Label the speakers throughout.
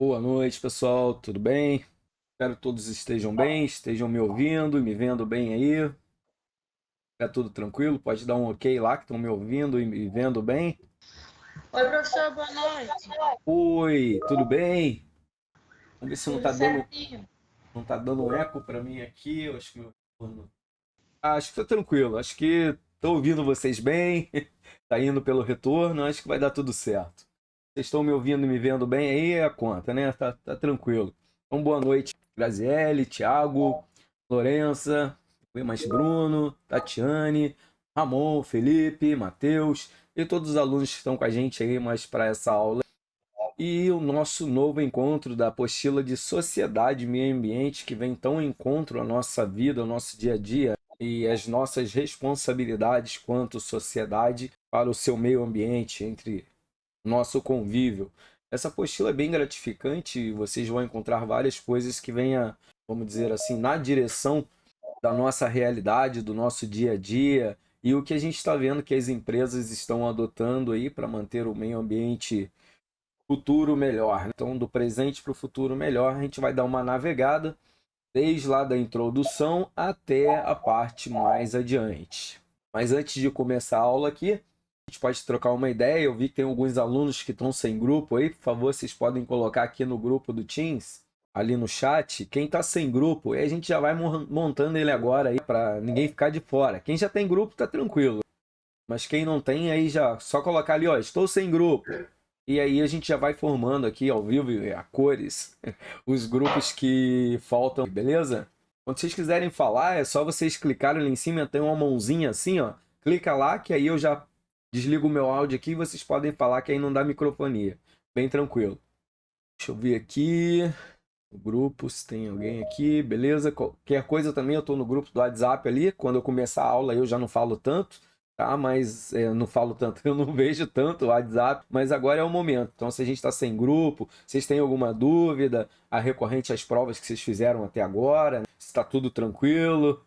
Speaker 1: Boa noite, pessoal. Tudo bem? Espero que todos estejam bem, estejam me ouvindo e me vendo bem aí. Tá tudo tranquilo? Pode dar um ok lá que estão me ouvindo e me vendo bem?
Speaker 2: Oi, professor, boa noite.
Speaker 1: Oi, tudo bem? Vamos ver se
Speaker 2: Tudo certinho?
Speaker 1: não tá dando um eco para mim aqui. Eu acho que acho que tá tranquilo. Acho que estou ouvindo vocês bem. Tá indo pelo retorno. Acho que vai dar tudo certo. Vocês estão me ouvindo e me vendo bem aí é a conta, né? Tá tranquilo. Então, boa noite, Graziele, Thiago, Lorenza, mais Bruno, Tatiane, Ramon, Felipe, Matheus e todos os alunos que estão com a gente aí mais para essa aula. E o nosso novo encontro da apostila de Sociedade e Meio Ambiente, que vem tão em encontro à nossa vida, ao nosso dia a dia e as nossas responsabilidades quanto sociedade para o seu meio ambiente, entre nosso convívio. Essa apostila é bem gratificante e vocês vão encontrar várias coisas que venham, vamos dizer assim, na direção da nossa realidade, do nosso dia a dia e o que a gente está vendo que as empresas estão adotando aí para manter o meio ambiente futuro melhor, né? Então, do presente para o futuro melhor, a gente vai dar uma navegada desde lá da introdução até a parte mais adiante. Mas antes de começar a aula aqui, a gente pode trocar uma ideia. Eu vi que tem alguns alunos que estão sem grupo aí. Por favor, vocês podem colocar aqui no grupo do Teams, ali no chat, quem está sem grupo. E a gente já vai montando ele agora aí para ninguém ficar de fora. Quem já tem grupo tá tranquilo. Mas quem não tem, aí já só colocar ali, ó, estou sem grupo. E aí a gente já vai formando aqui ao vivo e a cores os grupos que faltam, beleza? Quando vocês quiserem falar, é só vocês clicarem ali em cima, tem uma mãozinha assim, ó. Clica lá que aí eu já desligo o meu áudio aqui e vocês podem falar que aí não dá microfonia. Bem tranquilo. Deixa eu ver aqui. O grupo, se tem alguém aqui, beleza? Qualquer coisa também, eu estou no grupo do WhatsApp ali. Quando eu começar a aula, eu já não falo tanto, tá? Mas não falo tanto, eu não vejo tanto o WhatsApp, mas agora é o momento. Então, se a gente está sem grupo, vocês têm alguma dúvida, a recorrente às provas que vocês fizeram até agora, né? Se está tudo tranquilo,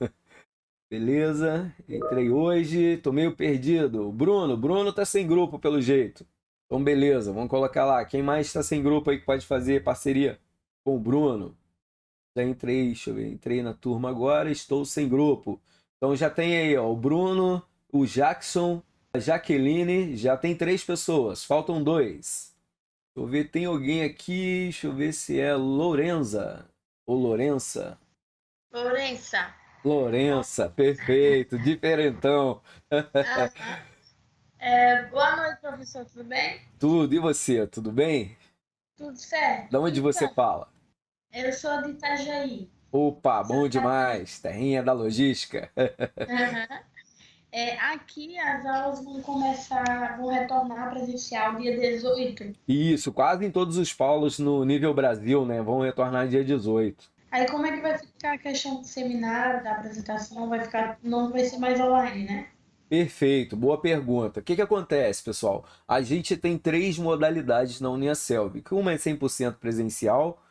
Speaker 1: beleza? Entrei hoje, tô meio perdido. Bruno tá sem grupo pelo jeito. Então, beleza, vamos colocar lá. Quem mais está sem grupo aí que pode fazer parceria com o Bruno? Já entrei, deixa eu ver, entrei na turma agora, estou sem grupo. Então já tem aí, ó, o Bruno, o Jackson, a Jaqueline, já tem três pessoas, faltam dois. Deixa eu ver, tem alguém aqui, deixa eu ver se é Lorenza ou Lorença.
Speaker 2: Lourença.
Speaker 1: Lorença, perfeito, diferentão.
Speaker 2: Aham. Boa noite, professor, tudo bem?
Speaker 1: Tudo, e você, tudo bem?
Speaker 2: Tudo certo.
Speaker 1: Da onde você
Speaker 2: Então,
Speaker 1: fala?
Speaker 2: eu sou de Itajaí,
Speaker 1: Opa, bom
Speaker 2: Santa Catarina.
Speaker 1: demais, terrinha da logística.
Speaker 2: Aham. Aqui as aulas vão retornar presencial dia 18.
Speaker 1: Isso, quase em todos os polos no nível Brasil, né? Vão retornar dia 18.
Speaker 2: Aí como é que vai ficar a questão do seminário, da apresentação? Não vai ser mais online, né?
Speaker 1: Perfeito, boa pergunta. O que que acontece, pessoal? A gente tem três modalidades na Uniaselv, que uma é 100% presencial,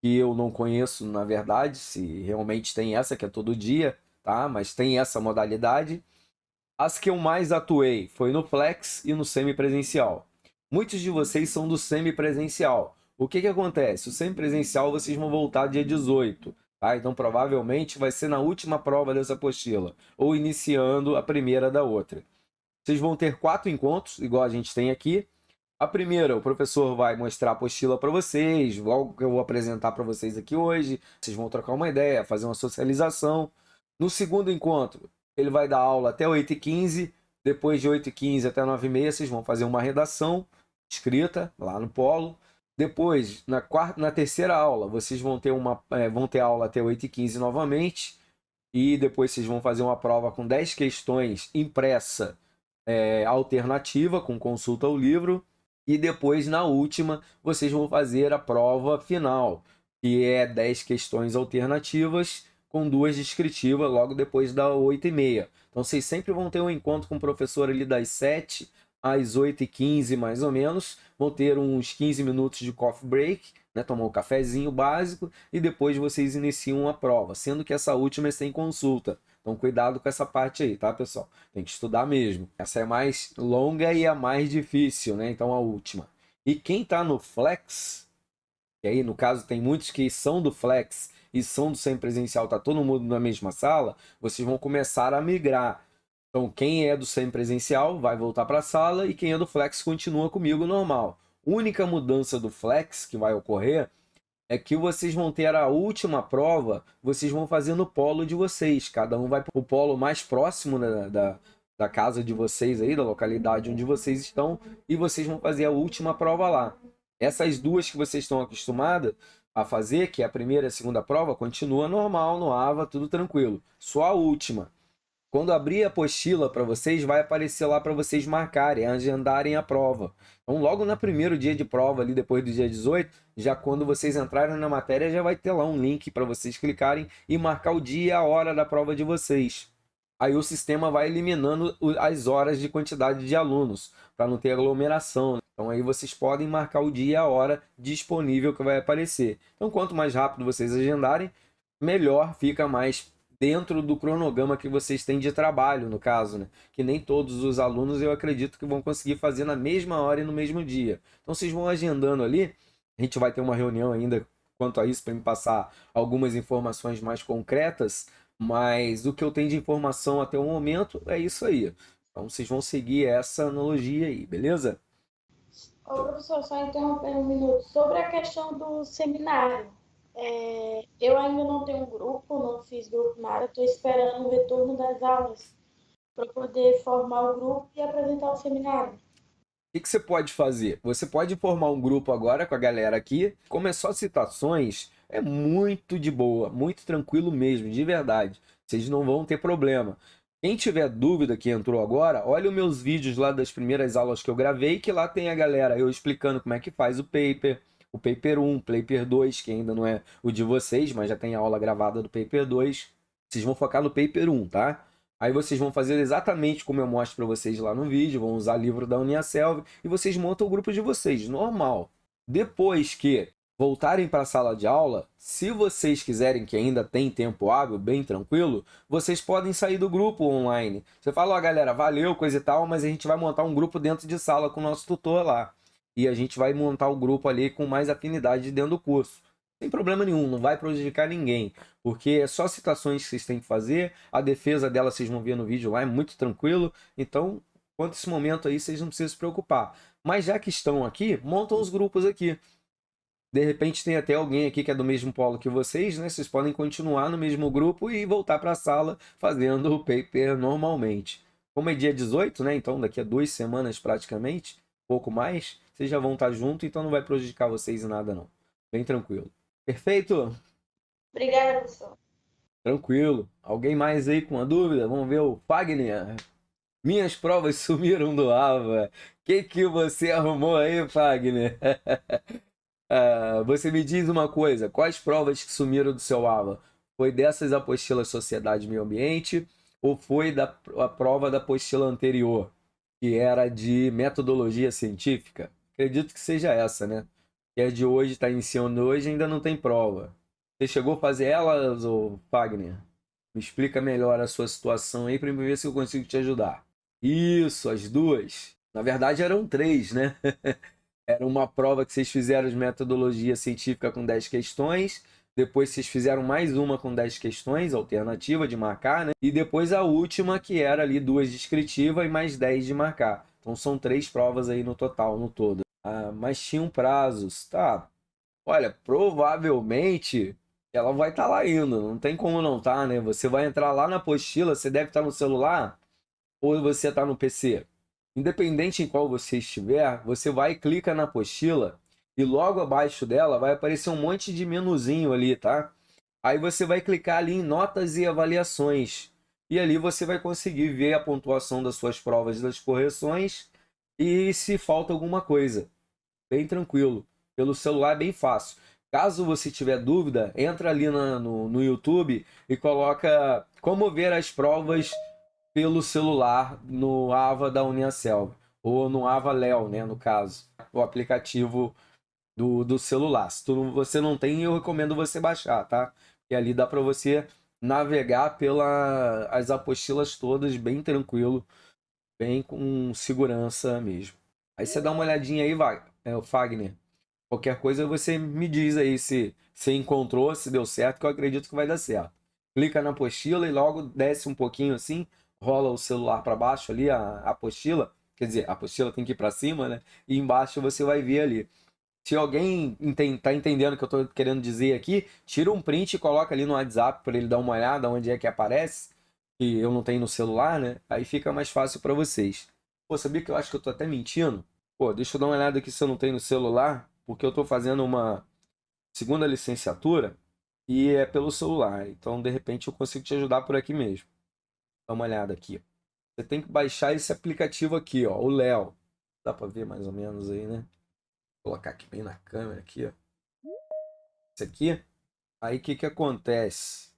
Speaker 1: que eu não conheço, na verdade, se realmente tem essa, que é todo dia, tá? Mas tem essa modalidade. As que eu mais atuei foi no Flex e no semipresencial. Muitos de vocês são do semipresencial. O que que acontece? O semipresencial vocês vão voltar dia 18, tá? Então provavelmente vai ser na última prova dessa apostila, ou iniciando a primeira da outra. Vocês vão ter quatro encontros, igual a gente tem aqui. A primeira, o professor vai mostrar a apostila para vocês, igual que eu vou apresentar para vocês aqui hoje. Vocês vão trocar uma ideia, fazer uma socialização. No segundo encontro, ele vai dar aula até 8h15. Depois de 8h15 até 9h30, vocês vão fazer uma redação escrita lá no polo. Depois, na terceira aula, vocês vão ter aula até 8h15 novamente. E depois vocês vão fazer uma prova com 10 questões impressa, alternativa, com consulta ao livro. E depois, na última, vocês vão fazer a prova final, que é 10 questões alternativas com duas descritivas logo depois da 8h30. Então, vocês sempre vão ter um encontro com o professor ali das 7 às 8h15, mais ou menos. Vão ter uns 15 minutos de coffee break, né, tomar um cafezinho básico, e depois vocês iniciam a prova, sendo que essa última é sem consulta. Então, cuidado com essa parte aí, tá, pessoal? Tem que estudar mesmo. Essa é mais longa e a mais difícil, né? Então, a última. E quem tá no Flex, E aí, no caso, tem muitos que são do Flex e são do semipresencial, tá todo mundo na mesma sala, vocês vão começar a migrar. Então, quem é do semipresencial vai voltar para a sala e quem é do Flex continua comigo normal. Única mudança do Flex que vai ocorrer é que vocês vão ter a última prova, vocês vão fazer no polo de vocês. Cada um vai para o polo mais próximo da casa de vocês aí, da localidade onde vocês estão, e vocês vão fazer a última prova lá. Essas duas que vocês estão acostumados a fazer, que é a primeira e a segunda prova, continua normal no AVA, tudo tranquilo. Só a última. Quando abrir a apostila para vocês, vai aparecer lá para vocês marcarem, agendarem a prova. Então, logo no primeiro dia de prova, ali depois do dia 18, já quando vocês entrarem na matéria, já vai ter lá um link para vocês clicarem e marcar o dia e a hora da prova de vocês. Aí o sistema vai eliminando as horas de quantidade de alunos, para não ter aglomeração. Então aí vocês podem marcar o dia e a hora disponível que vai aparecer. Então, quanto mais rápido vocês agendarem, melhor, fica mais dentro do cronograma que vocês têm de trabalho, no caso, né? Que nem todos os alunos eu acredito que vão conseguir fazer na mesma hora e no mesmo dia. Então vocês vão agendando ali, a gente vai ter uma reunião ainda quanto a isso para me passar algumas informações mais concretas, mas o que eu tenho de informação até o momento é isso aí. Então vocês vão seguir essa analogia aí, beleza?
Speaker 2: Ô, professor, só interrompendo um minuto. Sobre a questão do seminário, eu ainda não tenho um grupo, não fiz grupo nada, estou esperando o retorno das aulas para poder formar o grupo e apresentar o seminário.
Speaker 1: O que você pode fazer? Você pode formar um grupo agora com a galera aqui. Como é só citações, é muito de boa, muito tranquilo mesmo, de verdade. Vocês não vão ter problema. Quem tiver dúvida que entrou agora, olha os meus vídeos lá das primeiras aulas que eu gravei, que lá tem a galera eu explicando como é que faz o paper 1, o paper 2, que ainda não é o de vocês, mas já tem a aula gravada do paper 2. Vocês vão focar no paper 1, tá? Aí vocês vão fazer exatamente como eu mostro para vocês lá no vídeo, vão usar livro da Uniaselv e vocês montam o grupo de vocês, normal. Depois que voltarem para a sala de aula, se vocês quiserem que ainda tem tempo hábil, bem tranquilo, vocês podem sair do grupo online. Você fala, ó galera, valeu, coisa e tal, mas a gente vai montar um grupo dentro de sala com o nosso tutor lá. E a gente vai montar o grupo ali com mais afinidade dentro do curso. Sem problema nenhum, não vai prejudicar ninguém, porque é só citações que vocês têm que fazer, a defesa dela vocês vão ver no vídeo lá, é muito tranquilo, então, quanto a esse momento aí, vocês não precisam se preocupar. Mas já que estão aqui, montam os grupos aqui. De repente tem até alguém aqui que é do mesmo polo que vocês, né? Vocês podem continuar no mesmo grupo e voltar para a sala fazendo o paper normalmente. Como é dia 18, né? Então daqui a 2 semanas praticamente, pouco mais, vocês já vão estar junto, então não vai prejudicar vocês em nada não. Bem tranquilo. Perfeito?
Speaker 2: Obrigada, professor.
Speaker 1: Tranquilo. Alguém mais aí com uma dúvida? Vamos ver o Fagner. Minhas provas sumiram do AVA. Que você arrumou aí, Fagner? Você me diz uma coisa, quais provas que sumiram do seu AVA? Foi dessas apostilas Sociedade e Meio Ambiente ou foi a prova da apostila anterior, que era de metodologia científica? Acredito que seja essa, né? Que é de hoje, está iniciando hoje e ainda não tem prova. Você chegou a fazer elas, ô Fagner? Me explica melhor a sua situação aí para eu ver se eu consigo te ajudar. Isso, as duas. Na verdade eram três, né? Era uma prova que vocês fizeram de metodologia científica com 10 questões. Depois vocês fizeram mais uma com 10 questões, alternativa de marcar, né? E depois a última, que era ali 2 descritivas e mais 10 de marcar. Então são 3 provas aí no total, no todo. Mas tinham prazos. Tá. Olha, provavelmente ela vai estar lá ainda. Não tem como não estar, né? Você vai entrar lá na apostila, você deve estar no celular ou você está no PC. Independente em qual você estiver, você vai e clica na apostila e logo abaixo dela vai aparecer um monte de menuzinho ali, tá? Aí você vai clicar ali em notas e avaliações. E ali você vai conseguir ver a pontuação das suas provas e das correções e se falta alguma coisa. Bem tranquilo. Pelo celular é bem fácil. Caso você tiver dúvida, entra ali no YouTube e coloca como ver as provas pelo celular no Ava da Uniaselv, ou no Ava Léo, né, no caso, o aplicativo do celular. Se você não tem, eu recomendo você baixar, tá? E ali dá para você navegar pelas apostilas todas bem tranquilo, bem com segurança mesmo. Aí você dá uma olhadinha aí, o Fagner. Qualquer coisa você me diz aí se você encontrou, se deu certo, que eu acredito que vai dar certo. Clica na apostila e logo desce um pouquinho assim, rola o celular para baixo ali, a apostila. Quer dizer, a apostila tem que ir para cima, né? E embaixo você vai ver ali. Se alguém tá entendendo o que eu tô querendo dizer aqui, tira um print e coloca ali no WhatsApp para ele dar uma olhada onde é que aparece, que eu não tenho no celular, né? Aí fica mais fácil para vocês. Pô, sabia que eu acho que eu tô até mentindo? Pô, deixa eu dar uma olhada aqui se eu não tenho no celular, porque eu tô fazendo uma segunda licenciatura e é pelo celular. Então, de repente, eu consigo te ajudar por aqui mesmo. Dá uma olhada aqui. Você tem que baixar esse aplicativo aqui, ó, o Léo. Dá para ver mais ou menos aí, né? Vou colocar aqui bem na câmera aqui, ó. Esse aqui. Aí o que que acontece?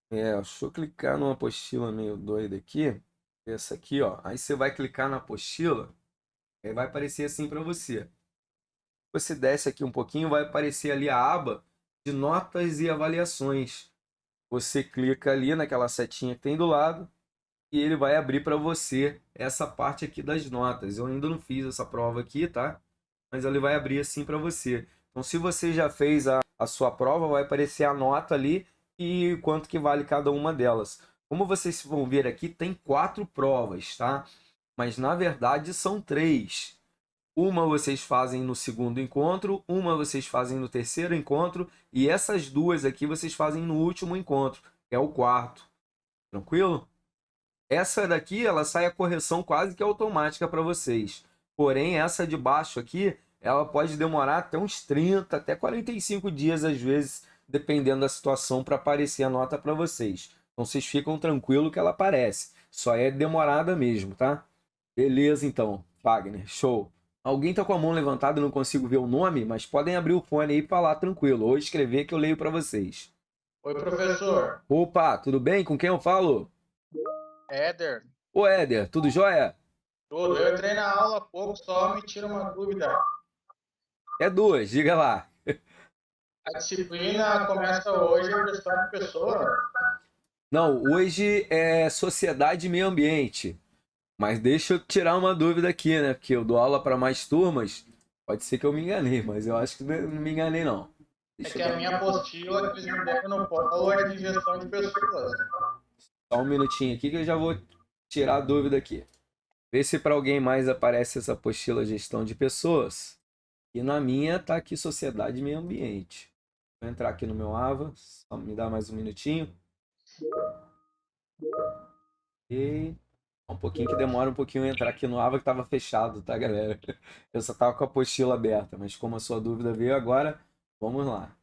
Speaker 1: Deixa eu clicar numa apostila meio doida aqui. Essa aqui, ó. Aí você vai clicar na apostila, aí vai aparecer assim para você. Você desce aqui um pouquinho, vai aparecer ali a aba de notas e avaliações. Você clica ali naquela setinha que tem do lado e ele vai abrir para você essa parte aqui das notas. Eu ainda não fiz essa prova aqui, tá? Mas ele vai abrir assim para você. Então, se você já fez a sua prova, vai aparecer a nota ali e quanto que vale cada uma delas. Como vocês vão ver aqui, tem 4 provas, tá? Mas na verdade são 3. Uma vocês fazem no segundo encontro, uma vocês fazem no terceiro encontro e essas duas aqui vocês fazem no último encontro, que é o quarto. Tranquilo? Essa daqui, ela sai a correção quase que automática para vocês. Porém, essa de baixo aqui, ela pode demorar até uns 30, até 45 dias às vezes, dependendo da situação, para aparecer a nota para vocês. Então, vocês ficam tranquilos que ela aparece. Só é demorada mesmo, tá? Beleza, então. Wagner, show. Alguém tá com a mão levantada e não consigo ver o nome, mas podem abrir o fone aí e falar tranquilo, ou escrever que eu leio para vocês.
Speaker 3: Oi, professor.
Speaker 1: Opa, tudo bem? Com quem eu falo?
Speaker 3: Éder.
Speaker 1: Ô, Éder, tudo jóia?
Speaker 3: Tudo. Eu entrei na aula há pouco, só me tira uma dúvida.
Speaker 1: É duas, diga lá.
Speaker 3: A disciplina começa hoje, a gestão de pessoas.
Speaker 1: Não, hoje é sociedade e meio ambiente. Mas deixa eu tirar uma dúvida aqui, né? Porque eu dou aula para mais turmas. Pode ser que eu me enganei, mas eu acho que não me enganei, não.
Speaker 3: É
Speaker 1: Deixa
Speaker 3: que
Speaker 1: eu
Speaker 3: a
Speaker 1: dar
Speaker 3: minha apostila que eles me deram no polo é de gestão de pessoas.
Speaker 1: só um minutinho aqui que eu já vou tirar a dúvida aqui. Vê se para alguém mais aparece essa apostila gestão de pessoas. E na minha tá aqui sociedade e meio ambiente. Vou entrar aqui no meu AVA, só me dá mais um minutinho. E um pouquinho que demora um pouquinho entrar aqui no AVA que estava fechado, tá, galera? Eu só tava com a apostila aberta, mas como a sua dúvida veio agora, vamos lá.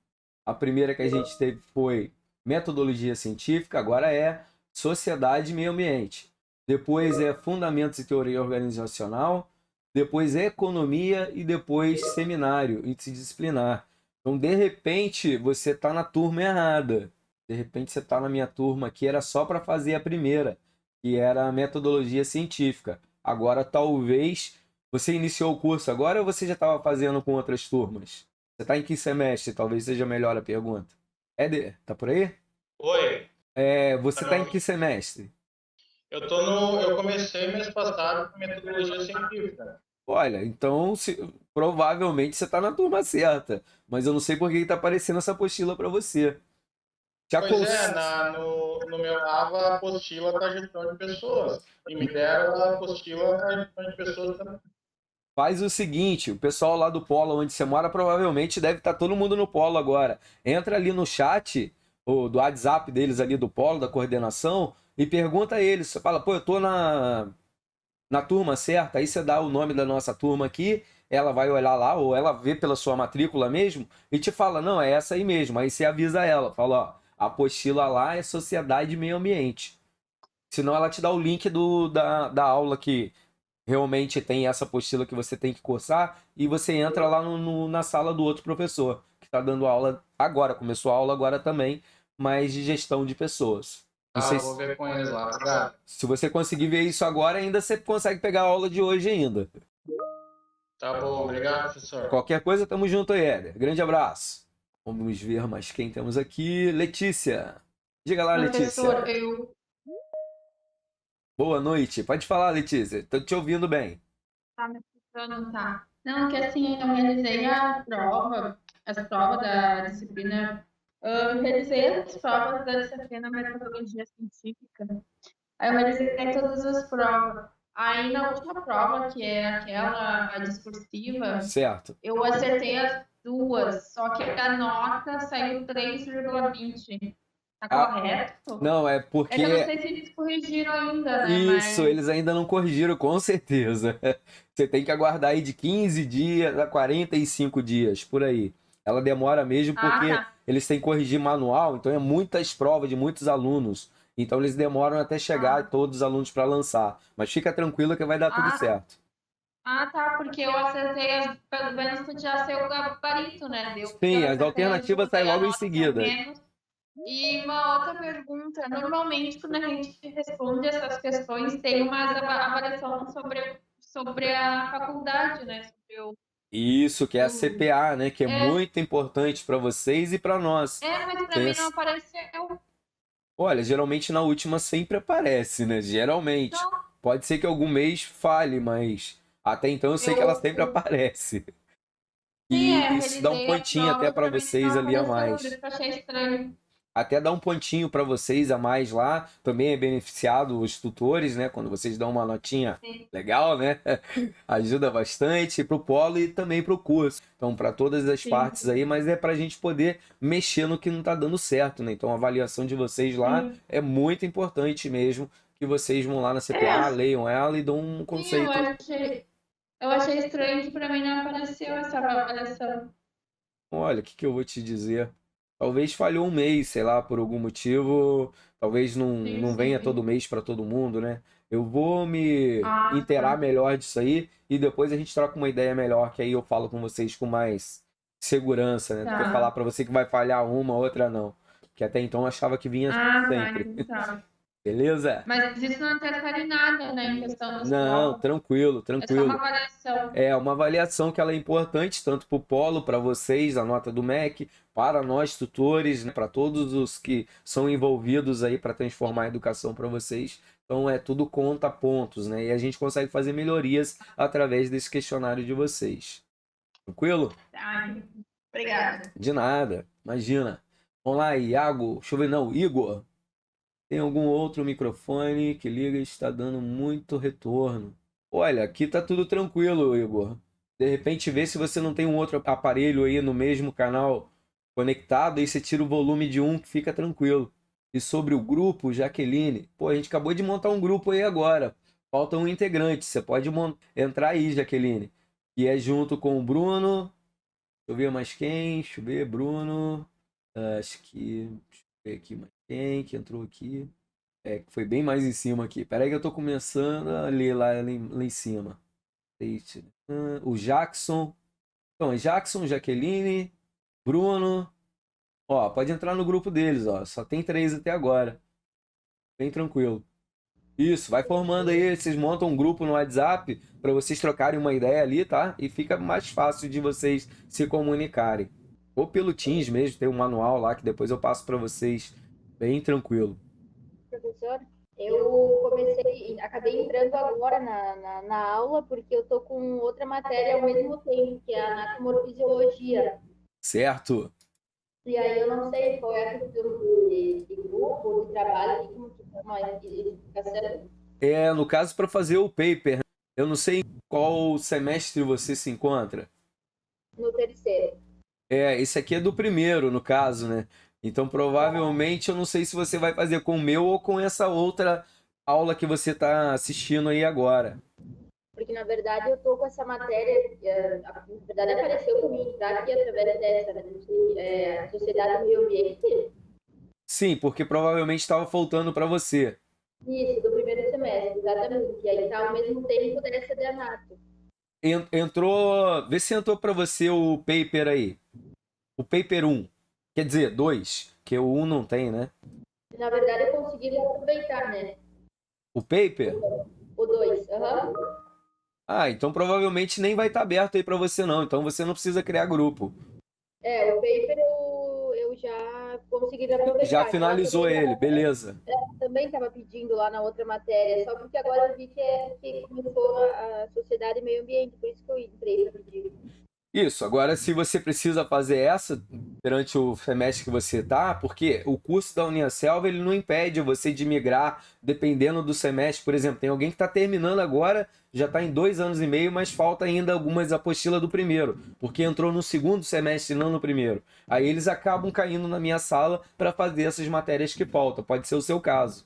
Speaker 1: A primeira que a gente teve foi metodologia científica, agora é sociedade e meio ambiente. Depois é fundamentos e teoria organizacional, depois é economia e depois seminário interdisciplinar. Então, de repente, você está na turma errada. De repente, você está na minha turma aqui, era só para fazer a primeira, que era a metodologia científica. Agora, talvez, você iniciou o curso agora ou você já estava fazendo com outras turmas? Você está em que semestre? Talvez seja melhor a pergunta. Éder, tá por aí?
Speaker 3: Oi.
Speaker 1: Você está em que semestre?
Speaker 3: Eu comecei mês passado com metodologia científica.
Speaker 1: Olha, então provavelmente você está na turma certa, mas eu não sei por que está aparecendo essa apostila para você. Te
Speaker 3: Pois
Speaker 1: acon-
Speaker 3: é, no meu AVA a apostila da gestão de pessoas. E me deram a apostila da gestão de pessoas também.
Speaker 1: Faz o seguinte, o pessoal lá do Polo, onde você mora, provavelmente deve estar todo mundo no Polo agora. Entra ali no chat, do WhatsApp deles ali do Polo, da coordenação, e pergunta a eles. Você fala, pô, eu tô na turma certa, aí você dá o nome da nossa turma aqui, ela vai olhar lá, ou ela vê pela sua matrícula mesmo, e te fala, não, é essa aí mesmo. Aí você avisa ela, fala, ó, a apostila lá é Sociedade e Meio Ambiente. Senão ela te dá o link da aula que realmente tem essa apostila que você tem que cursar, e você entra lá na sala do outro professor, que está dando aula agora, começou a aula agora também, mas de gestão de pessoas. Não sei
Speaker 3: Vou ver com eles lá. Obrigado.
Speaker 1: se você conseguir ver isso agora, ainda você consegue pegar a aula de hoje ainda.
Speaker 3: Tá bom, obrigado, professor.
Speaker 1: Qualquer coisa, tamo junto aí, Éder. Grande abraço. Vamos ver mais quem temos aqui. Letícia. Diga lá, Letícia.
Speaker 4: Professor, eu.
Speaker 1: Boa noite. Pode falar, Letícia. Tô te ouvindo bem.
Speaker 4: Tá me escutando? Tá. Não, que assim, eu realizei a prova, as provas da disciplina, eu realizei as provas da disciplina Metodologia Científica. Aí eu realizei todas as provas. Aí na última prova, que é aquela, a discursiva,
Speaker 1: Certo.
Speaker 4: eu acertei as duas, só que a nota saiu 3,20. Tá
Speaker 1: Ah,
Speaker 4: correto?
Speaker 1: não, é
Speaker 4: É que eu não
Speaker 1: porque
Speaker 4: sei se eles corrigiram ainda, né?
Speaker 1: isso,
Speaker 4: Mas.
Speaker 1: eles ainda não corrigiram, com certeza. Você tem que aguardar aí de 15 dias a 45 dias, por aí. Ela demora mesmo
Speaker 4: Ah,
Speaker 1: porque
Speaker 4: tá.
Speaker 1: eles têm que corrigir manual, então é muitas provas de muitos alunos. Então eles demoram até chegar
Speaker 4: Ah,
Speaker 1: todos os alunos para lançar. Mas fica tranquilo que vai dar tudo
Speaker 4: ah,
Speaker 1: certo.
Speaker 4: tá, porque eu acertei pelo menos que já saiu o gabarito, né? Deu que eu
Speaker 1: Sim, as
Speaker 4: acertei as
Speaker 1: alternativas
Speaker 4: duas,
Speaker 1: saem
Speaker 4: aí a
Speaker 1: logo em
Speaker 4: nota saiu
Speaker 1: seguida.
Speaker 4: menos. E uma outra pergunta, normalmente quando a gente responde essas questões, tem uma avaliação sobre a faculdade, né? Sobre
Speaker 1: Isso, que é a
Speaker 4: o...
Speaker 1: CPA, né? Que é
Speaker 4: É,
Speaker 1: muito importante para vocês e para nós.
Speaker 4: mas para
Speaker 1: Tem
Speaker 4: mim não
Speaker 1: esse-
Speaker 4: apareceu.
Speaker 1: Olha, geralmente na última sempre aparece, né? Geralmente.
Speaker 4: Não,
Speaker 1: Pode ser que algum mês falhe, mas até então eu sei que ela
Speaker 4: eu
Speaker 1: sempre aparece.
Speaker 4: sim,
Speaker 1: E isso dá um
Speaker 4: realizei a
Speaker 1: pontinho até
Speaker 4: prova,
Speaker 1: para
Speaker 4: para mim não
Speaker 1: vocês ali a
Speaker 4: apareceu, por isso
Speaker 1: mais.
Speaker 4: que eu achei estranho.
Speaker 1: Até dá um pontinho para vocês a mais lá. Também é beneficiado os tutores, né? Quando vocês dão uma notinha
Speaker 4: Sim.
Speaker 1: legal, né? Ajuda bastante para o polo e também para o curso. Então, para todas as
Speaker 4: Sim,
Speaker 1: partes aí, mas é para a gente poder mexer no que não está dando certo, né? Então, a avaliação de vocês lá
Speaker 4: sim.
Speaker 1: é muito importante mesmo. Que vocês vão lá na CPA,
Speaker 4: É,
Speaker 1: leiam ela e dão um
Speaker 4: sim, eu
Speaker 1: conceito.
Speaker 4: achei, eu achei estranho que para mim não apareceu essa avaliação.
Speaker 1: Olha, o que que eu vou te dizer? Talvez falhou um mês, sei lá, por algum motivo. Talvez
Speaker 4: Sim,
Speaker 1: não venha todo
Speaker 4: sim.
Speaker 1: mês para todo mundo, né? Eu vou me
Speaker 4: Ah,
Speaker 1: inteirar
Speaker 4: tá.
Speaker 1: melhor disso aí e depois a gente troca uma ideia melhor, que aí eu falo com vocês com mais segurança, né? Do que falar
Speaker 4: Tá.
Speaker 1: para você que vai falhar uma, outra não. Que até então eu achava que vinha
Speaker 4: Ah, tá,
Speaker 1: sempre.
Speaker 4: então tá.
Speaker 1: Beleza?
Speaker 4: Mas isso não interfere em nada, né, em questão das
Speaker 1: Não,
Speaker 4: provas.
Speaker 1: tranquilo,
Speaker 4: É só uma
Speaker 1: tranquilo.
Speaker 4: avaliação.
Speaker 1: É uma avaliação que ela é importante tanto para o polo, para vocês, a nota do MEC, para nós tutores, né, para todos os que são envolvidos aí para transformar a educação para vocês. Então é tudo conta pontos, né? E a gente consegue fazer melhorias através desse questionário de vocês. Tranquilo?
Speaker 4: Ai, obrigada.
Speaker 1: De nada, imagina. Vamos lá, Iago. Deixa eu ver, não, Igor. Tem algum outro microfone que liga e está dando muito retorno? Olha, aqui tá tudo tranquilo, Igor. De repente, vê se você não tem um outro aparelho aí no mesmo canal conectado, aí você tira o volume de um que fica tranquilo. E sobre o grupo, Jaqueline, pô, a gente acabou de montar um grupo aí agora. Falta um integrante. Você pode entrar aí, Jaqueline. E é junto com o Bruno. Deixa eu ver mais quem. Deixa eu ver, Bruno. Acho que. Deixa eu ver aqui mais quem que entrou aqui. É, que foi bem mais em cima aqui. Pera aí que eu tô começando a ler lá em cima. Deixa- O Jackson. Então, é Jackson, Jaqueline, Bruno. Ó, pode entrar no grupo deles, ó. Só tem 3 até agora. Bem tranquilo. Isso, vai formando aí. Vocês montam um grupo no WhatsApp para vocês trocarem uma ideia ali, tá? E fica mais fácil de vocês se comunicarem. Ou pelo Teams mesmo, tem um manual lá que depois eu passo para vocês. Bem tranquilo.
Speaker 5: Professor, eu comecei, acabei entrando agora na aula porque eu tô com outra matéria ao mesmo tempo, que é a anatomofisiologia.
Speaker 1: Certo?
Speaker 5: E aí eu não sei qual é a questão de grupo, de trabalho, como que é uma explicação.
Speaker 1: É, no caso, para fazer o paper, eu não sei em qual semestre você se encontra.
Speaker 5: No terceiro.
Speaker 1: É, esse aqui é do primeiro, no caso, né? Então, provavelmente, eu não sei se você vai fazer com o meu ou com essa outra aula que você está assistindo aí agora.
Speaker 5: Porque, na verdade, eu tô com essa matéria, na verdade, apareceu para mim entrar aqui através dessa, né? Sociedade do Meio Ambiente.
Speaker 1: Sim, porque provavelmente estava faltando para você.
Speaker 5: Isso, do primeiro semestre, exatamente. E aí tá ao mesmo tempo dessa de anato.
Speaker 1: Entrou. Vê se entrou para você o paper aí. O paper 1. Quer dizer, 2, que o 1 não tem, né?
Speaker 5: Na verdade, eu consegui aproveitar, né?
Speaker 1: O paper?
Speaker 5: O 2. Aham.
Speaker 1: Ah, então provavelmente nem vai estar aberto aí para você não. Então você não precisa criar grupo.
Speaker 5: O paper eu já consegui aproveitar.
Speaker 1: Já
Speaker 5: Então,
Speaker 1: finalizou
Speaker 5: aproveitei
Speaker 1: ele, beleza.
Speaker 5: também estava pedindo lá na outra matéria, só porque agora eu vi que começou a Sociedade e Meio Ambiente, por isso que eu entrei para pedir.
Speaker 1: Isso, agora se você precisa fazer essa durante o semestre que você tá, porque o curso da Uniaselv ele não impede você de migrar dependendo do semestre. Por exemplo, tem alguém que está terminando agora, já está em 2 anos e meio, mas falta ainda algumas apostilas do primeiro, porque entrou no segundo semestre, não no primeiro. Aí eles acabam caindo na minha sala para fazer essas matérias que faltam. Pode ser o seu caso.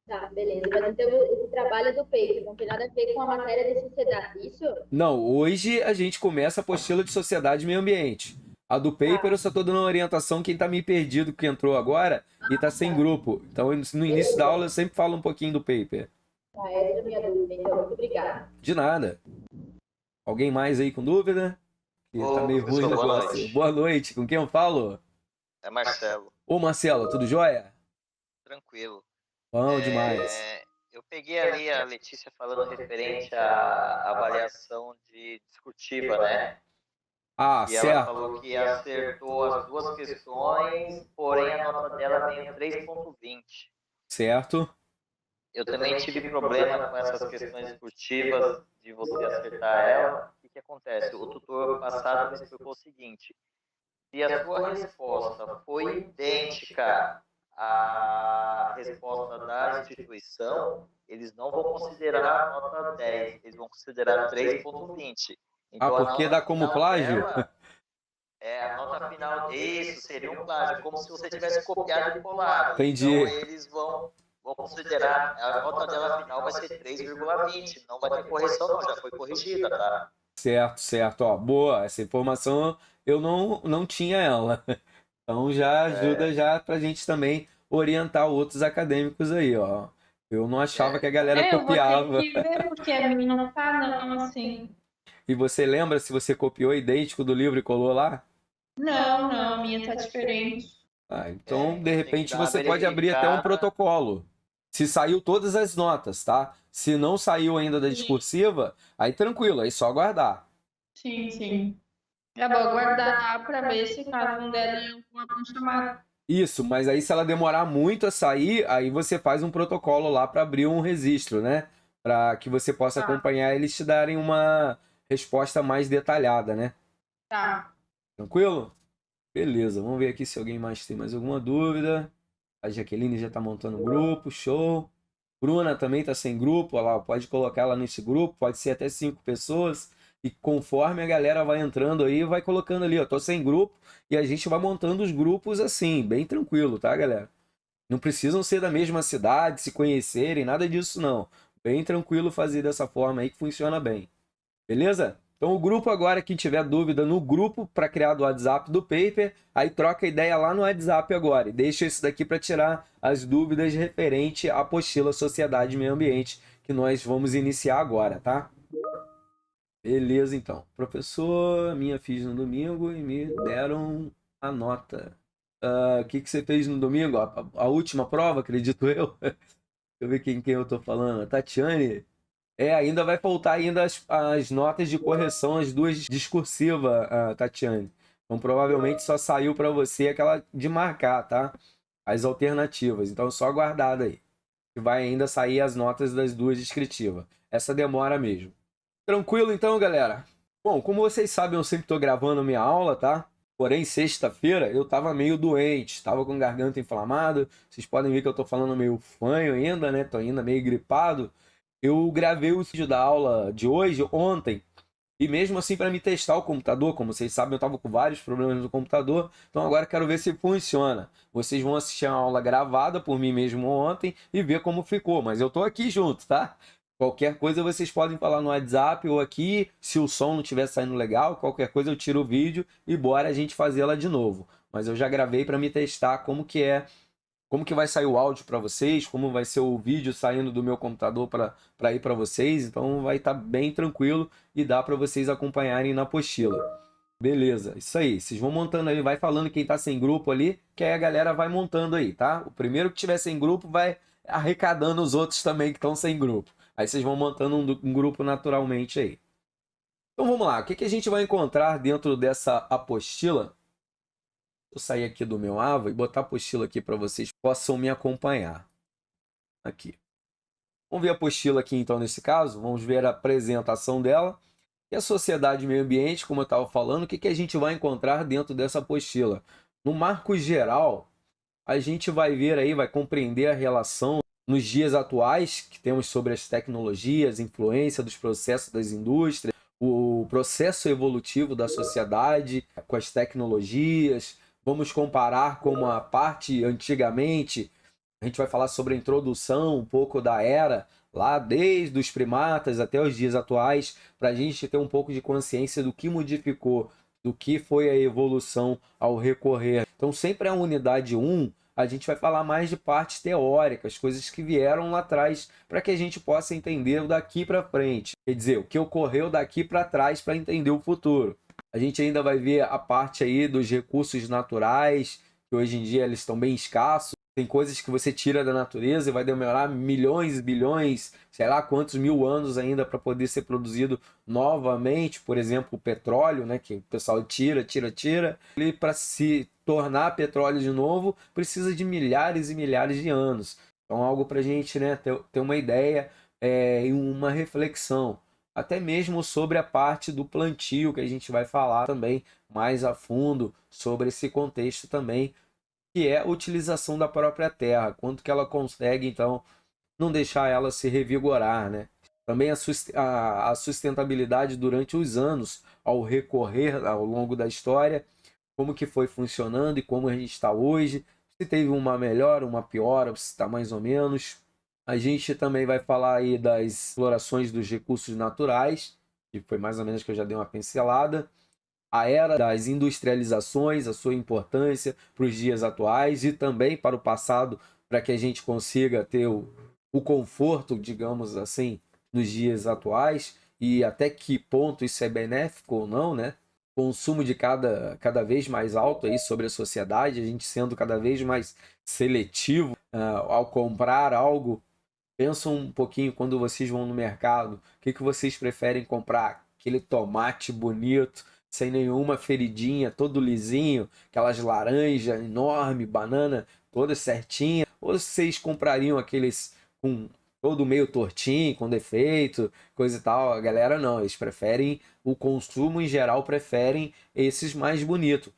Speaker 5: Tá, beleza. Mas então esse trabalho é do paper, não tem nada a ver com a matéria de sociedade, isso?
Speaker 1: Não, hoje a gente começa a apostila de sociedade e meio ambiente. A do paper eu só estou dando uma orientação quem está meio perdido que entrou agora e está sem grupo. Então no início da aula eu sempre falo um pouquinho do paper.
Speaker 5: Tá, essa é a minha dúvida, então, muito obrigada.
Speaker 1: De nada. Alguém mais aí com dúvida? Que tá meio ruim o
Speaker 6: professor, boa
Speaker 1: negócio.
Speaker 6: noite.
Speaker 1: Boa noite. Com quem eu falo?
Speaker 6: É Marcelo.
Speaker 1: Ô Marcelo, tudo jóia?
Speaker 6: Tranquilo.
Speaker 1: Bom demais.
Speaker 6: Eu peguei ali a Letícia falando referente à avaliação discutiva, né?
Speaker 1: Ah,
Speaker 6: E ela
Speaker 1: certo.
Speaker 6: falou que acertou as 2 questões, porém a nota dela veio 3,20.
Speaker 1: Certo.
Speaker 6: Eu também tive problema com essas questões discutivas de você acertar ela. O que acontece? O tutor passado me explicou o seguinte: se a sua resposta foi idêntica à resposta da instituição, eles não vão considerar a nota 10, eles vão considerar 3,20. Então,
Speaker 1: porque dá como plágio?
Speaker 6: A nota final, isso, seria um plágio, como se você tivesse copiado e colado.
Speaker 1: Entendi.
Speaker 6: Então, eles vão considerar, a nota dela final vai ser 3,20, não vai ter correção não, já foi corrigida, tá?
Speaker 1: Certo. Ó, boa. Essa informação eu não tinha ela. Então já ajuda já pra gente também orientar outros acadêmicos aí, ó. Eu não achava que a galera copiava.
Speaker 4: Eu vou ter que ver, porque a minha não tá, não, assim.
Speaker 1: E você lembra se você copiou idêntico do livro e colou lá?
Speaker 4: Não, a minha tá diferente.
Speaker 1: Ah, então, de
Speaker 6: tem
Speaker 1: repente,
Speaker 6: que dar uma
Speaker 1: você pode abrir até um
Speaker 6: verificada.
Speaker 1: protocolo. Se saiu todas as notas, tá? Se não saiu ainda da discursiva, aí tranquilo, aí só aguardar.
Speaker 4: Sim. Eu vou aguardar pra ver se caso não der alguma chamada.
Speaker 1: Isso, mas aí se ela demorar muito a sair, aí você faz um protocolo lá para abrir um registro, né? Para que você possa acompanhar e eles te darem uma resposta mais detalhada, né?
Speaker 4: Tá.
Speaker 1: Tranquilo? Beleza, vamos ver aqui se alguém mais tem mais alguma dúvida. A Jaqueline já tá montando o grupo, show. Bruna também tá sem grupo, olha lá, pode colocar ela nesse grupo, pode ser até 5 pessoas. E conforme a galera vai entrando aí, vai colocando ali, ó, tô sem grupo, e a gente vai montando os grupos assim, bem tranquilo, tá, galera? Não precisam ser da mesma cidade, se conhecerem, nada disso não. Bem tranquilo fazer dessa forma aí que funciona bem. Beleza? Então o grupo agora, quem tiver dúvida no grupo para criar do WhatsApp do paper, aí troca ideia lá no WhatsApp agora. E deixa isso daqui para tirar as dúvidas referente à apostila Sociedade e Meio Ambiente, que nós vamos iniciar agora, tá? Beleza, então. Professor, minha fiz no domingo e me deram a nota. O que você fez no domingo? A última prova, acredito eu. Deixa eu ver quem eu tô falando. Tatiane? Ainda vai faltar ainda as notas de correção, as 2 discursivas, Tatiane. Então, provavelmente só saiu para você aquela de marcar, tá? As alternativas. Então, só aguardado aí. Que vai ainda sair as notas das 2 descritivas. Essa demora mesmo. Tranquilo, então, galera? Bom, como vocês sabem, eu sempre estou gravando minha aula, tá? Porém, sexta-feira eu estava meio doente, estava com garganta inflamada. Vocês podem ver que eu estou falando meio fanho ainda, né? Tô ainda meio gripado. Eu gravei o vídeo da aula de hoje, ontem, e mesmo assim para me testar o computador, como vocês sabem, eu estava com vários problemas no computador, então agora quero ver se funciona. Vocês vão assistir a aula gravada por mim mesmo ontem e ver como ficou, mas eu tô aqui junto, tá? Qualquer coisa vocês podem falar no WhatsApp ou aqui, se o som não estiver saindo legal, qualquer coisa eu tiro o vídeo e bora a gente fazer ela de novo. Mas eu já gravei para me testar como que vai sair o áudio para vocês, como vai ser o vídeo saindo do meu computador para ir para vocês. Então vai estar bem tranquilo e dá para vocês acompanharem na apostila. Beleza, isso aí. Vocês vão montando aí, vai falando quem tá sem grupo ali, que aí a galera vai montando aí, tá? O primeiro que tiver sem grupo vai arrecadando os outros também que estão sem grupo. Aí vocês vão montando um grupo naturalmente aí. Então vamos lá, o que a gente vai encontrar dentro dessa apostila? Vou sair aqui do meu AVA e botar a apostila aqui para vocês possam me acompanhar. aqui. Vamos ver a apostila aqui, então, nesse caso. Vamos ver a apresentação dela. E a sociedade e meio ambiente, como eu estava falando, o que a gente vai encontrar dentro dessa apostila? No marco geral, a gente vai ver aí, vai compreender a relação nos dias atuais que temos sobre as tecnologias, influência dos processos das indústrias, o processo evolutivo da sociedade com as tecnologias. Vamos comparar com a parte antigamente. A gente vai falar sobre a introdução um pouco da era, lá desde os primatas até os dias atuais, para a gente ter um pouco de consciência do que modificou, do que foi a evolução ao recorrer. Então, sempre a unidade 1, a gente vai falar mais de partes teóricas, coisas que vieram lá atrás, para que a gente possa entender daqui para frente. Quer dizer, o que ocorreu daqui para trás para entender o futuro. A gente ainda vai ver a parte aí dos recursos naturais, que hoje em dia eles estão bem escassos. Tem coisas que você tira da natureza e vai demorar milhões, bilhões, sei lá quantos mil anos ainda para poder ser produzido novamente. Por exemplo, o petróleo, né, que o pessoal tira. E para se tornar petróleo de novo, precisa de milhares e milhares de anos. Então, algo para a gente, né, ter uma ideia e uma reflexão. Até mesmo sobre a parte do plantio, que a gente vai falar também mais a fundo sobre esse contexto também, que é a utilização da própria terra, quanto que ela consegue, então, não deixar ela se revigorar, né? Também a sustentabilidade durante os anos, ao recorrer ao longo da história, como que foi funcionando e como a gente está hoje, se teve uma melhora, uma piora, se está mais ou menos. A gente também vai falar aí das explorações dos recursos naturais, que foi mais ou menos que eu já dei uma pincelada. A era das industrializações, a sua importância para os dias atuais e também para o passado, para que a gente consiga ter o conforto, digamos assim, nos dias atuais e até que ponto isso é benéfico ou não, né? Consumo de cada vez mais alto aí sobre a sociedade, a gente sendo cada vez mais seletivo ao comprar algo. Pensa um pouquinho quando vocês vão no mercado, o que vocês preferem comprar? Aquele tomate bonito, sem nenhuma feridinha, todo lisinho, aquelas laranjas enorme, banana toda certinha, ou vocês comprariam aqueles com todo meio tortinho, com defeito, coisa e tal? A galera não, eles preferem, o consumo em geral preferem esses mais bonitos.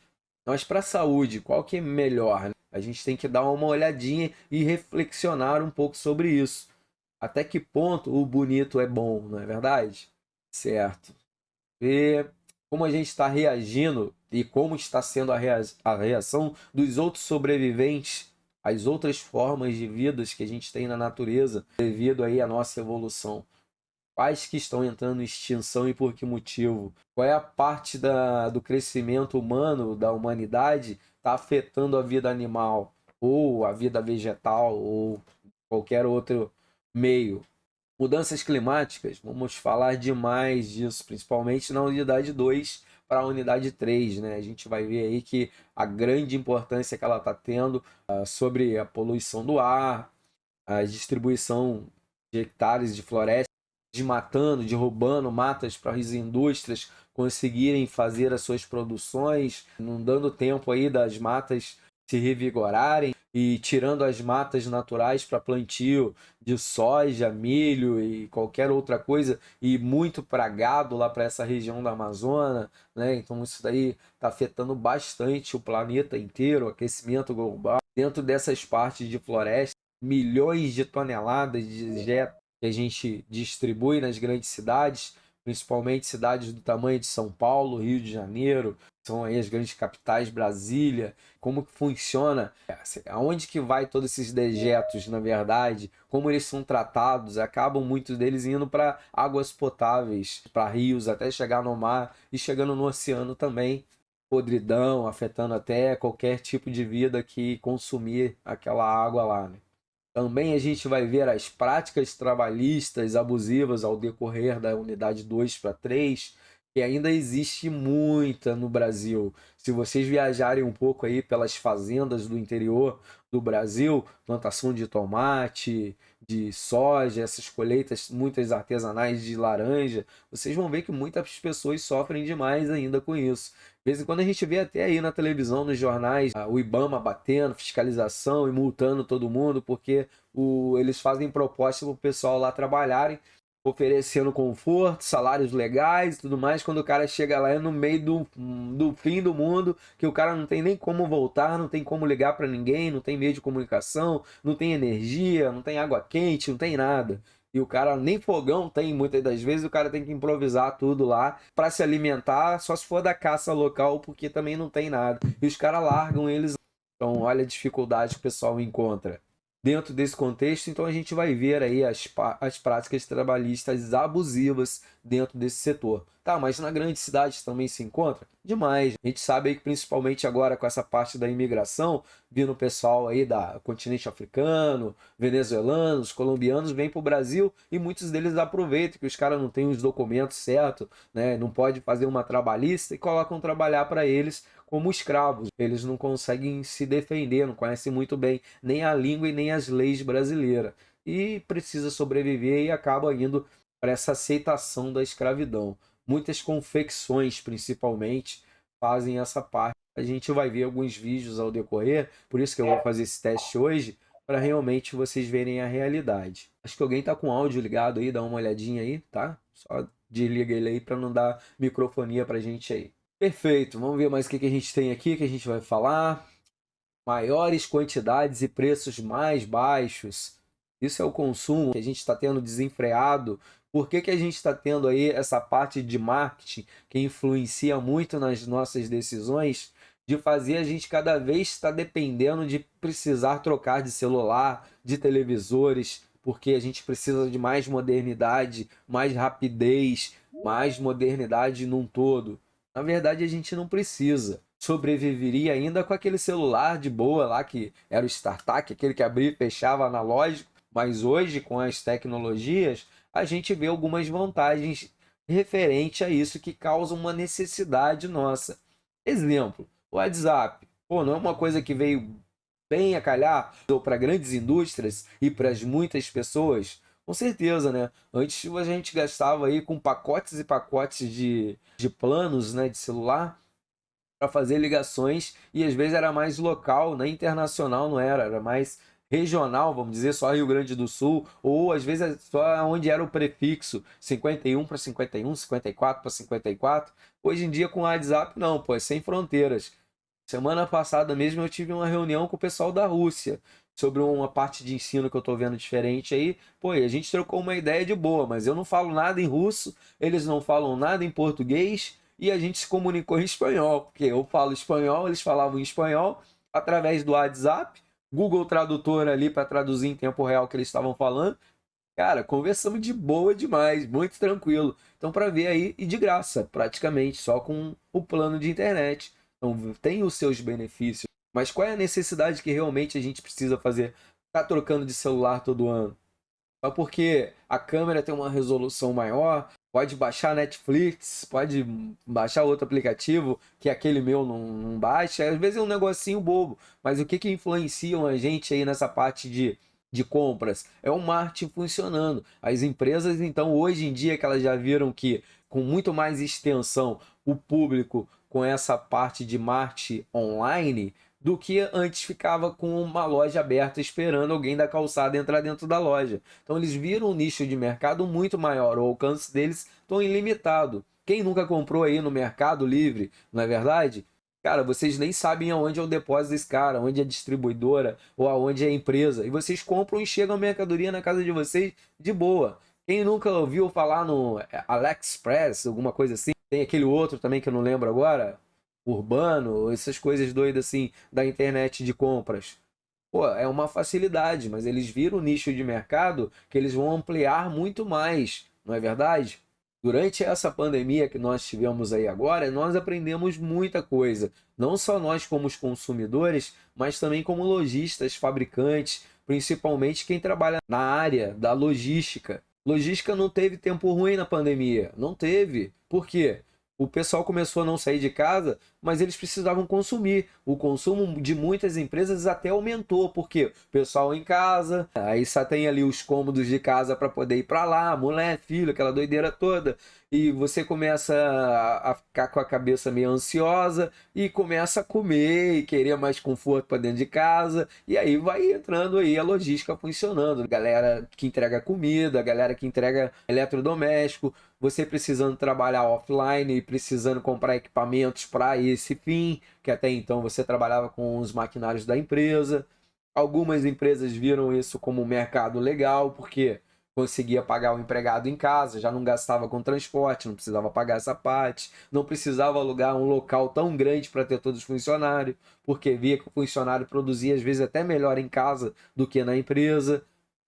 Speaker 1: Mas para a saúde, qual que é melhor, né? A gente tem que dar uma olhadinha e reflexionar um pouco sobre isso. Até que ponto o bonito é bom, não é verdade? Certo. Ver como a gente está reagindo e como está sendo a reação dos outros sobreviventes às outras formas de vidas que a gente tem na natureza devido aí à nossa evolução. Quais que estão entrando em extinção e por que motivo? Qual é a parte do crescimento humano, da humanidade, está afetando a vida animal, ou a vida vegetal, ou qualquer outro meio? Mudanças climáticas, vamos falar demais disso, principalmente na unidade 2 para a unidade 3, né? A gente vai ver aí que a grande importância que ela está tendo sobre a poluição do ar, a distribuição de hectares de floresta, desmatando, derrubando matas para as indústrias conseguirem fazer as suas produções, não dando tempo aí das matas se revigorarem e tirando as matas naturais para plantio de soja, milho e qualquer outra coisa, e muito para gado lá para essa região da Amazônia, né? Então isso daí está afetando bastante o planeta inteiro, o aquecimento global. Dentro dessas partes de floresta, milhões de toneladas de dejetos que a gente distribui nas grandes cidades, principalmente cidades do tamanho de São Paulo, Rio de Janeiro, são aí as grandes capitais, Brasília. Como que funciona? Aonde que vai todos esses dejetos, na verdade? Como eles são tratados? Acabam muitos deles indo para águas potáveis, para rios, até chegar no mar e chegando no oceano também. Podridão, afetando até qualquer tipo de vida que consumir aquela água lá, né? Também a gente vai ver as práticas trabalhistas abusivas ao decorrer da unidade 2 para 3, que ainda existe muita no Brasil. Se vocês viajarem um pouco aí pelas fazendas do interior do Brasil, plantação de tomate, de soja, essas colheitas, muitas artesanais de laranja, vocês vão ver que muitas pessoas sofrem demais ainda com isso. De vez em quando a gente vê até aí na televisão, nos jornais, o IBAMA batendo, fiscalização e multando todo mundo, porque eles fazem proposta para o pessoal lá trabalharem, oferecendo conforto, salários legais e tudo mais. Quando o cara chega lá é no meio do fim do mundo, que o cara não tem nem como voltar, não tem como ligar para ninguém, não tem meio de comunicação, não tem energia, não tem água quente, não tem nada. E o cara nem fogão tem, muitas das vezes o cara tem que improvisar tudo lá para se alimentar, só se for da caça local, porque também não tem nada. E os caras largam eles. Então, olha a dificuldade que o pessoal encontra. Dentro desse contexto, então a gente vai ver aí as práticas trabalhistas abusivas dentro desse setor. Tá, mas na grande cidade também se encontra? Demais. A gente sabe aí que principalmente agora com essa parte da imigração, vindo o pessoal aí da continente africano, venezuelanos, colombianos, vêm para o Brasil e muitos deles aproveitam que os caras não têm os documentos certos, né? Não pode fazer uma trabalhista e colocam trabalhar para eles como escravos. Eles não conseguem se defender, não conhecem muito bem nem a língua e nem as leis brasileiras. E precisa sobreviver e acaba indo para essa aceitação da escravidão. Muitas confecções, principalmente, fazem essa parte. A gente vai ver alguns vídeos ao decorrer, por isso que eu vou fazer esse teste hoje, para realmente vocês verem a realidade. Acho que alguém está com o áudio ligado aí, dá uma olhadinha aí, tá? Só desliga ele aí para não dar microfonia para a gente aí. Perfeito, vamos ver mais o que a gente tem aqui, que a gente vai falar. Maiores quantidades e preços mais baixos. Isso é o consumo que a gente está tendo desenfreado. Por que a gente está tendo aí essa parte de marketing que influencia muito nas nossas decisões, de fazer a gente cada vez estar dependendo de precisar trocar de celular, de televisores, porque a gente precisa de mais modernidade, mais rapidez, mais modernidade num todo. Na verdade, a gente não precisa. Sobreviveria ainda com aquele celular de boa lá, que era o StarTAC, aquele que abria e fechava analógico. Mas hoje, com as tecnologias, a gente vê algumas vantagens referente a isso que causam uma necessidade nossa. Exemplo, o WhatsApp. Pô, não é uma coisa que veio bem a calhar para grandes indústrias e para muitas pessoas? Com certeza, né? Antes a gente gastava aí com pacotes e pacotes de planos, né, de celular para fazer ligações e às vezes era mais local, né? Internacional não era, era mais regional, vamos dizer, só Rio Grande do Sul, ou às vezes só onde era o prefixo 51 para 51, 54 para 54. Hoje em dia com o WhatsApp não, pô, é sem fronteiras. Semana passada mesmo eu tive uma reunião com o pessoal da Rússia sobre uma parte de ensino que eu tô vendo diferente aí. Pô, e a gente trocou uma ideia de boa, mas eu não falo nada em russo, eles não falam nada em português e a gente se comunicou em espanhol, porque eu falo espanhol, eles falavam em espanhol através do WhatsApp, Google Tradutor ali para traduzir em tempo real o que eles estavam falando. Cara, conversamos de boa demais, muito tranquilo. Então, para ver aí, e de graça, praticamente, só com o plano de internet. Então, tem os seus benefícios. Mas qual é a necessidade que realmente a gente precisa fazer? Tá trocando de celular todo ano? Só porque a câmera tem uma resolução maior, pode baixar Netflix, pode baixar outro aplicativo, que aquele meu não baixa. Às vezes é um negocinho bobo, mas o que influenciam a gente aí nessa parte de compras? É o marketing funcionando. As empresas, então, hoje em dia, que elas já viram que com muito mais extensão, o público com essa parte de marketing online, do que antes ficava com uma loja aberta esperando alguém da calçada entrar dentro da loja. Então eles viram um nicho de mercado muito maior, o alcance deles tão ilimitado. Quem nunca comprou aí no Mercado Livre, não é verdade? Cara, vocês nem sabem aonde é o depósito desse cara, onde é a distribuidora ou aonde é a empresa. E vocês compram e chegam a mercadoria na casa de vocês de boa. Quem nunca ouviu falar no AliExpress, alguma coisa assim? Tem aquele outro também que eu não lembro agora, Urbano, essas coisas doidas assim da internet de compras. Pô, é uma facilidade, mas eles viram o nicho de mercado que eles vão ampliar muito mais, não é verdade? Durante essa pandemia que nós tivemos aí agora, nós aprendemos muita coisa. Não só nós como os consumidores, mas também como lojistas, fabricantes, principalmente quem trabalha na área da logística. Logística não teve tempo ruim na pandemia, não teve. Por quê? o pessoal começou a não sair de casa, mas eles precisavam consumir. O consumo de muitas empresas até aumentou, porque o pessoal em casa, aí só tem ali os cômodos de casa para poder ir para lá, mulher, filho, aquela doideira toda. E você começa a ficar com a cabeça meio ansiosa e começa a comer e querer mais conforto para dentro de casa. E aí vai entrando aí a logística funcionando. Galera que entrega comida, galera que entrega eletrodoméstico, você precisando trabalhar offline e precisando comprar equipamentos para esse fim, que até então você trabalhava com os maquinários da empresa. Algumas empresas viram isso como um mercado legal, porque conseguia pagar o empregado em casa, já não gastava com transporte, não precisava pagar essa parte, não precisava alugar um local tão grande para ter todos os funcionários, porque via que o funcionário produzia às vezes até melhor em casa do que na empresa,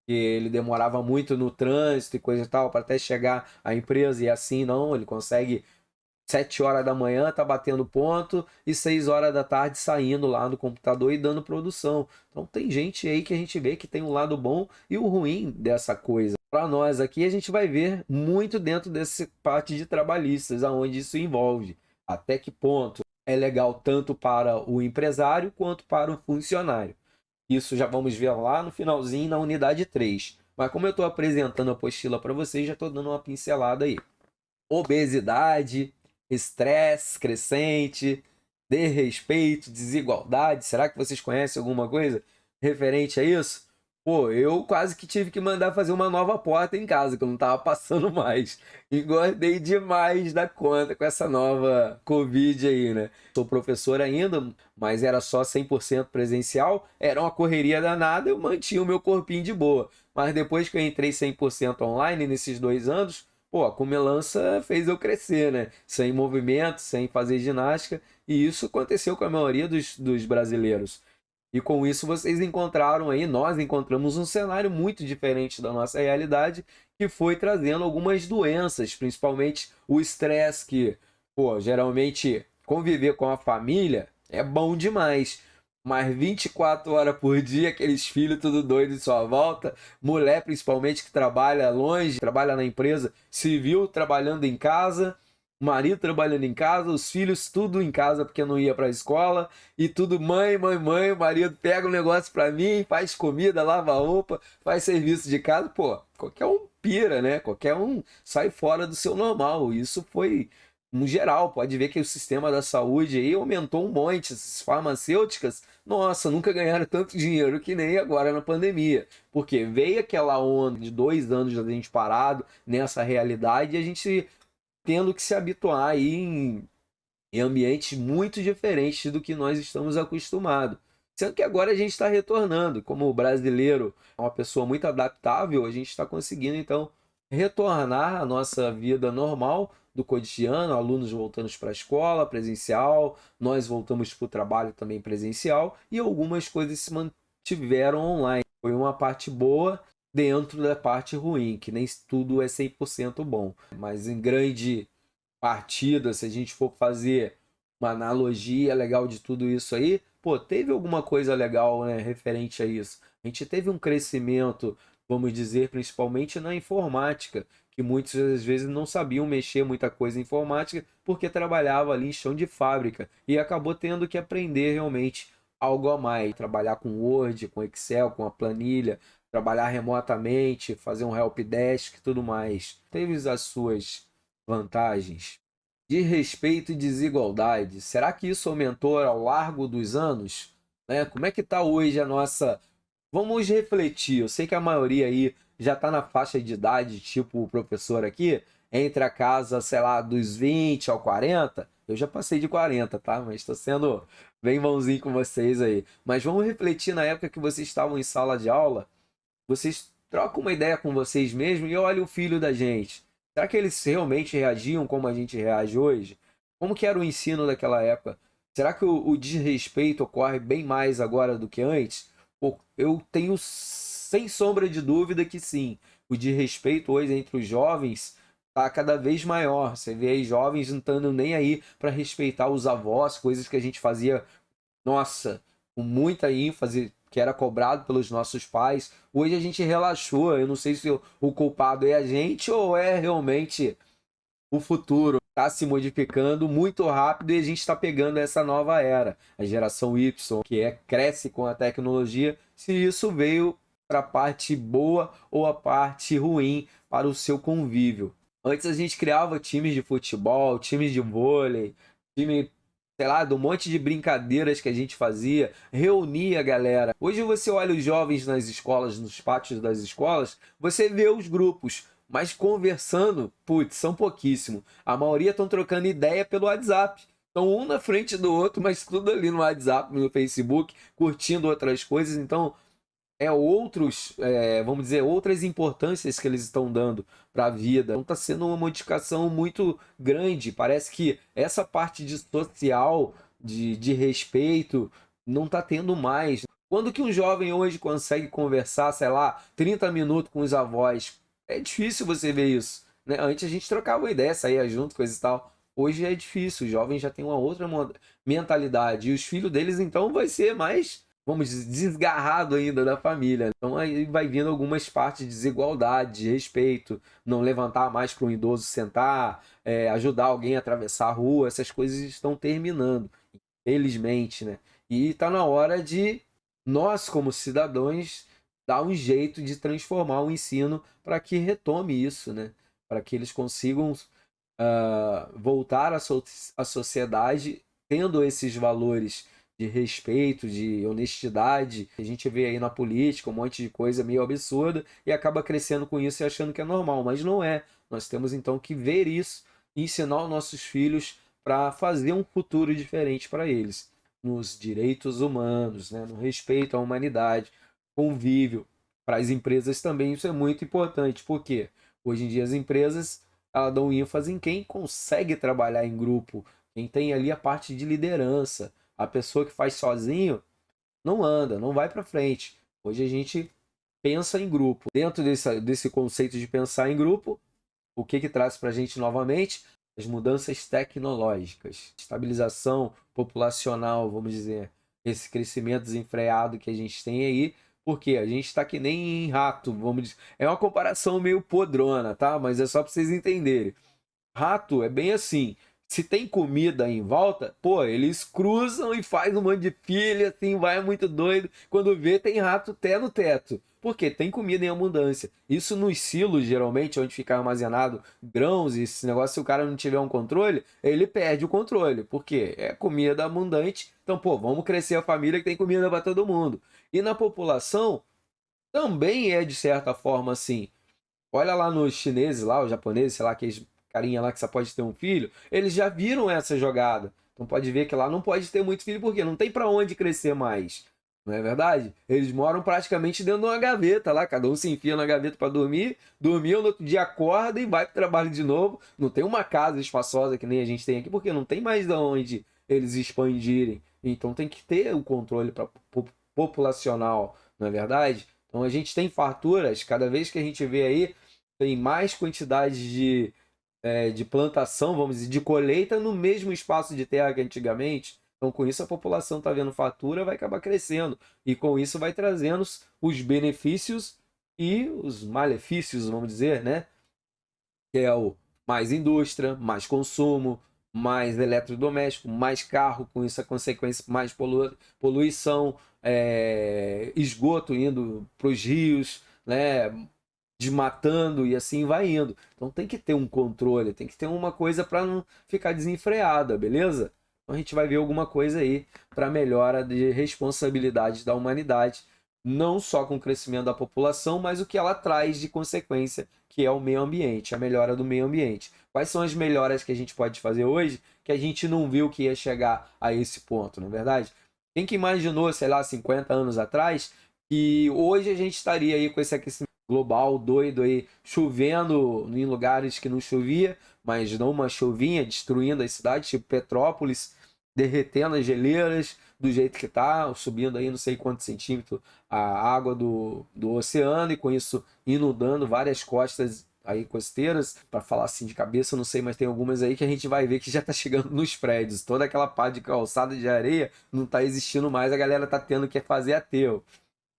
Speaker 1: que ele demorava muito no trânsito e coisa e tal para até chegar à empresa, e assim não, ele consegue 7 horas da manhã tá batendo ponto e 6 horas da tarde saindo lá do computador e dando produção. Então tem gente aí que a gente vê que tem um lado bom e o ruim dessa coisa. Para nós aqui a gente vai ver muito dentro dessa parte de trabalhistas, aonde isso envolve. Até que ponto é legal tanto para o empresário quanto para o funcionário. Isso já vamos ver lá no finalzinho na unidade 3. Mas como eu estou apresentando a apostila para vocês, já estou dando uma pincelada aí. Obesidade, estresse crescente, desrespeito, desigualdade. Será que vocês conhecem alguma coisa referente a isso? Pô, eu quase que tive que mandar fazer uma nova porta em casa, que eu não tava passando mais. Engordei demais da conta com essa nova Covid aí, né? Sou professor ainda, mas era só 100% presencial. Era uma correria danada, eu mantinha o meu corpinho de boa. Mas depois que eu entrei 100% online, nesses 2 anos, pô, a comilança fez eu crescer, né? Sem movimento, sem fazer ginástica. E isso aconteceu com a maioria dos brasileiros. E com isso vocês encontraram aí, nós encontramos um cenário muito diferente da nossa realidade, que foi trazendo algumas doenças, principalmente o estresse, que, pô, geralmente conviver com a família é bom demais. Mas 24 horas por dia, aqueles filhos tudo doido em sua volta, mulher principalmente que trabalha longe, trabalha na empresa, civil trabalhando em casa, marido trabalhando em casa, os filhos tudo em casa porque não ia para a escola, e tudo mãe, o marido pega um negócio para mim, faz comida, lava roupa, faz serviço de casa, pô, qualquer um pira, né? Qualquer um sai fora do seu normal. Isso foi no geral, pode ver que o sistema da saúde aí aumentou um monte, as farmacêuticas, nossa, nunca ganharam tanto dinheiro que nem agora na pandemia, porque veio aquela onda de 2 anos da gente parado nessa realidade e a gente tendo que se habituar aí em ambientes muito diferentes do que nós estamos acostumados. Sendo que agora a gente está retornando. Como o brasileiro é uma pessoa muito adaptável, a gente está conseguindo, então, retornar à nossa vida normal do cotidiano, alunos voltando para a escola presencial, nós voltamos para o trabalho também presencial, e algumas coisas se mantiveram online. Foi uma parte boa dentro da parte ruim, que nem tudo é 100% bom. Mas em grande partida, se a gente for fazer uma analogia legal de tudo isso aí, pô, teve alguma coisa legal, né, referente a isso. A gente teve um crescimento, vamos dizer, principalmente na informática, que muitas às vezes não sabiam mexer muita coisa em informática porque trabalhava ali em chão de fábrica e acabou tendo que aprender realmente algo a mais, trabalhar com Word, com Excel, com a planilha, trabalhar remotamente, fazer um helpdesk e tudo mais. Teve as suas vantagens. De respeito e desigualdade, será que isso aumentou ao largo dos anos? Né? Como é que está hoje a nossa... Vamos refletir, eu sei que a maioria aí já está na faixa de idade, tipo o professor aqui, entre a casa, sei lá, dos 20 ao 40, eu já passei de 40, tá? Mas estou sendo bem bonzinho com vocês aí. Mas vamos refletir na época que vocês estavam em sala de aula, vocês trocam uma ideia com vocês mesmos e olha o filho da gente. Será que eles realmente reagiam como a gente reage hoje? Como que era o ensino daquela época? Será que o desrespeito ocorre bem mais agora do que antes? Pô, eu tenho sem sombra de dúvida que sim. O desrespeito hoje entre os jovens está cada vez maior. Você vê aí jovens não estando nem aí para respeitar os avós, coisas que a gente fazia, nossa, com muita ênfase, que era cobrado pelos nossos pais. Hoje a gente relaxou. Eu não sei se o culpado é a gente ou é realmente o futuro. está se modificando muito rápido e a gente está pegando essa nova era, a geração Y, que cresce com a tecnologia, se isso veio para a parte boa ou a parte ruim para o seu convívio. Antes a gente criava times de futebol, times de vôlei, time, sei lá, de um monte de brincadeiras que a gente fazia, reunia a galera. Hoje você olha os jovens nas escolas, nos pátios das escolas, você vê os grupos, mas conversando, putz, são pouquíssimos. A maioria estão trocando ideia pelo WhatsApp. Estão um na frente do outro, mas tudo ali no WhatsApp, no Facebook, curtindo outras coisas. Então, vamos dizer, outras importâncias que eles estão dando para a vida. Então está sendo uma modificação muito grande. Parece que essa parte de social, de respeito, não está tendo mais. Quando que um jovem hoje consegue conversar, sei lá, 30 minutos com os avós? É difícil você ver isso, né? Antes a gente trocava uma ideia, saía junto, coisa e tal. Hoje é difícil, os jovens já têm uma outra mentalidade. E os filhos deles, então, vai ser mais, vamos dizer, desgarrado ainda da família. Então aí vai vindo algumas partes de desigualdade, de respeito, não levantar mais para um idoso sentar, ajudar alguém a atravessar a rua, essas coisas estão terminando, felizmente, né? E está na hora de nós, como cidadãos, dar um jeito de transformar o ensino para que retome isso, né? Para que eles consigam voltar à sociedade tendo esses valores de respeito, de honestidade. A gente vê aí na política um monte de coisa meio absurda e acaba crescendo com isso e achando que é normal, mas não é. Nós temos então que ver isso e ensinar os nossos filhos para fazer um futuro diferente para eles, nos direitos humanos, né? No respeito à humanidade, convívio. Para as empresas também isso é muito importante, porque hoje em dia as empresas elas dão ênfase em quem consegue trabalhar em grupo, quem tem ali a parte de liderança. A pessoa que faz sozinho não anda, não vai para frente. Hoje a gente pensa em grupo. Dentro desse conceito de pensar em grupo, o que traz para a gente novamente? As mudanças tecnológicas, estabilização populacional, vamos dizer, esse crescimento desenfreado que a gente tem aí, porque a gente está que nem rato, vamos dizer. É uma comparação meio podrona, tá? Mas é só para vocês entenderem. Rato é bem assim. Se tem comida em volta, pô, eles cruzam e faz um monte de filha, assim, vai muito doido. Quando vê, tem rato até no teto. Porque tem comida em abundância. Isso nos silos, geralmente, onde fica armazenado grãos e esse negócio, se o cara não tiver um controle, ele perde o controle. Porque é comida abundante. Então, pô, vamos crescer a família que tem comida para todo mundo. E na população, também é de certa forma assim. Olha lá nos chineses, lá, os japoneses, sei lá, aqueles carinha lá que só pode ter um filho, eles já viram essa jogada. Então pode ver que lá não pode ter muito filho, porque não tem para onde crescer mais. Não é verdade? Eles moram praticamente dentro de uma gaveta lá, cada um se enfia na gaveta para dormir, dormiu, no outro dia acorda e vai para o trabalho de novo. Não tem uma casa espaçosa que nem a gente tem aqui, porque não tem mais de onde eles expandirem. Então tem que ter o controle populacional, não é verdade? Então a gente tem farturas, cada vez que a gente vê aí, tem mais quantidade de plantação, vamos dizer, de colheita no mesmo espaço de terra que antigamente. Então, com isso, a população está vendo fartura, vai acabar crescendo. E com isso vai trazendo os benefícios e os malefícios, vamos dizer, né? Que é o mais indústria, mais consumo, mais eletrodoméstico, mais carro, com isso a consequência, mais poluição, esgoto indo para os rios, né? Desmatando e assim vai indo. Então tem que ter um controle, tem que ter uma coisa para não ficar desenfreada, beleza? Então a gente vai ver alguma coisa aí para melhora de responsabilidade da humanidade, não só com o crescimento da população, mas o que ela traz de consequência, que é o meio ambiente, a melhora do meio ambiente. Quais são as melhoras que a gente pode fazer hoje que a gente não viu que ia chegar a esse ponto, não é verdade? Quem que imaginou, sei lá, 50 anos atrás, que hoje a gente estaria aí com esse aquecimento global doido aí, chovendo em lugares que não chovia, mas não uma chuvinha, destruindo as cidades, tipo Petrópolis, derretendo as geleiras do jeito que tá, subindo aí não sei quantos centímetros a água do oceano e com isso inundando várias costas aí costeiras. Para falar assim de cabeça, eu não sei, mas tem algumas aí que a gente vai ver que já tá chegando nos prédios. Toda aquela pá de calçada de areia não tá existindo mais, a galera tá tendo que fazer aterro.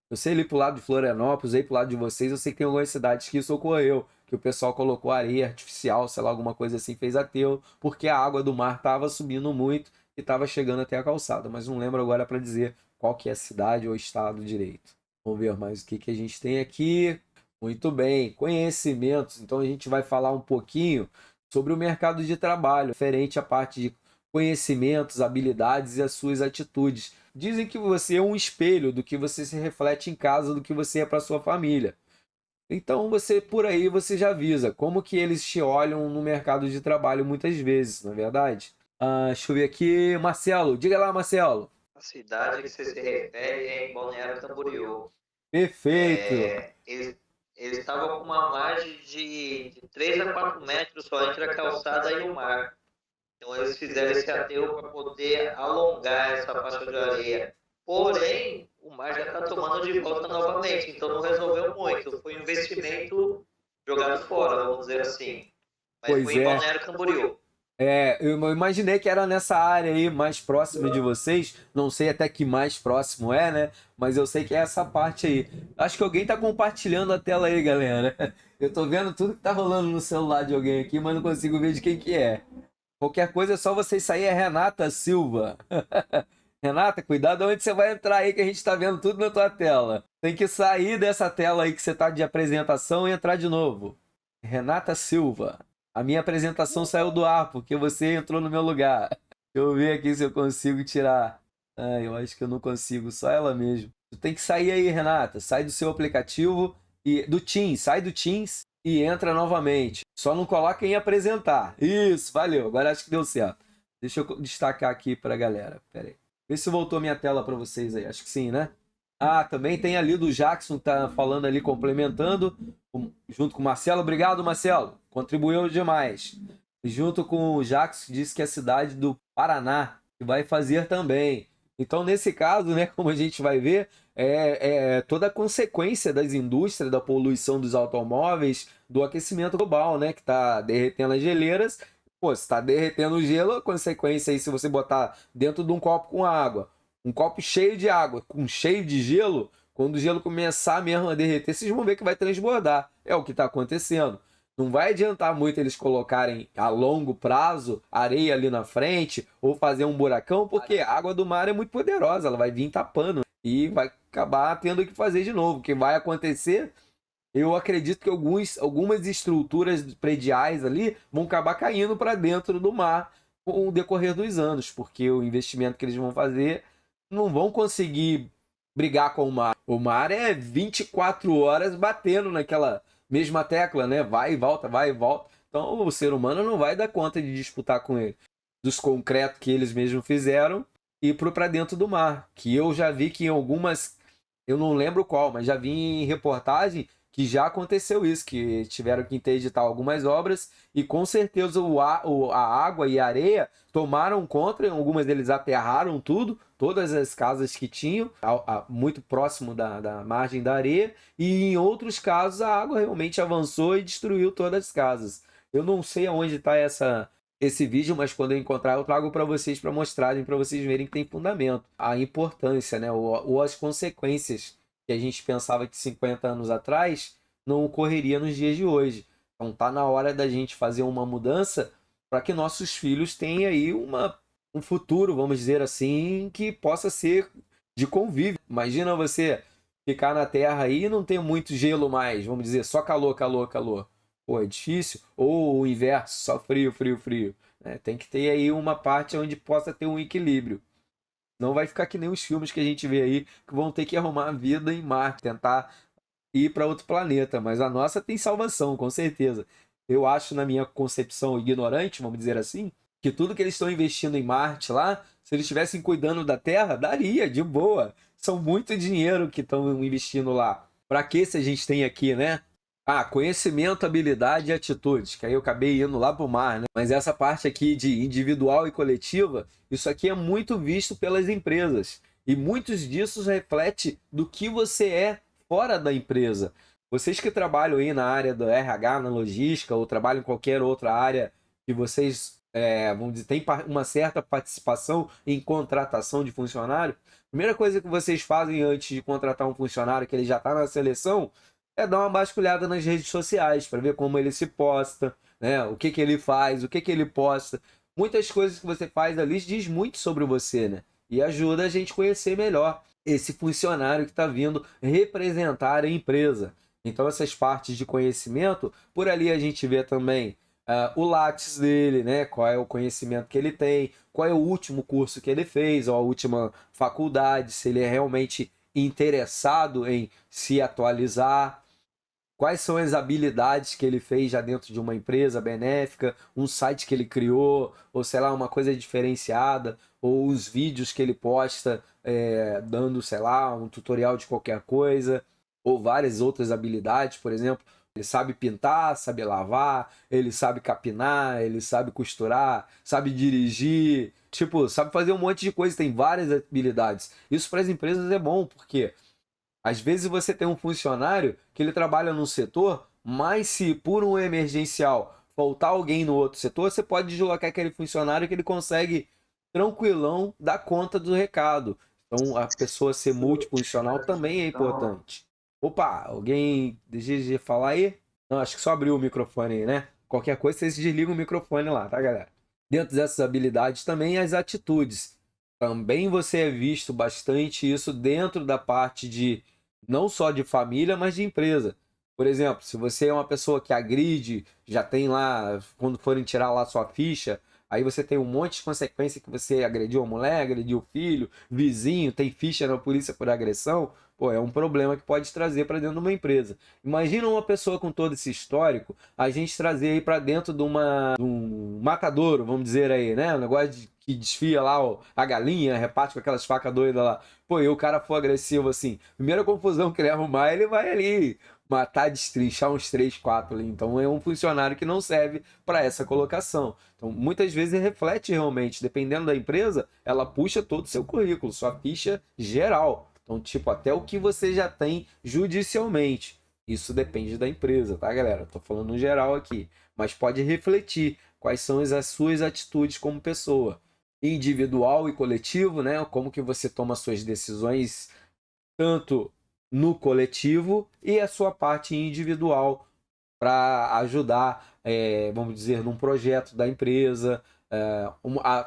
Speaker 1: Eu sei ali pro lado de Florianópolis, aí pro lado de vocês, eu sei que tem algumas cidades que isso ocorreu. que o pessoal colocou areia artificial, sei lá, alguma coisa assim, fez aterro, porque a água do mar estava subindo muito e estava chegando até a calçada. Mas não lembro agora para dizer qual que é a cidade ou estado direito. Vamos ver mais o que a gente tem aqui. Muito bem, conhecimentos. Então a gente vai falar um pouquinho sobre o mercado de trabalho, referente à parte de conhecimentos, habilidades e as suas atitudes. Dizem que você é um espelho do que você se reflete em casa, do que você é para sua família. Então você por aí você já avisa como que eles te olham no mercado de trabalho muitas vezes, não é verdade? Deixa eu ver aqui, Marcelo, diga lá, Marcelo.
Speaker 6: A cidade que você se refere é em Balneário Camboriú.
Speaker 1: Perfeito.
Speaker 6: Eles estavam com uma margem de 3 a 4 metros só entre a calçada e o mar. Então eles fizeram esse aterro para poder alongar essa faixa de areia. Porém, o mar já está tomando de volta novamente, então não resolveu muito. Foi um investimento jogado fora, vamos dizer assim. Mas
Speaker 1: Pois
Speaker 6: foi em
Speaker 1: é.
Speaker 6: Balneário Camboriú.
Speaker 1: Eu imaginei que era nessa área aí, mais próxima de vocês. Não sei até que mais próximo é, né? Mas eu sei que é essa parte aí. Acho que alguém tá compartilhando a tela aí, galera. Eu tô vendo tudo que tá rolando no celular de alguém aqui, mas não consigo ver de quem que é. Qualquer coisa é só vocês sair, é Renata Silva. Renata, cuidado onde você vai entrar aí, que a gente tá vendo tudo na tua tela. Tem que sair dessa tela aí que você tá de apresentação e entrar de novo. Renata Silva. A minha apresentação saiu do ar, porque você entrou no meu lugar. Deixa eu ver aqui se eu consigo tirar. Eu acho que eu não consigo, só ela mesmo. Tu tem que sair aí, Renata. Sai do seu aplicativo e do Teams. Sai do Teams e entra novamente. Só não coloca em apresentar. Isso, valeu. Agora acho que deu certo. Deixa eu destacar aqui pra galera. Pera aí. Vê se voltou minha tela pra vocês aí. Acho que sim, né? Também tem ali do Jackson que tá falando ali, complementando, junto com o Marcelo. Obrigado, Marcelo. Contribuiu demais. E junto com o Jackson, disse que é a cidade do Paraná, que vai fazer também. Então, nesse caso, né, como a gente vai ver, toda a consequência das indústrias, da poluição dos automóveis, do aquecimento global, né, que está derretendo as geleiras. Pô, se está derretendo o gelo, a consequência aí, se você botar dentro de um copo com água, um copo cheio de água, com cheio de gelo, quando o gelo começar mesmo a derreter, vocês vão ver que vai transbordar. É o que está acontecendo. Não vai adiantar muito eles colocarem a longo prazo areia ali na frente ou fazer um buracão, porque a água do mar é muito poderosa, ela vai vir tapando e vai acabar tendo que fazer de novo. O que vai acontecer, eu acredito que algumas estruturas prediais ali vão acabar caindo para dentro do mar com o decorrer dos anos, porque o investimento que eles vão fazer não vão conseguir brigar com o mar. O mar é 24 horas batendo naquela mesma tecla, né? Vai e volta, vai e volta. Então o ser humano não vai dar conta de disputar com ele. Dos concretos que eles mesmos fizeram e para dentro do mar. Que eu já vi que em algumas, eu não lembro qual, mas já vi em reportagem que já aconteceu isso, que tiveram que interditar algumas obras e com certeza a água e a areia tomaram conta, algumas deles aterraram tudo, todas as casas que tinham, muito próximo da margem da areia, e em outros casos a água realmente avançou e destruiu todas as casas. Eu não sei aonde está esse vídeo, mas quando eu encontrar eu trago para vocês, para mostrarem, para vocês verem que tem fundamento. A importância, né? Ou as consequências que a gente pensava que 50 anos atrás não ocorreria nos dias de hoje. Então tá na hora da gente fazer uma mudança para que nossos filhos tenham aí um futuro, vamos dizer assim, que possa ser de convívio. Imagina você ficar na Terra aí e não ter muito gelo mais, vamos dizer, só calor, calor, calor. Pô, é difícil. Ou o inverso, só frio, frio, frio. Tem que ter aí uma parte onde possa ter um equilíbrio. Não vai ficar que nem os filmes que a gente vê aí, que vão ter que arrumar a vida em Marte, tentar ir para outro planeta. Mas a nossa tem salvação, com certeza. Eu acho, na minha concepção ignorante, vamos dizer assim, que tudo que eles estão investindo em Marte lá, se eles estivessem cuidando da Terra, daria, de boa. São muito dinheiro que estão investindo lá. Para que se a gente tem aqui, né? Conhecimento, habilidade e atitudes, que aí eu acabei indo lá pro mar, né? Mas essa parte aqui de individual e coletiva, isso aqui é muito visto pelas empresas. E muitos disso reflete do que você é fora da empresa. Vocês que trabalham aí na área do RH, na logística, ou trabalham em qualquer outra área que vocês, vamos dizer, tem uma certa participação em contratação de funcionário, a primeira coisa que vocês fazem antes de contratar um funcionário que ele já está na seleção, é dar uma vasculhada nas redes sociais para ver como ele se posta, né? O que ele faz, o que ele posta. Muitas coisas que você faz ali diz muito sobre você, né? E ajuda a gente a conhecer melhor esse funcionário que está vindo representar a empresa. Então, essas partes de conhecimento, por ali a gente vê também o Lattes dele, né? Qual é o conhecimento que ele tem, qual é o último curso que ele fez, ou a última faculdade, se ele é realmente interessado em se atualizar. Quais são as habilidades que ele fez já dentro de uma empresa benéfica, um site que ele criou, ou sei lá, uma coisa diferenciada, ou os vídeos que ele posta dando, sei lá, um tutorial de qualquer coisa, ou várias outras habilidades, por exemplo. Ele sabe pintar, sabe lavar, ele sabe capinar, ele sabe costurar, sabe dirigir, tipo, sabe fazer um monte de coisa, tem várias habilidades. Isso para as empresas é bom, porque às vezes você tem um funcionário que ele trabalha num setor, mas se por um emergencial faltar alguém no outro setor, você pode deslocar aquele funcionário que ele consegue tranquilão dar conta do recado. Então a pessoa ser multifuncional também é importante. Opa, alguém deseja de falar aí? Não, acho que só abriu o microfone aí, né? Qualquer coisa vocês desligam o microfone lá, tá, galera? Dentro dessas habilidades também as atitudes. Também você é visto bastante isso dentro da parte de não só de família, mas de empresa. Por exemplo, se você é uma pessoa que agride, já tem lá, quando forem tirar lá sua ficha, aí você tem um monte de consequência que você agrediu a mulher, agrediu o filho, vizinho, tem ficha na polícia por agressão, pô, é um problema que pode trazer para dentro de uma empresa. Imagina uma pessoa com todo esse histórico, a gente trazer aí para dentro de um matadouro, vamos dizer aí, né? Um negócio que desfia lá a galinha, reparte com aquelas facas doidas lá. Pô, e o cara for agressivo assim, primeira confusão que ele arrumar, ele vai ali matar, destrinchar uns 3, 4 ali. Então é um funcionário que não serve para essa colocação. Então muitas vezes reflete realmente, dependendo da empresa, ela puxa todo o seu currículo, sua ficha geral. Então, tipo, até o que você já tem judicialmente. Isso depende da empresa, tá, galera? Tô falando no geral aqui. Mas pode refletir quais são as suas atitudes como pessoa. Individual e coletivo, né? Como que você toma suas decisões tanto no coletivo e a sua parte individual para ajudar, vamos dizer, num projeto da empresa,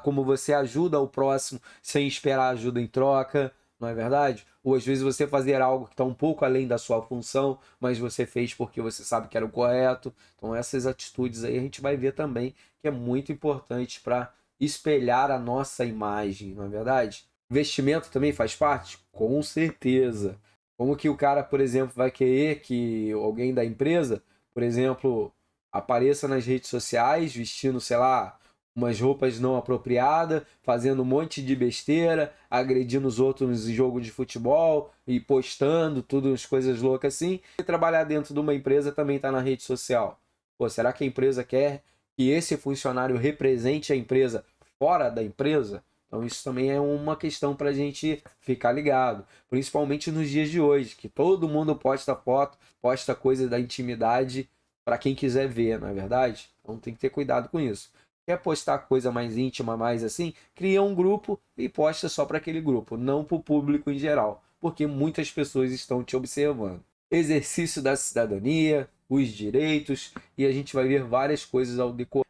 Speaker 1: como você ajuda o próximo sem esperar ajuda em troca, não é verdade? Ou às vezes você fazer algo que está um pouco além da sua função, mas você fez porque você sabe que era o correto. Então essas atitudes aí a gente vai ver também que é muito importante para espelhar a nossa imagem, não é verdade? Investimento também faz parte? Com certeza. Como que o cara, por exemplo, vai querer que alguém da empresa, por exemplo, apareça nas redes sociais vestindo, sei lá, umas roupas não apropriadas, fazendo um monte de besteira, agredindo os outros em jogo de futebol e postando tudo, as coisas loucas assim. E trabalhar dentro de uma empresa também está na rede social. Pô, será que a empresa quer que esse funcionário represente a empresa fora da empresa? Então isso também é uma questão para a gente ficar ligado, principalmente nos dias de hoje, que todo mundo posta foto, posta coisa da intimidade para quem quiser ver, não é verdade? Então tem que ter cuidado com isso. Quer postar coisa mais íntima, mais assim, cria um grupo e posta só para aquele grupo, não para o público em geral, porque muitas pessoas estão te observando. Exercício da cidadania, os direitos, e a gente vai ver várias coisas ao decorrer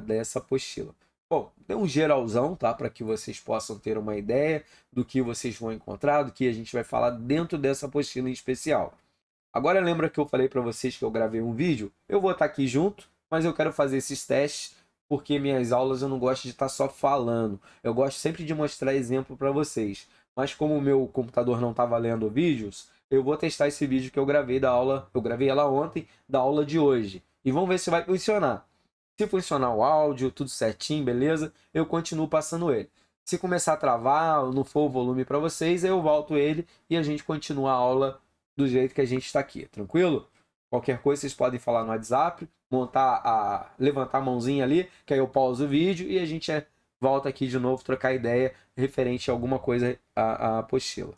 Speaker 1: dessa apostila. Bom, tem um geralzão, tá? Para que vocês possam ter uma ideia do que vocês vão encontrar, do que a gente vai falar dentro dessa apostila em especial. Agora lembra que eu falei para vocês que eu gravei um vídeo? Eu vou estar aqui junto, mas eu quero fazer esses testes, porque minhas aulas eu não gosto de estar só falando. Eu gosto sempre de mostrar exemplo para vocês. Mas como o meu computador não estava lendo vídeos, eu vou testar esse vídeo que eu gravei da aula. Eu gravei ela ontem, da aula de hoje. E vamos ver se vai funcionar. Se funcionar o áudio, tudo certinho, beleza? Eu continuo passando ele. Se começar a travar, ou não for o volume para vocês, eu volto ele e a gente continua a aula do jeito que a gente está aqui, tranquilo? Qualquer coisa vocês podem falar no WhatsApp, levantar a mãozinha ali, que aí eu pauso o vídeo e a gente volta aqui de novo, trocar ideia referente a alguma coisa à apostila.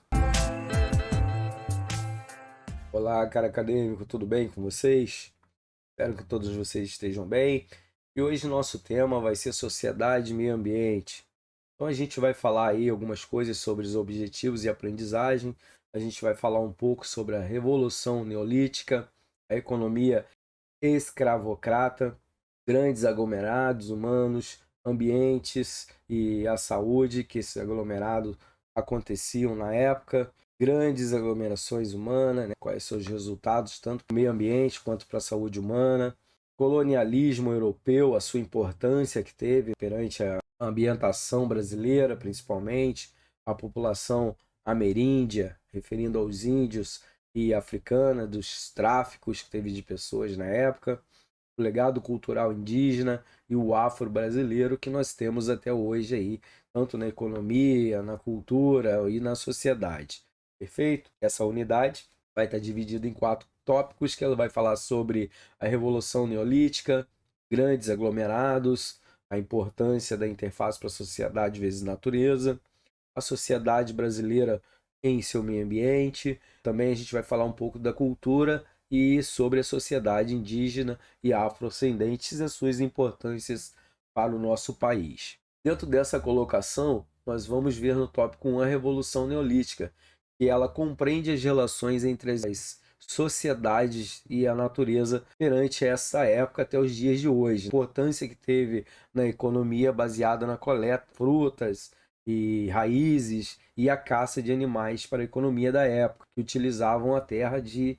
Speaker 1: Olá, cara acadêmico, tudo bem com vocês? Espero que todos vocês estejam bem. E hoje nosso tema vai ser sociedade e meio ambiente. Então a gente vai falar aí algumas coisas sobre os objetivos e aprendizagem, A gente vai falar um pouco sobre a Revolução Neolítica, a economia escravocrata, grandes aglomerados humanos, ambientes e a saúde que esses aglomerados aconteciam na época, grandes aglomerações humanas, né? Quais são os resultados tanto para o meio ambiente quanto para a saúde humana, colonialismo europeu, a sua importância que teve perante a ambientação brasileira, principalmente, a população ameríndia, referindo aos índios e africana, dos tráficos que teve de pessoas na época, o legado cultural indígena e o afro-brasileiro que nós temos até hoje aí, tanto na economia, na cultura e na sociedade. Perfeito? Essa unidade vai estar dividida em 4 tópicos que ela vai falar sobre a Revolução Neolítica, grandes aglomerados, a importância da interface para a sociedade vezes natureza, a sociedade brasileira em seu meio ambiente. Também a gente vai falar um pouco da cultura e sobre a sociedade indígena e afrodescendentes e as suas importâncias para o nosso país. Dentro dessa colocação, nós vamos ver no tópico 1 a Revolução Neolítica, que ela compreende as relações entre as sociedades e a natureza perante essa época até os dias de hoje. A importância que teve na economia baseada na coleta de frutas e raízes e a caça de animais para a economia da época, que utilizavam a terra de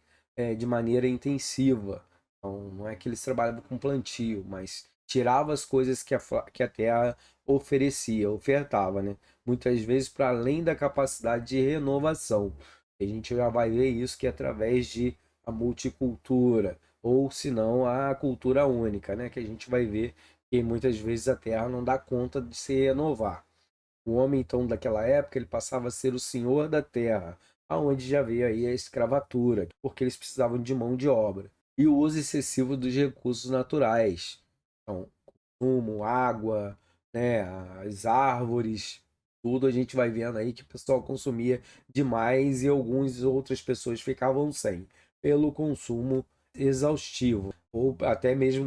Speaker 1: maneira intensiva. Então, não é que eles trabalhavam com plantio, mas tirava as coisas que a terra ofertava, né? Muitas vezes para além da capacidade de renovação. A gente já vai ver isso que é através de a multicultura, ou se não a cultura única, né? Que a gente vai ver que muitas vezes a terra não dá conta de se renovar. O homem, então, daquela época, ele passava a ser o senhor da terra, aonde já veio aí a escravatura, porque eles precisavam de mão de obra. E o uso excessivo dos recursos naturais. Então, consumo, água, né, as árvores, tudo a gente vai vendo aí que o pessoal consumia demais e algumas outras pessoas ficavam sem, pelo consumo exaustivo, ou até mesmo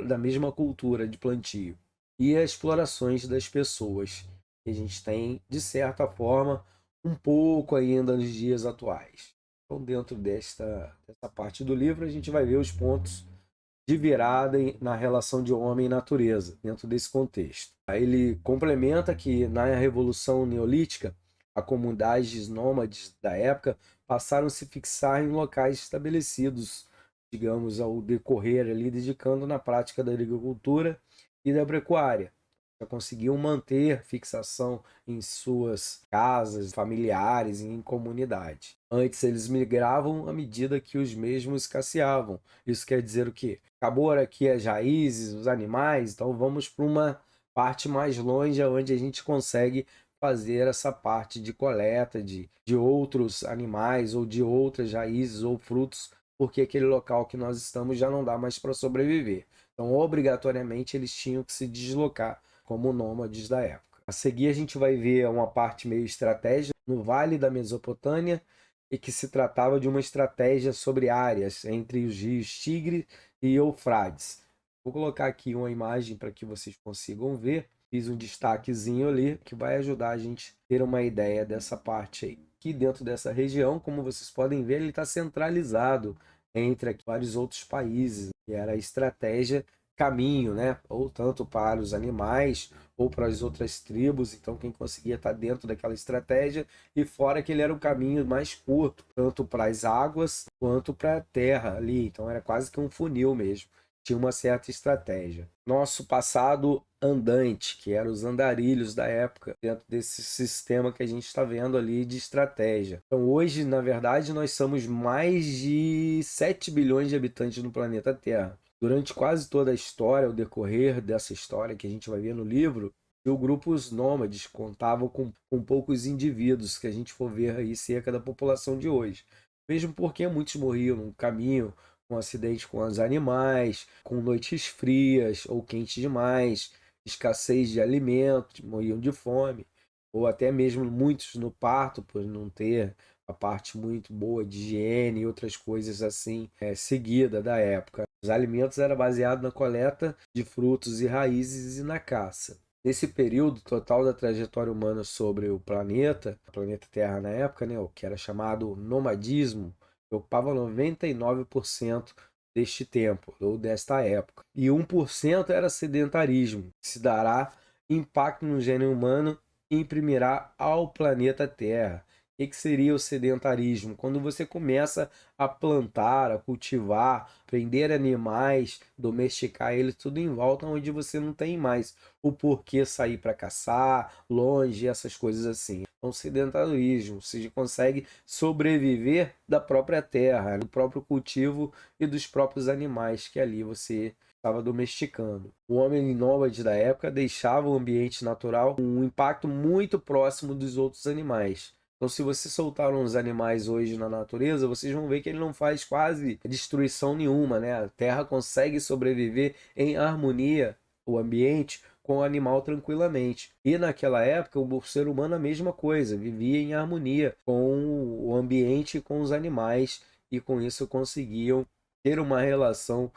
Speaker 1: da mesma cultura de plantio. E as explorações das pessoas, que a gente tem, de certa forma, um pouco ainda nos dias atuais. Então, dentro dessa parte do livro, a gente vai ver os pontos de virada na relação de homem e natureza, dentro desse contexto. Aí ele complementa que na Revolução Neolítica, as comunidades nômades da época passaram a se fixar em locais estabelecidos, digamos, ao decorrer ali, dedicando na prática da agricultura e da pecuária. Já conseguiam manter fixação em suas casas, familiares e em comunidade. Antes eles migravam à medida que os mesmos escasseavam. Isso quer dizer o quê? Acabou aqui as raízes, os animais, então vamos para uma parte mais longe, onde a gente consegue fazer essa parte de coleta de outros animais ou de outras raízes ou frutos, porque aquele local que nós estamos já não dá mais para sobreviver. Então, obrigatoriamente, eles tinham que se deslocar como nômades da época. A seguir, a gente vai ver uma parte meio estratégica no Vale da Mesopotâmia, e que se tratava de uma estratégia sobre áreas entre os rios Tigre e Eufrates. Vou colocar aqui uma imagem para que vocês consigam ver. Fiz um destaquezinho ali que vai ajudar a gente a ter uma ideia dessa parte aí. Aqui dentro dessa região, como vocês podem ver, ele está centralizado entre aqui vários outros países. E era a estratégia caminho, né? Ou tanto para os animais ou para as outras tribos. Então quem conseguia estar dentro daquela estratégia, e fora que ele era o caminho mais curto, tanto para as águas quanto para a terra ali. Então era quase que um funil mesmo. Tinha uma certa estratégia. Nosso passado andante, que eram os andarilhos da época, dentro desse sistema que a gente está vendo ali de estratégia. Então hoje, na verdade, nós somos mais de 7 bilhões de habitantes no planeta Terra. Durante quase toda a história, o decorrer dessa história que a gente vai ver no livro, os grupos nômades contavam com poucos indivíduos, que a gente for ver aí cerca da população de hoje. Mesmo porque muitos morriam no caminho, com acidente com os animais, com noites frias ou quentes demais, escassez de alimentos, morriam de fome, ou até mesmo muitos no parto, por não ter a parte muito boa de higiene e outras coisas assim, seguida da época. Os alimentos eram baseados na coleta de frutos e raízes e na caça. Nesse período total da trajetória humana sobre o planeta Terra na época, né, o que era chamado nomadismo, ocupava 99% deste tempo, ou desta época. E 1% era sedentarismo, que se dará impacto no gênero humano e imprimirá ao planeta Terra. O que seria o sedentarismo? Quando você começa a plantar, a cultivar, prender animais, domesticar eles, tudo em volta, onde você não tem mais o porquê sair para caçar, longe, essas coisas assim. Então, sedentarismo, você consegue sobreviver da própria terra, do próprio cultivo e dos próprios animais que ali você estava domesticando. O homem nômade da época deixava o ambiente natural com um impacto muito próximo dos outros animais. Então, se você soltar uns animais hoje na natureza, vocês vão ver que ele não faz quase destruição nenhuma, né? A terra consegue sobreviver em harmonia, o ambiente, com o animal tranquilamente. E naquela época, o ser humano a mesma coisa, vivia em harmonia com o ambiente e com os animais, e com isso conseguiam ter uma relação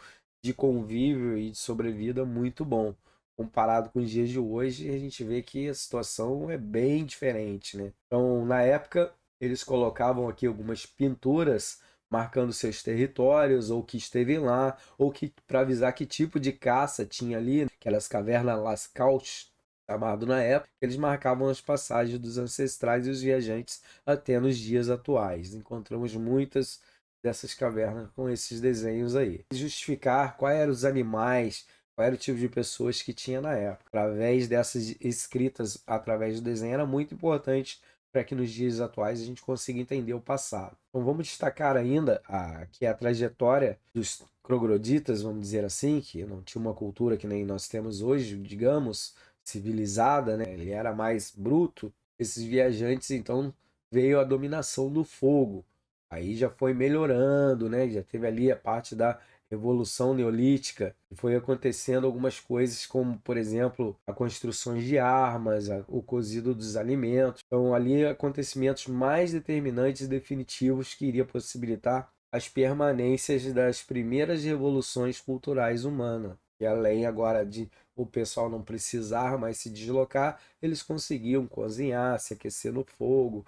Speaker 1: de convívio e de sobrevida muito bom. Comparado com os dias de hoje, a gente vê que a situação é bem diferente, né? Então, na época, eles colocavam aqui algumas pinturas marcando seus territórios, ou que esteve lá, ou que para avisar que tipo de caça tinha ali, aquelas cavernas Lascaux, chamado na época, eles marcavam as passagens dos ancestrais e os viajantes até nos dias atuais. Encontramos muitas dessas cavernas com esses desenhos aí. Justificar quais eram os animais, qual era o tipo de pessoas que tinha na época. Através dessas escritas, através do desenho, era muito importante para que nos dias atuais a gente consiga entender o passado. Então vamos destacar ainda que a trajetória dos trogloditas, vamos dizer assim, que não tinha uma cultura que nem nós temos hoje, digamos, civilizada, né? Ele era mais bruto. Esses viajantes, então, veio a dominação do fogo. Aí já foi melhorando, né? Já teve ali a parte da Revolução Neolítica, e foi acontecendo algumas coisas, como, por exemplo, a construção de armas, o cozido dos alimentos. Então, ali, acontecimentos mais determinantes e definitivos que iria possibilitar as permanências das primeiras revoluções culturais humanas. E além agora de o pessoal não precisar mais se deslocar, eles conseguiam cozinhar, se aquecer no fogo,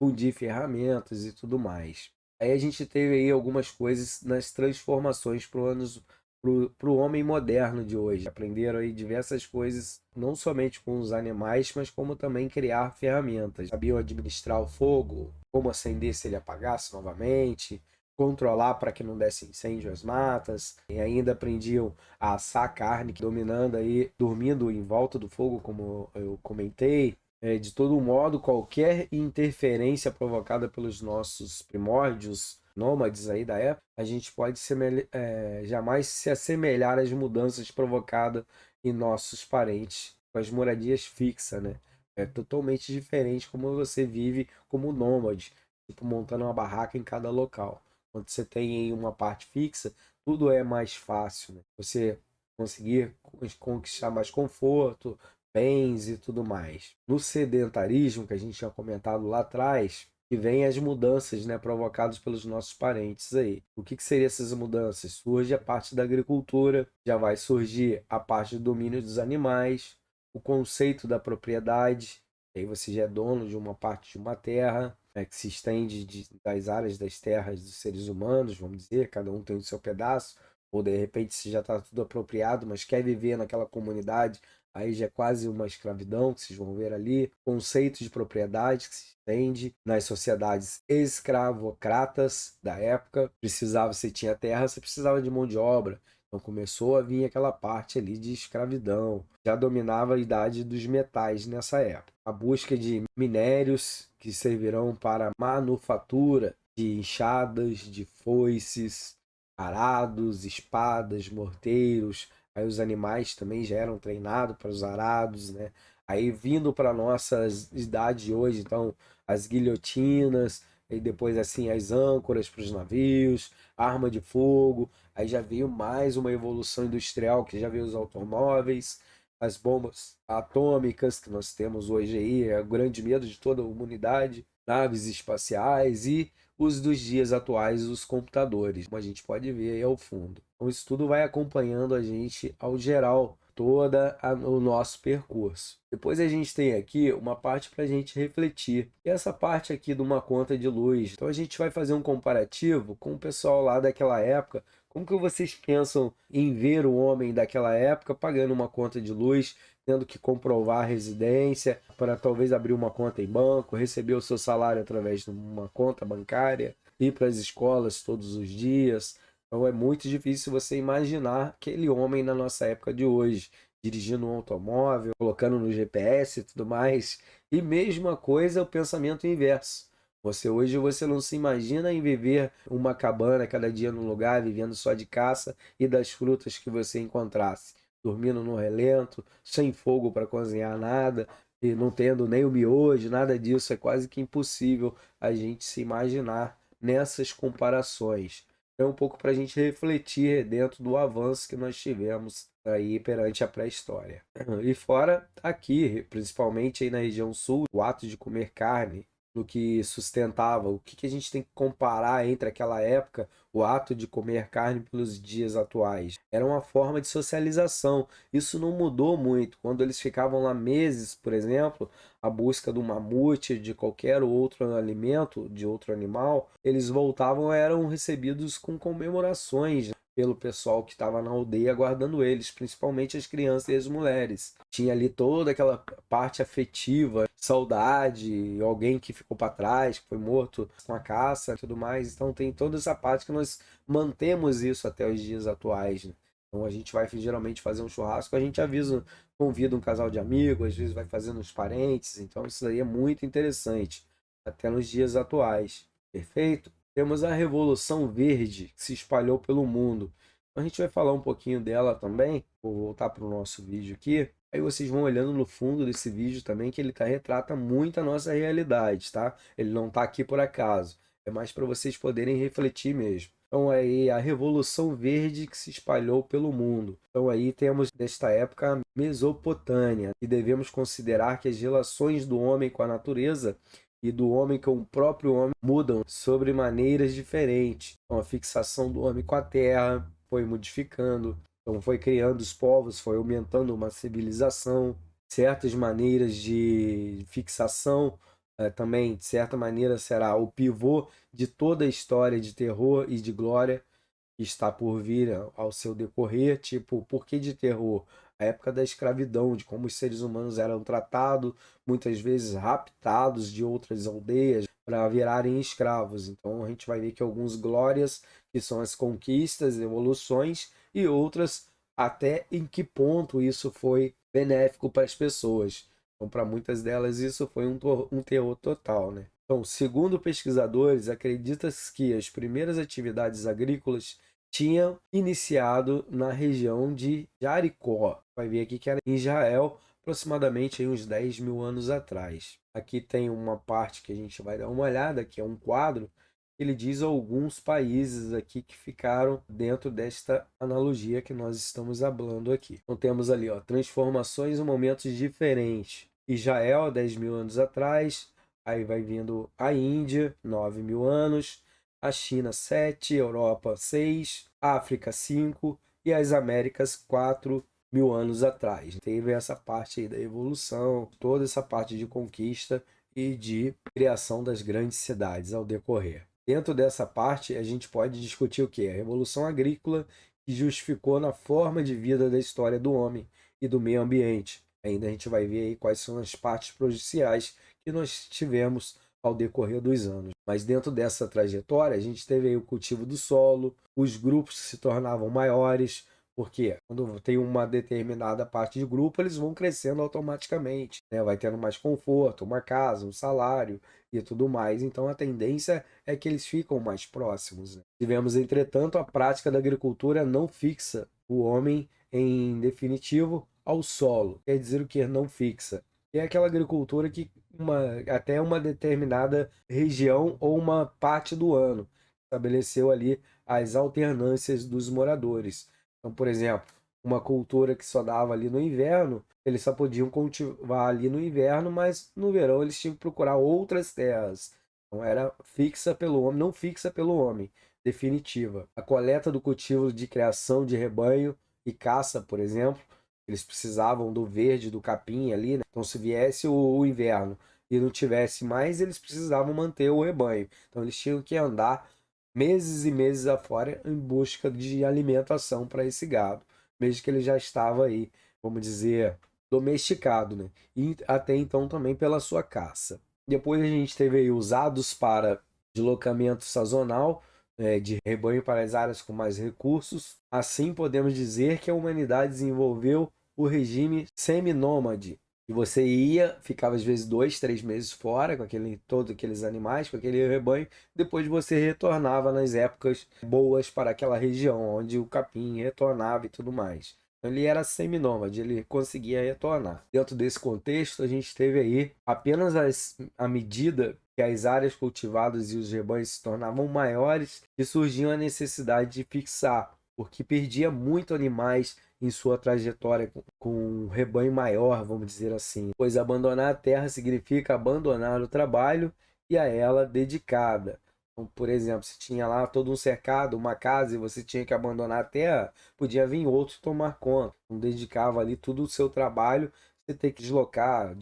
Speaker 1: fundir ferramentas e tudo mais. Aí a gente teve aí algumas coisas nas transformações para o homem moderno de hoje. Aprenderam aí diversas coisas, não somente com os animais, mas como também criar ferramentas. Sabiam administrar o fogo, como acender se ele apagasse novamente, controlar para que não desse incêndio às matas, e ainda aprendiam a assar carne, dominando aí, dormindo em volta do fogo, como eu comentei. De todo modo, qualquer interferência provocada pelos nossos primórdios nômades aí da época, a gente pode jamais se assemelhar às mudanças provocadas em nossos parentes com as moradias fixas, né? É totalmente diferente como você vive como nômade, tipo montando uma barraca em cada local. Quando você tem aí uma parte fixa, tudo é mais fácil, né? Você conseguir conquistar mais conforto, bens e tudo mais. No sedentarismo, que a gente tinha comentado lá atrás, que vem as mudanças, né, provocadas pelos nossos parentes aí. O que seriam essas mudanças? Surge a parte da agricultura, já vai surgir a parte do domínio dos animais, o conceito da propriedade, aí você já é dono de uma parte de uma terra, né, que se estende das áreas das terras dos seres humanos, vamos dizer, cada um tem o seu pedaço, ou de repente você já está tudo apropriado, mas quer viver naquela comunidade. Aí já é quase uma escravidão que vocês vão ver ali. Conceito de propriedade que se estende nas sociedades escravocratas da época. Você tinha terra, você precisava de mão de obra. Então começou a vir aquela parte ali de escravidão. Já dominava a idade dos metais nessa época. A busca de minérios que servirão para manufatura de enxadas, de foices, arados, espadas, morteiros. Aí os animais também já eram treinados para os arados, né? Aí vindo para a nossa idade de hoje, então as guilhotinas, e depois assim as âncoras para os navios, arma de fogo. Aí já veio mais uma evolução industrial, que já veio os automóveis, as bombas atômicas que nós temos hoje aí, é o grande medo de toda a humanidade, naves espaciais e os dos dias atuais, os computadores, como a gente pode ver aí ao fundo. Então isso tudo vai acompanhando a gente ao geral o nosso percurso. Depois a gente tem aqui uma parte para a gente refletir. E essa parte aqui de uma conta de luz. Então a gente vai fazer um comparativo com o pessoal lá daquela época. Como que vocês pensam em ver o homem daquela época pagando uma conta de luz, tendo que comprovar a residência para talvez abrir uma conta em banco, receber o seu salário através de uma conta bancária, ir para as escolas todos os dias? Então é muito difícil você imaginar aquele homem na nossa época de hoje, dirigindo um automóvel, colocando no GPS e tudo mais. E mesma coisa o pensamento inverso. Hoje você não se imagina em viver uma cabana cada dia num lugar, vivendo só de caça e das frutas que você encontrasse, dormindo no relento, sem fogo para cozinhar nada, e não tendo nem o miojo, nada disso. É quase que impossível a gente se imaginar nessas comparações. É um pouco para a gente refletir dentro do avanço que nós tivemos aí perante a pré-história. E fora aqui, principalmente aí na região sul, o ato de comer carne, no que sustentava, o que a gente tem que comparar entre aquela época, o ato de comer carne pelos dias atuais. Era uma forma de socialização. Isso não mudou muito. Quando eles ficavam lá meses, por exemplo, à busca do mamute, de qualquer outro alimento, de outro animal, eles voltavam e eram recebidos com comemorações pelo pessoal que estava na aldeia aguardando eles, principalmente as crianças e as mulheres. Tinha ali toda aquela parte afetiva, saudade, alguém que ficou para trás, que foi morto com a caça e tudo mais. Então tem toda essa parte que nós mantemos isso até os dias atuais, né? Então a gente vai geralmente fazer um churrasco, a gente avisa, convida um casal de amigos, às vezes vai fazendo os parentes. Então isso daí é muito interessante, até nos dias atuais. Perfeito? Temos a Revolução Verde, que se espalhou pelo mundo. A gente vai falar um pouquinho dela também. Vou voltar para o nosso vídeo aqui. Aí vocês vão olhando no fundo desse vídeo também, que ele retrata muito a nossa realidade, tá? Ele não está aqui por acaso. É mais para vocês poderem refletir mesmo. Então aí a Revolução Verde que se espalhou pelo mundo. Então aí temos desta época a Mesopotâmia. E devemos considerar que as relações do homem com a natureza e do homem com o próprio homem mudam sobre maneiras diferentes. Então, a fixação do homem com a terra foi modificando, então foi criando os povos, foi aumentando uma civilização, certas maneiras de fixação também, de certa maneira, será o pivô de toda a história de terror e de glória que está por vir ao seu decorrer. Tipo, por que de terror? A época da escravidão, de como os seres humanos eram tratados, muitas vezes raptados de outras aldeias para virarem escravos. Então a gente vai ver que alguns glórias, que são as conquistas, evoluções, e outras até em que ponto isso foi benéfico para as pessoas. Então, para muitas delas, isso foi um terror total, né? Então, segundo pesquisadores, acredita-se que as primeiras atividades agrícolas tinham iniciado na região de Jericó. Vai ver aqui que era em Israel, aproximadamente aí uns 10 mil anos atrás. Aqui tem uma parte que a gente vai dar uma olhada, que é um quadro. Ele diz alguns países aqui que ficaram dentro desta analogia que nós estamos falando aqui. Então temos ali, ó, transformações em momentos diferentes. Israel, 10 mil anos atrás. Aí vai vindo a Índia, 9 mil anos. A China 7, Europa 6, África 5 e as Américas 4 mil anos atrás. Teve essa parte aí da evolução, toda essa parte de conquista e de criação das grandes cidades ao decorrer. Dentro dessa parte, a gente pode discutir o que? A Revolução Agrícola, que justificou na forma de vida da história do homem e do meio ambiente. Ainda a gente vai ver aí quais são as partes prejudiciais que nós tivemos ao decorrer dos anos. Mas dentro dessa trajetória, a gente teve aí o cultivo do solo, os grupos se tornavam maiores, porque quando tem uma determinada parte de grupo, eles vão crescendo automaticamente, né? Vai tendo mais conforto, uma casa, um salário e tudo mais. Então a tendência é que eles ficam mais próximos, né? Tivemos, entretanto, a prática da agricultura não fixa o homem, em definitivo, ao solo. Quer dizer o que não fixa? É aquela agricultura que até uma determinada região ou uma parte do ano estabeleceu ali as alternâncias dos moradores. Então, por exemplo, uma cultura que só dava ali no inverno, eles só podiam cultivar ali no inverno, mas no verão eles tinham que procurar outras terras. Então era fixa pelo homem, não fixa pelo homem, definitiva. A coleta do cultivo de criação de rebanho e caça, por exemplo, Eles precisavam do verde, do capim ali, né? Então, se viesse o inverno e não tivesse mais, eles precisavam manter o rebanho. Então, eles tinham que andar meses e meses afora em busca de alimentação para esse gado, mesmo que ele já estava aí, vamos dizer, domesticado, né? E até então também pela sua caça. Depois a gente teve aí usados para deslocamento sazonal, de rebanho para as áreas com mais recursos. Assim, podemos dizer que a humanidade desenvolveu o regime seminômade. E você ia, ficava às vezes 2, 3 meses fora com todos aqueles animais, com aquele rebanho. Depois você retornava nas épocas boas para aquela região, onde o capim retornava e tudo mais. Então, ele era seminômade, ele conseguia retornar. Dentro desse contexto, a gente teve aí apenas à medida que as áreas cultivadas e os rebanhos se tornavam maiores, que surgiu a necessidade de fixar, porque perdia muito animais em sua trajetória com um rebanho maior, vamos dizer assim. Pois abandonar a terra significa abandonar o trabalho e a ela dedicada. Então, por exemplo, se tinha lá todo um cercado, uma casa, e você tinha que abandonar a terra, podia vir outro tomar conta. Então, dedicava ali todo o seu trabalho, você tem que deslocar,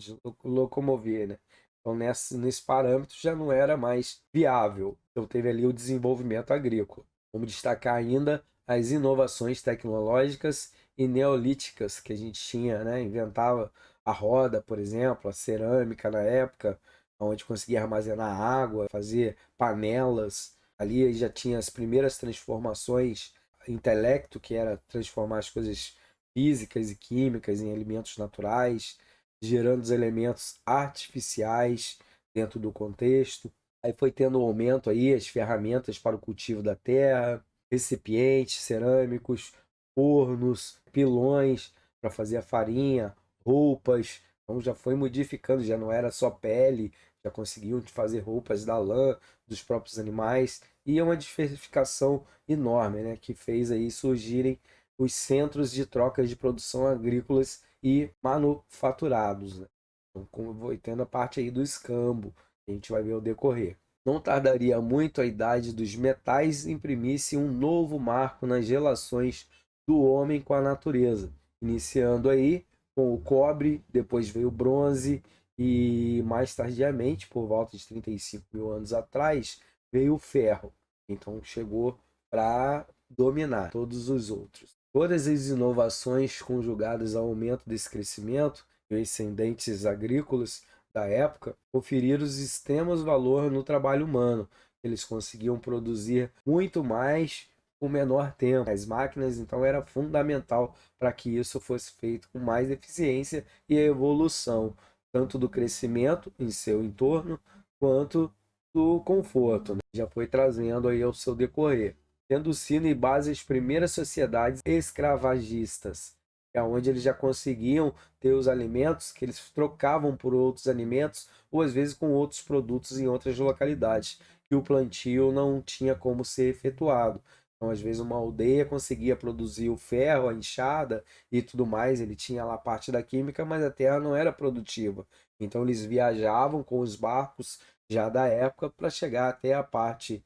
Speaker 1: locomover, né? Então, nesse parâmetro já não era mais viável. Então, teve ali o desenvolvimento agrícola. Vamos destacar ainda as inovações tecnológicas e neolíticas que a gente tinha, né? Inventava a roda, por exemplo, a cerâmica na época, onde conseguia armazenar água, fazer panelas. Ali já tinha as primeiras transformações, intelecto, que era transformar as coisas físicas e químicas em elementos naturais, gerando os elementos artificiais dentro do contexto. Aí foi tendo um aumento aí as ferramentas para o cultivo da terra, recipientes cerâmicos, fornos, pilões para fazer a farinha, roupas. Então já foi modificando, já não era só pele, já conseguiam fazer roupas da lã dos próprios animais. E é uma diversificação enorme, né, que fez aí surgirem os centros de trocas de produção agrícolas e manufaturados, né? Então, como vou tendo a parte aí do escambo, que a gente vai ver ao decorrer. Não tardaria muito a idade dos metais imprimisse um novo marco nas relações do homem com a natureza, iniciando aí com o cobre, depois veio o bronze e mais tardiamente, por volta de 35 mil anos atrás, veio o ferro. Então chegou para dominar todos os outros. Todas as inovações conjugadas ao aumento desse crescimento e os ascendentes agrícolas da época conferiram extremos valor no trabalho humano. Eles conseguiam produzir muito mais com menor tempo. As máquinas, então, era fundamental para que isso fosse feito com mais eficiência e evolução, tanto do crescimento em seu entorno, quanto do conforto, né? Já foi trazendo aí ao seu decorrer. Tendo sido em base as primeiras sociedades escravagistas, onde eles já conseguiam ter os alimentos que eles trocavam por outros alimentos ou às vezes com outros produtos em outras localidades, que o plantio não tinha como ser efetuado. Então, às vezes, uma aldeia conseguia produzir o ferro, a enxada e tudo mais, ele tinha lá parte da química, mas a terra não era produtiva. Então, eles viajavam com os barcos já da época para chegar até a parte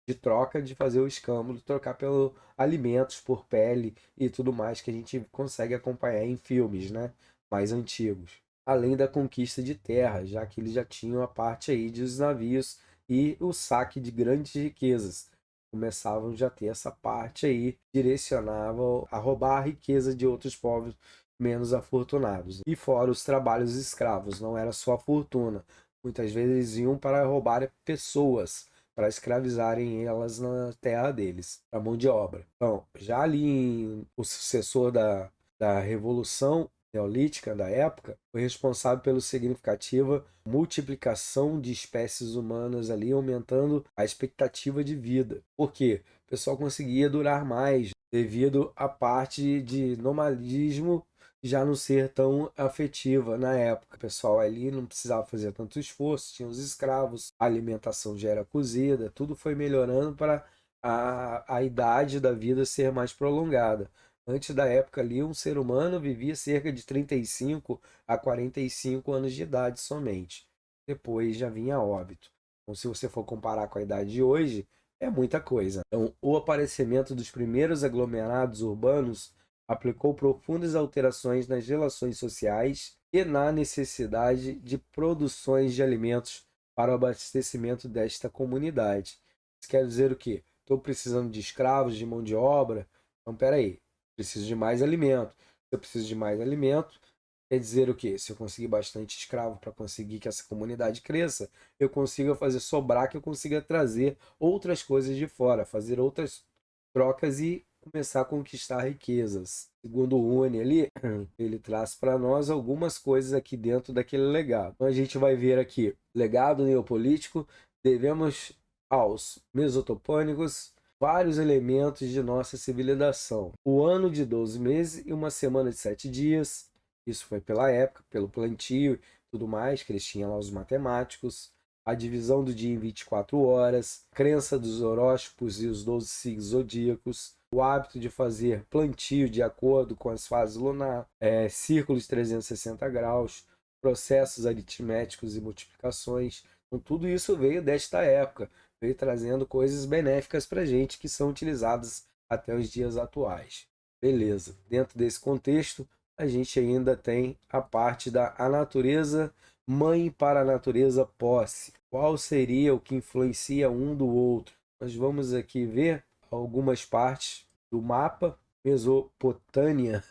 Speaker 1: de troca, de fazer o escambo, trocar pelo alimentos, por pele e tudo mais que a gente consegue acompanhar em filmes, né, mais antigos. Além da conquista de terra, já que eles já tinham a parte aí dos navios e o saque de grandes riquezas. Começavam já a ter essa parte aí, direcionavam a roubar a riqueza de outros povos menos afortunados. E fora os trabalhos escravos, não era só a fortuna. Muitas vezes iam para roubar pessoas, para escravizarem elas na terra deles, a mão de obra. Então, já ali o sucessor da Revolução Neolítica da época, foi responsável pela significativa multiplicação de espécies humanas ali, aumentando a expectativa de vida. Por quê? O pessoal conseguia durar mais, devido à parte de nomadismo já não ser tão afetiva na época. O pessoal ali não precisava fazer tanto esforço, tinha os escravos, a alimentação já era cozida, tudo foi melhorando para a idade da vida ser mais prolongada. Antes da época ali, um ser humano vivia cerca de 35 a 45 anos de idade somente. Depois já vinha óbito. Então, se você for comparar com a idade de hoje, é muita coisa. Então, o aparecimento dos primeiros aglomerados urbanos aplicou profundas alterações nas relações sociais e na necessidade de produções de alimentos para o abastecimento desta comunidade. Isso quer dizer o quê? Estou precisando de escravos, de mão de obra. Então, peraí, preciso de mais alimento. Se eu preciso de mais alimento, quer dizer o quê? Se eu conseguir bastante escravo para conseguir que essa comunidade cresça, eu consiga fazer sobrar, que eu consiga trazer outras coisas de fora, fazer outras trocas e começar a conquistar riquezas. Segundo o Uni ali, ele traz para nós algumas coisas aqui dentro daquele legado. Então a gente vai ver aqui, legado neopolítico, devemos aos mesotopônicos vários elementos de nossa civilização. O ano de 12 meses e uma semana de 7 dias, isso foi pela época, pelo plantio e tudo mais, que eles tinham lá os matemáticos, a divisão do dia em 24 horas, crença dos horóscopos e os 12 signos zodíacos, o hábito de fazer plantio de acordo com as fases lunar, círculos de 360 graus, processos aritméticos e multiplicações. Então, tudo isso veio desta época, veio trazendo coisas benéficas para a gente que são utilizadas até os dias atuais. Beleza, dentro desse contexto, a gente ainda tem a parte da a natureza mãe para a natureza posse. Qual seria o que influencia um do outro? Nós vamos aqui ver algumas partes do mapa Mesopotâmia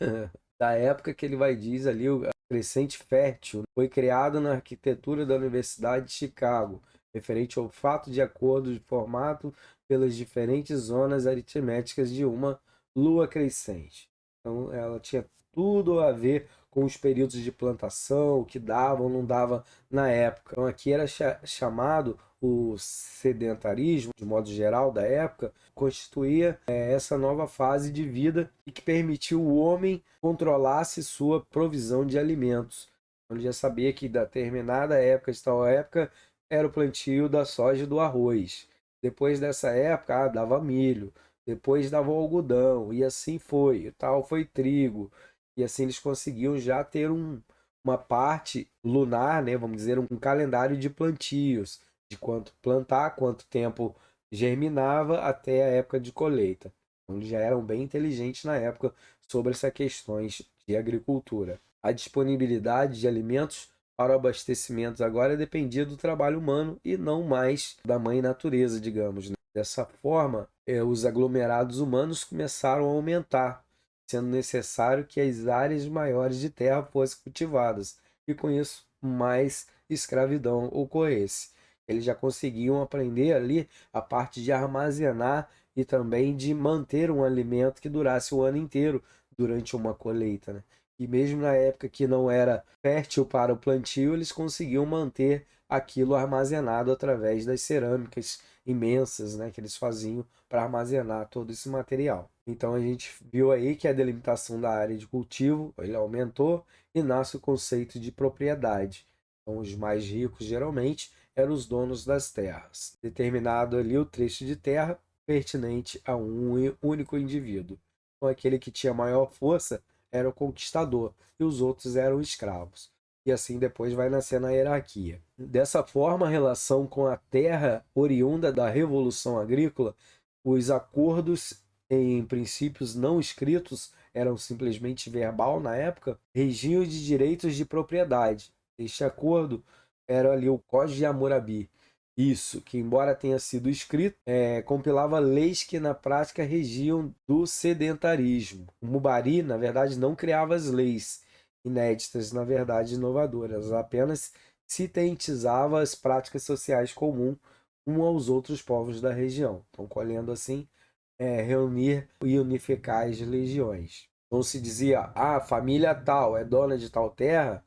Speaker 1: da época que ele vai diz ali a crescente fértil foi criado na arquitetura da Universidade de Chicago, referente ao fato de acordo de formato pelas diferentes zonas aritméticas de uma lua crescente. Então ela tinha tudo a ver com os períodos de plantação, o que dava ou não dava na época. Então aqui era chamado o sedentarismo, de modo geral, da época, constituía essa nova fase de vida e que permitiu o homem controlasse sua provisão de alimentos. Ele já sabia que da determinada época, de tal época, era o plantio da soja e do arroz. Depois dessa época, dava milho. Depois dava o algodão. E assim foi. Tal foi trigo. E assim eles conseguiam já ter uma parte lunar, né? Vamos dizer, um calendário de plantios. De quanto plantar, quanto tempo germinava até a época de colheita. Então, eles já eram bem inteligentes na época sobre essas questões de agricultura. A disponibilidade de alimentos para o abastecimento agora dependia do trabalho humano e não mais da mãe natureza, digamos. Dessa forma, os aglomerados humanos começaram a aumentar, sendo necessário que as áreas maiores de terra fossem cultivadas e com isso mais escravidão ocorresse. Eles já conseguiam aprender ali a parte de armazenar e também de manter um alimento que durasse o ano inteiro durante uma colheita, né? E mesmo na época que não era fértil para o plantio, eles conseguiam manter aquilo armazenado através das cerâmicas imensas, né, que eles faziam para armazenar todo esse material. Então a gente viu aí que a delimitação da área de cultivo ele aumentou e nasce o conceito de propriedade. Então os mais ricos geralmente eram os donos das terras, determinado ali o trecho de terra pertinente a um único indivíduo. Então aquele que tinha maior força era o conquistador e os outros eram escravos. E assim depois vai nascer na hierarquia. Dessa forma, a relação com a terra oriunda da Revolução Agrícola, os acordos em princípios não escritos, eram simplesmente verbal na época, regiam de direitos de propriedade. Este acordo era ali o Código de Hammurabi. Isso, que embora tenha sido escrito, compilava leis que na prática regiam do sedentarismo. O Mubari, na verdade, não criava as leis inéditas, na verdade, inovadoras, apenas sintetizava as práticas sociais comuns aos outros povos da região. Então, colhendo assim, reunir e unificar as legiões. Então se dizia, a família tal é dona de tal terra,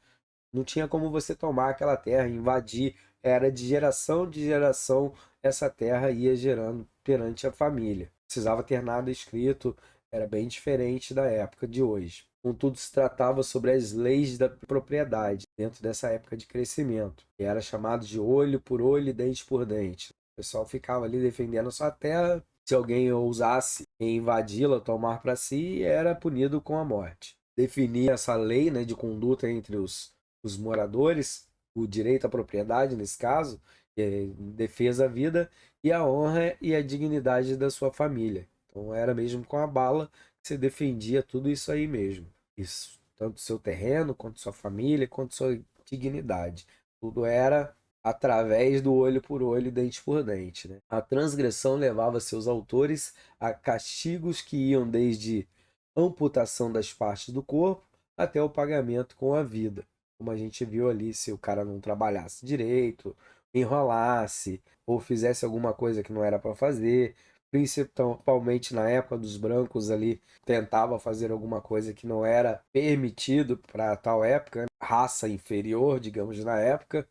Speaker 1: não tinha como você tomar aquela terra, invadir, era de geração essa terra ia gerando perante a família. Não precisava ter nada escrito, era bem diferente da época de hoje. Contudo, se tratava sobre as leis da propriedade, dentro dessa época de crescimento, que era chamado de olho por olho e dente por dente. O pessoal ficava ali defendendo a sua terra, se alguém ousasse invadi-la, tomar para si, era punido com a morte. Definia essa lei, né, de conduta entre os moradores, o direito à propriedade, nesse caso, defesa à vida e a honra e a dignidade da sua família. Então era mesmo com a bala você defendia tudo isso aí mesmo. Isso, tanto seu terreno, quanto sua família, quanto sua dignidade. Tudo era através do olho por olho, dente por dente, né? A transgressão levava seus autores a castigos que iam desde amputação das partes do corpo até o pagamento com a vida. Como a gente viu ali, se o cara não trabalhasse direito, enrolasse ou fizesse alguma coisa que não era para fazer, principalmente na época dos brancos ali, tentava fazer alguma coisa que não era permitido para tal época, raça inferior, digamos, na época,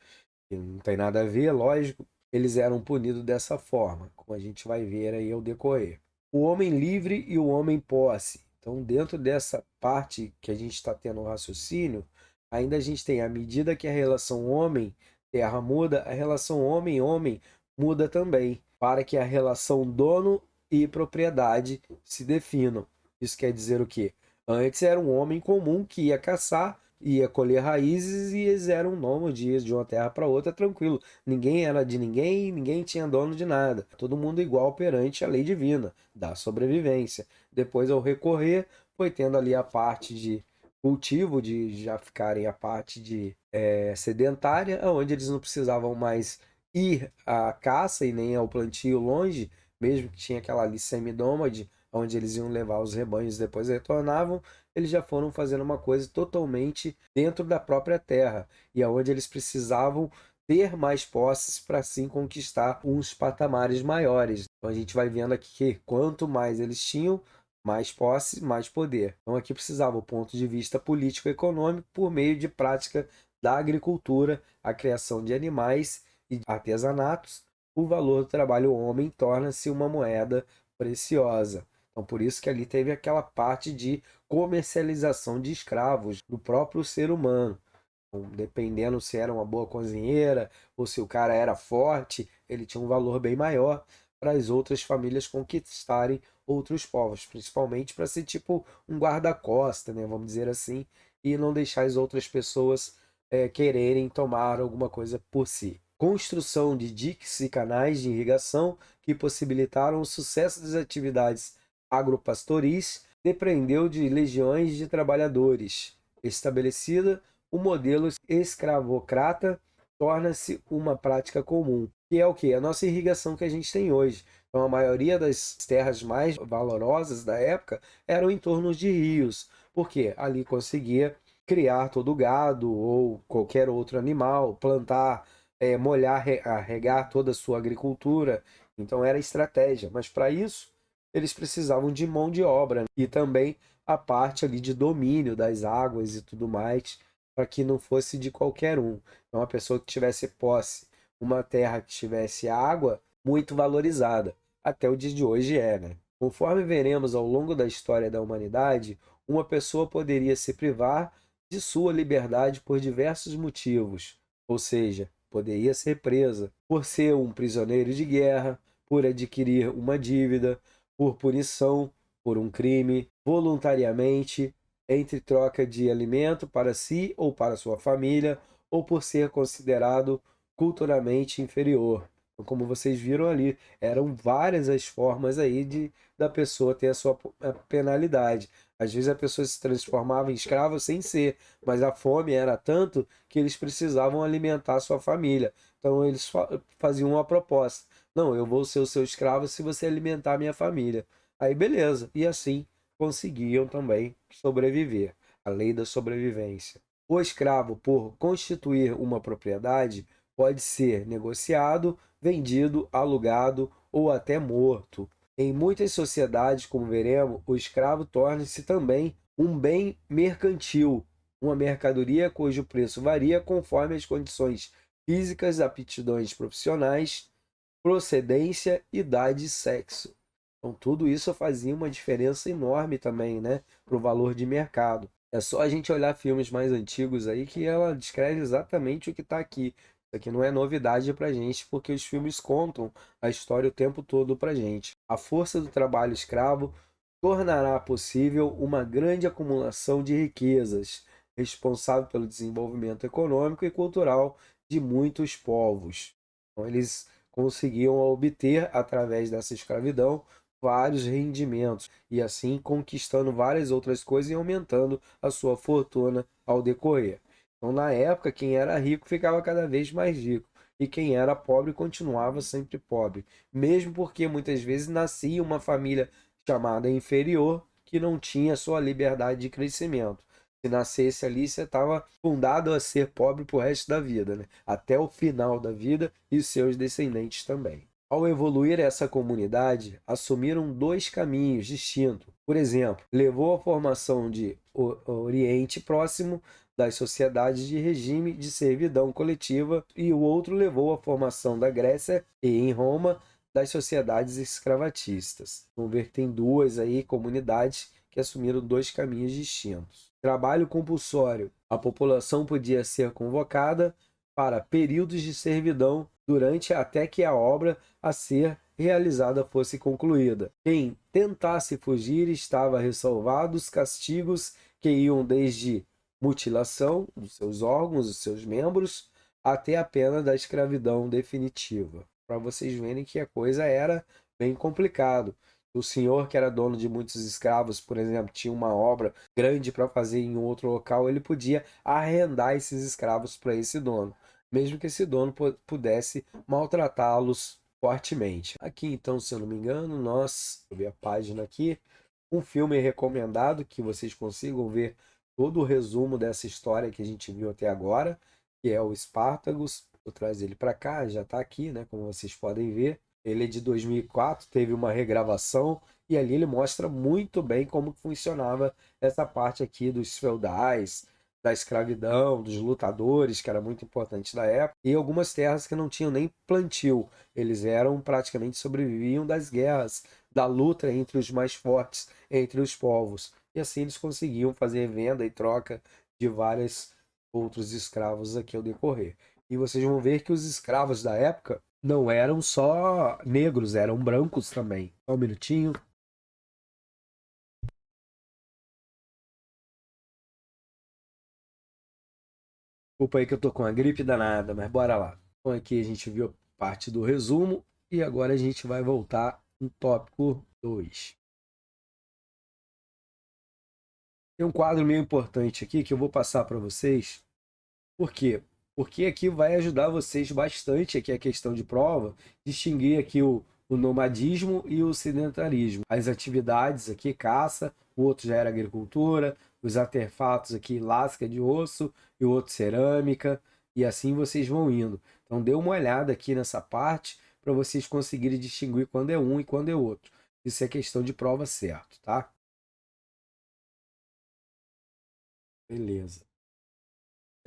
Speaker 1: que não tem nada a ver, lógico, eles eram punidos dessa forma, como a gente vai ver aí ao decorrer. O homem livre e o homem posse. Então, dentro dessa parte que a gente está tendo o raciocínio, ainda a gente tem, à medida que a relação homem-terra muda, a relação homem-homem muda também, para que a relação dono e propriedade se definam. Isso quer dizer o quê? Antes era um homem comum que ia caçar, ia colher raízes e eles eram nômades de uma terra para outra tranquilo. Ninguém era de ninguém, ninguém tinha dono de nada. Todo mundo igual perante a lei divina da sobrevivência. Depois, ao recorrer, foi tendo ali a parte de cultivo, de já ficarem a parte de sedentária, onde eles não precisavam mais ir à caça e nem ao plantio longe, mesmo que tinha aquela ali semidômade, onde eles iam levar os rebanhos e depois retornavam, eles já foram fazendo uma coisa totalmente dentro da própria terra, e aonde eles precisavam ter mais posses para assim conquistar uns patamares maiores. Então a gente vai vendo aqui que quanto mais eles tinham, mais posse, mais poder. Então aqui precisava o ponto de vista político-econômico por meio de prática da agricultura, a criação de animais e artesanatos. O valor do trabalho homem torna-se uma moeda preciosa. Então por isso que ali teve aquela parte de comercialização de escravos do próprio ser humano. Então, dependendo se era uma boa cozinheira ou se o cara era forte, ele tinha um valor bem maior para as outras famílias conquistarem outros povos, principalmente para ser tipo um guarda-costa, né, vamos dizer assim, e não deixar as outras pessoas quererem tomar alguma coisa por si. Construção de diques e canais de irrigação que possibilitaram o sucesso das atividades agropastoris dependeu de legiões de trabalhadores. Estabelecida, o modelo escravocrata torna-se uma prática comum, que é o que? A nossa irrigação que a gente tem hoje. Então, a maioria das terras mais valorosas da época eram em torno de rios, porque ali conseguia criar todo o gado ou qualquer outro animal, plantar, molhar, regar toda a sua agricultura. Então, era estratégia. Mas para isso, eles precisavam de mão de obra e também a parte ali de domínio das águas e tudo mais, para que não fosse de qualquer um. Então, uma pessoa que tivesse posse, uma terra que tivesse água, muito valorizada. Até o dia de hoje né? Conforme veremos ao longo da história da humanidade, uma pessoa poderia se privar de sua liberdade por diversos motivos, ou seja, poderia ser presa por ser um prisioneiro de guerra, por adquirir uma dívida, por punição, por um crime, voluntariamente, entre troca de alimento para si ou para sua família, ou por ser considerado culturalmente inferior. Então, como vocês viram ali, eram várias as formas aí da pessoa ter a sua penalidade. Às vezes a pessoa se transformava em escravo sem ser, mas a fome era tanto que eles precisavam alimentar a sua família. Então eles faziam uma proposta. Não, eu vou ser o seu escravo se você alimentar a minha família. Aí beleza. E assim conseguiam também sobreviver. A lei da sobrevivência. O escravo, por constituir uma propriedade, pode ser negociado, vendido, alugado ou até morto. Em muitas sociedades, como veremos, o escravo torna-se também um bem mercantil, uma mercadoria cujo preço varia conforme as condições físicas, aptidões profissionais, procedência, idade e sexo. Então, tudo isso fazia uma diferença enorme também, né, para o valor de mercado. É só a gente olhar filmes mais antigos aí que ela descreve exatamente o que está aqui. Isso aqui não é novidade para gente, porque os filmes contam a história o tempo todo para gente. A força do trabalho escravo tornará possível uma grande acumulação de riquezas, responsável pelo desenvolvimento econômico e cultural de muitos povos. Então, eles conseguiam obter, através dessa escravidão, vários rendimentos e assim conquistando várias outras coisas e aumentando a sua fortuna ao decorrer. Então, na época, quem era rico ficava cada vez mais rico e quem era pobre continuava sempre pobre, mesmo porque muitas vezes nascia uma família chamada inferior que não tinha sua liberdade de crescimento. Se nascesse ali, você estava fundado a ser pobre pro resto da vida, né? Até o final da vida e os seus descendentes também. Ao evoluir essa comunidade, assumiram dois caminhos distintos. Por exemplo, levou à formação de Oriente Próximo das sociedades de regime de servidão coletiva e o outro levou à formação da Grécia e em Roma das sociedades escravatistas. Vamos ver que tem duas aí comunidades que assumiram dois caminhos distintos. Trabalho compulsório. A população podia ser convocada para períodos de servidão durante até que a obra a ser realizada fosse concluída. Quem tentasse fugir estava ressalvado os castigos que iam desde mutilação dos seus órgãos, dos seus membros, até a pena da escravidão definitiva. Para vocês verem que a coisa era bem complicado. O senhor que era dono de muitos escravos, por exemplo, tinha uma obra grande para fazer em outro local, ele podia arrendar esses escravos para esse dono, mesmo que esse dono pudesse maltratá-los fortemente. Aqui, então, se eu não me engano, nós, eu vi a página aqui, um filme recomendado que vocês consigam ver todo o resumo dessa história que a gente viu até agora, que é o Spartacus. Vou trazer ele para cá, já está aqui, né, como vocês podem ver. Ele é de 2004, teve uma regravação e ali ele mostra muito bem como funcionava essa parte aqui dos feudais, da escravidão, dos lutadores, que era muito importante da época, e algumas terras que não tinham nem plantio. Eles eram praticamente sobreviviam das guerras, da luta entre os mais fortes, entre os povos. E assim eles conseguiam fazer venda e troca de vários outros escravos aqui ao decorrer. E vocês vão ver que os escravos da época não eram só negros, eram brancos também. Só um minutinho. Desculpa aí que eu tô com uma gripe danada, mas bora lá. Então aqui a gente viu parte do resumo e agora a gente vai voltar no tópico 2. Tem um quadro meio importante aqui que eu vou passar para vocês. Por quê? Porque aqui vai ajudar vocês bastante, aqui a questão de prova, distinguir aqui o nomadismo e o sedentarismo. As atividades aqui, caça, o outro já era agricultura, os artefatos aqui, lasca de osso e o outro cerâmica, e assim vocês vão indo. Então dê uma olhada aqui nessa parte para vocês conseguirem distinguir quando é um e quando é outro. Isso é questão de prova certo, tá? Beleza.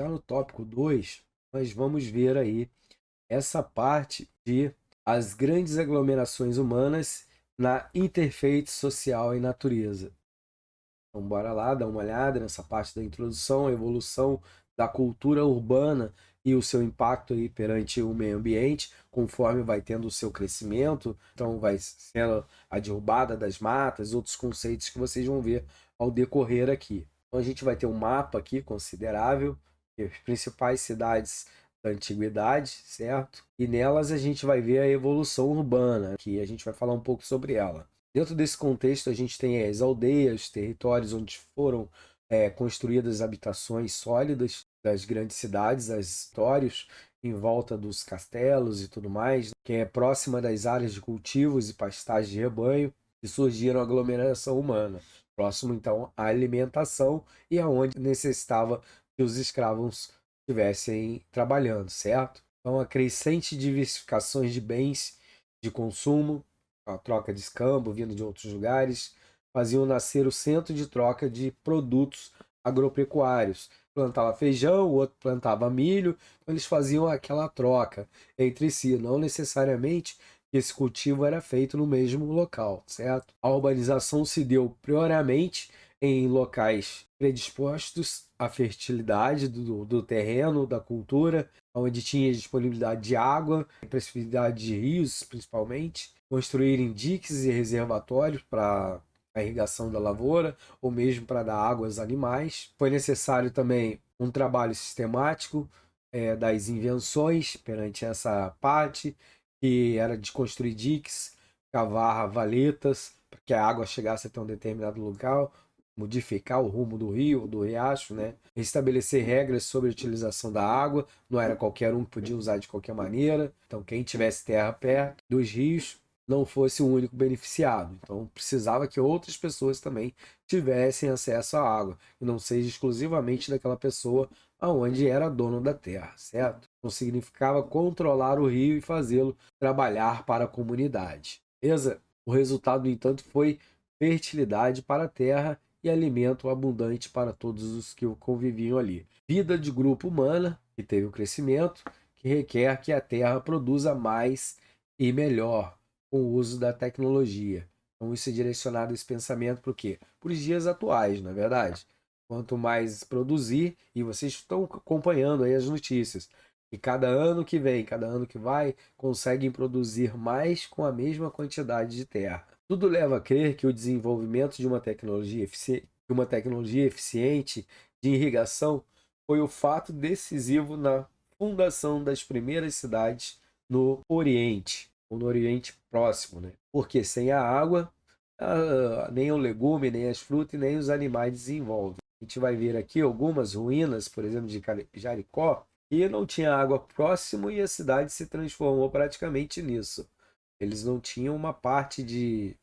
Speaker 1: Já no tópico 2, nós vamos ver aí essa parte de as grandes aglomerações humanas na interface social e natureza. Então, bora lá dar uma olhada nessa parte da introdução, a evolução da cultura urbana e o seu impacto aí perante o meio ambiente, conforme vai tendo o seu crescimento. Então, vai sendo a derrubada das matas, outros conceitos que vocês vão ver ao decorrer aqui. Então, a gente vai ter um mapa aqui considerável, as principais cidades da antiguidade, certo? E nelas a gente vai ver a evolução urbana, que a gente vai falar um pouco sobre ela. Dentro desse contexto, a gente tem as aldeias, territórios onde foram construídas habitações sólidas das grandes cidades, as territórios em volta dos castelos e tudo mais, que é próxima das áreas de cultivos e pastagem de rebanho, e surgiram a aglomeração humana. Próximo, então, à alimentação e aonde necessitava que os escravos estivessem trabalhando, certo? Então, a crescente diversificações de bens de consumo, a troca de escambo vindo de outros lugares, faziam nascer o centro de troca de produtos agropecuários. Plantava feijão, o outro plantava milho, então eles faziam aquela troca entre si, não necessariamente que esse cultivo era feito no mesmo local, certo? A urbanização se deu prioriamente em locais predispostos à fertilidade do terreno, da cultura, onde tinha disponibilidade de água, possibilidade de rios, principalmente, construírem diques e reservatórios para a irrigação da lavoura, ou mesmo para dar água aos animais. Foi necessário também um trabalho sistemático das invenções perante essa parte, que era de construir diques, cavar valetas para que a água chegasse até um determinado local, modificar o rumo do rio ou do riacho, né? Estabelecer regras sobre a utilização da água, não era qualquer um que podia usar de qualquer maneira. Então, quem tivesse terra perto dos rios não fosse o único beneficiado. Então, precisava que outras pessoas também tivessem acesso à água, e não seja exclusivamente daquela pessoa aonde era dono da terra, certo? Não significava controlar o rio e fazê-lo trabalhar para a comunidade. Beleza? O resultado, no entanto, foi fertilidade para a terra e alimento abundante para todos os que conviviam ali. Vida de grupo humana, que teve o crescimento, que requer que a terra produza mais e melhor com o uso da tecnologia. Então isso é direcionado esse pensamento para o quê? Para os dias atuais, não é verdade? Quanto mais produzir, e vocês estão acompanhando aí as notícias, e cada ano que vem, cada ano que vai, conseguem produzir mais com a mesma quantidade de terra. Tudo leva a crer que o desenvolvimento de uma tecnologia eficiente de irrigação foi o fato decisivo na fundação das primeiras cidades no Oriente, ou no Oriente Próximo, né? Porque sem a água, nem o legume, nem as frutas, nem os animais desenvolvem. A gente vai ver aqui algumas ruínas, por exemplo, de Jericó, e não tinha água próximo e a cidade se transformou praticamente nisso. Eles não tinham uma parte de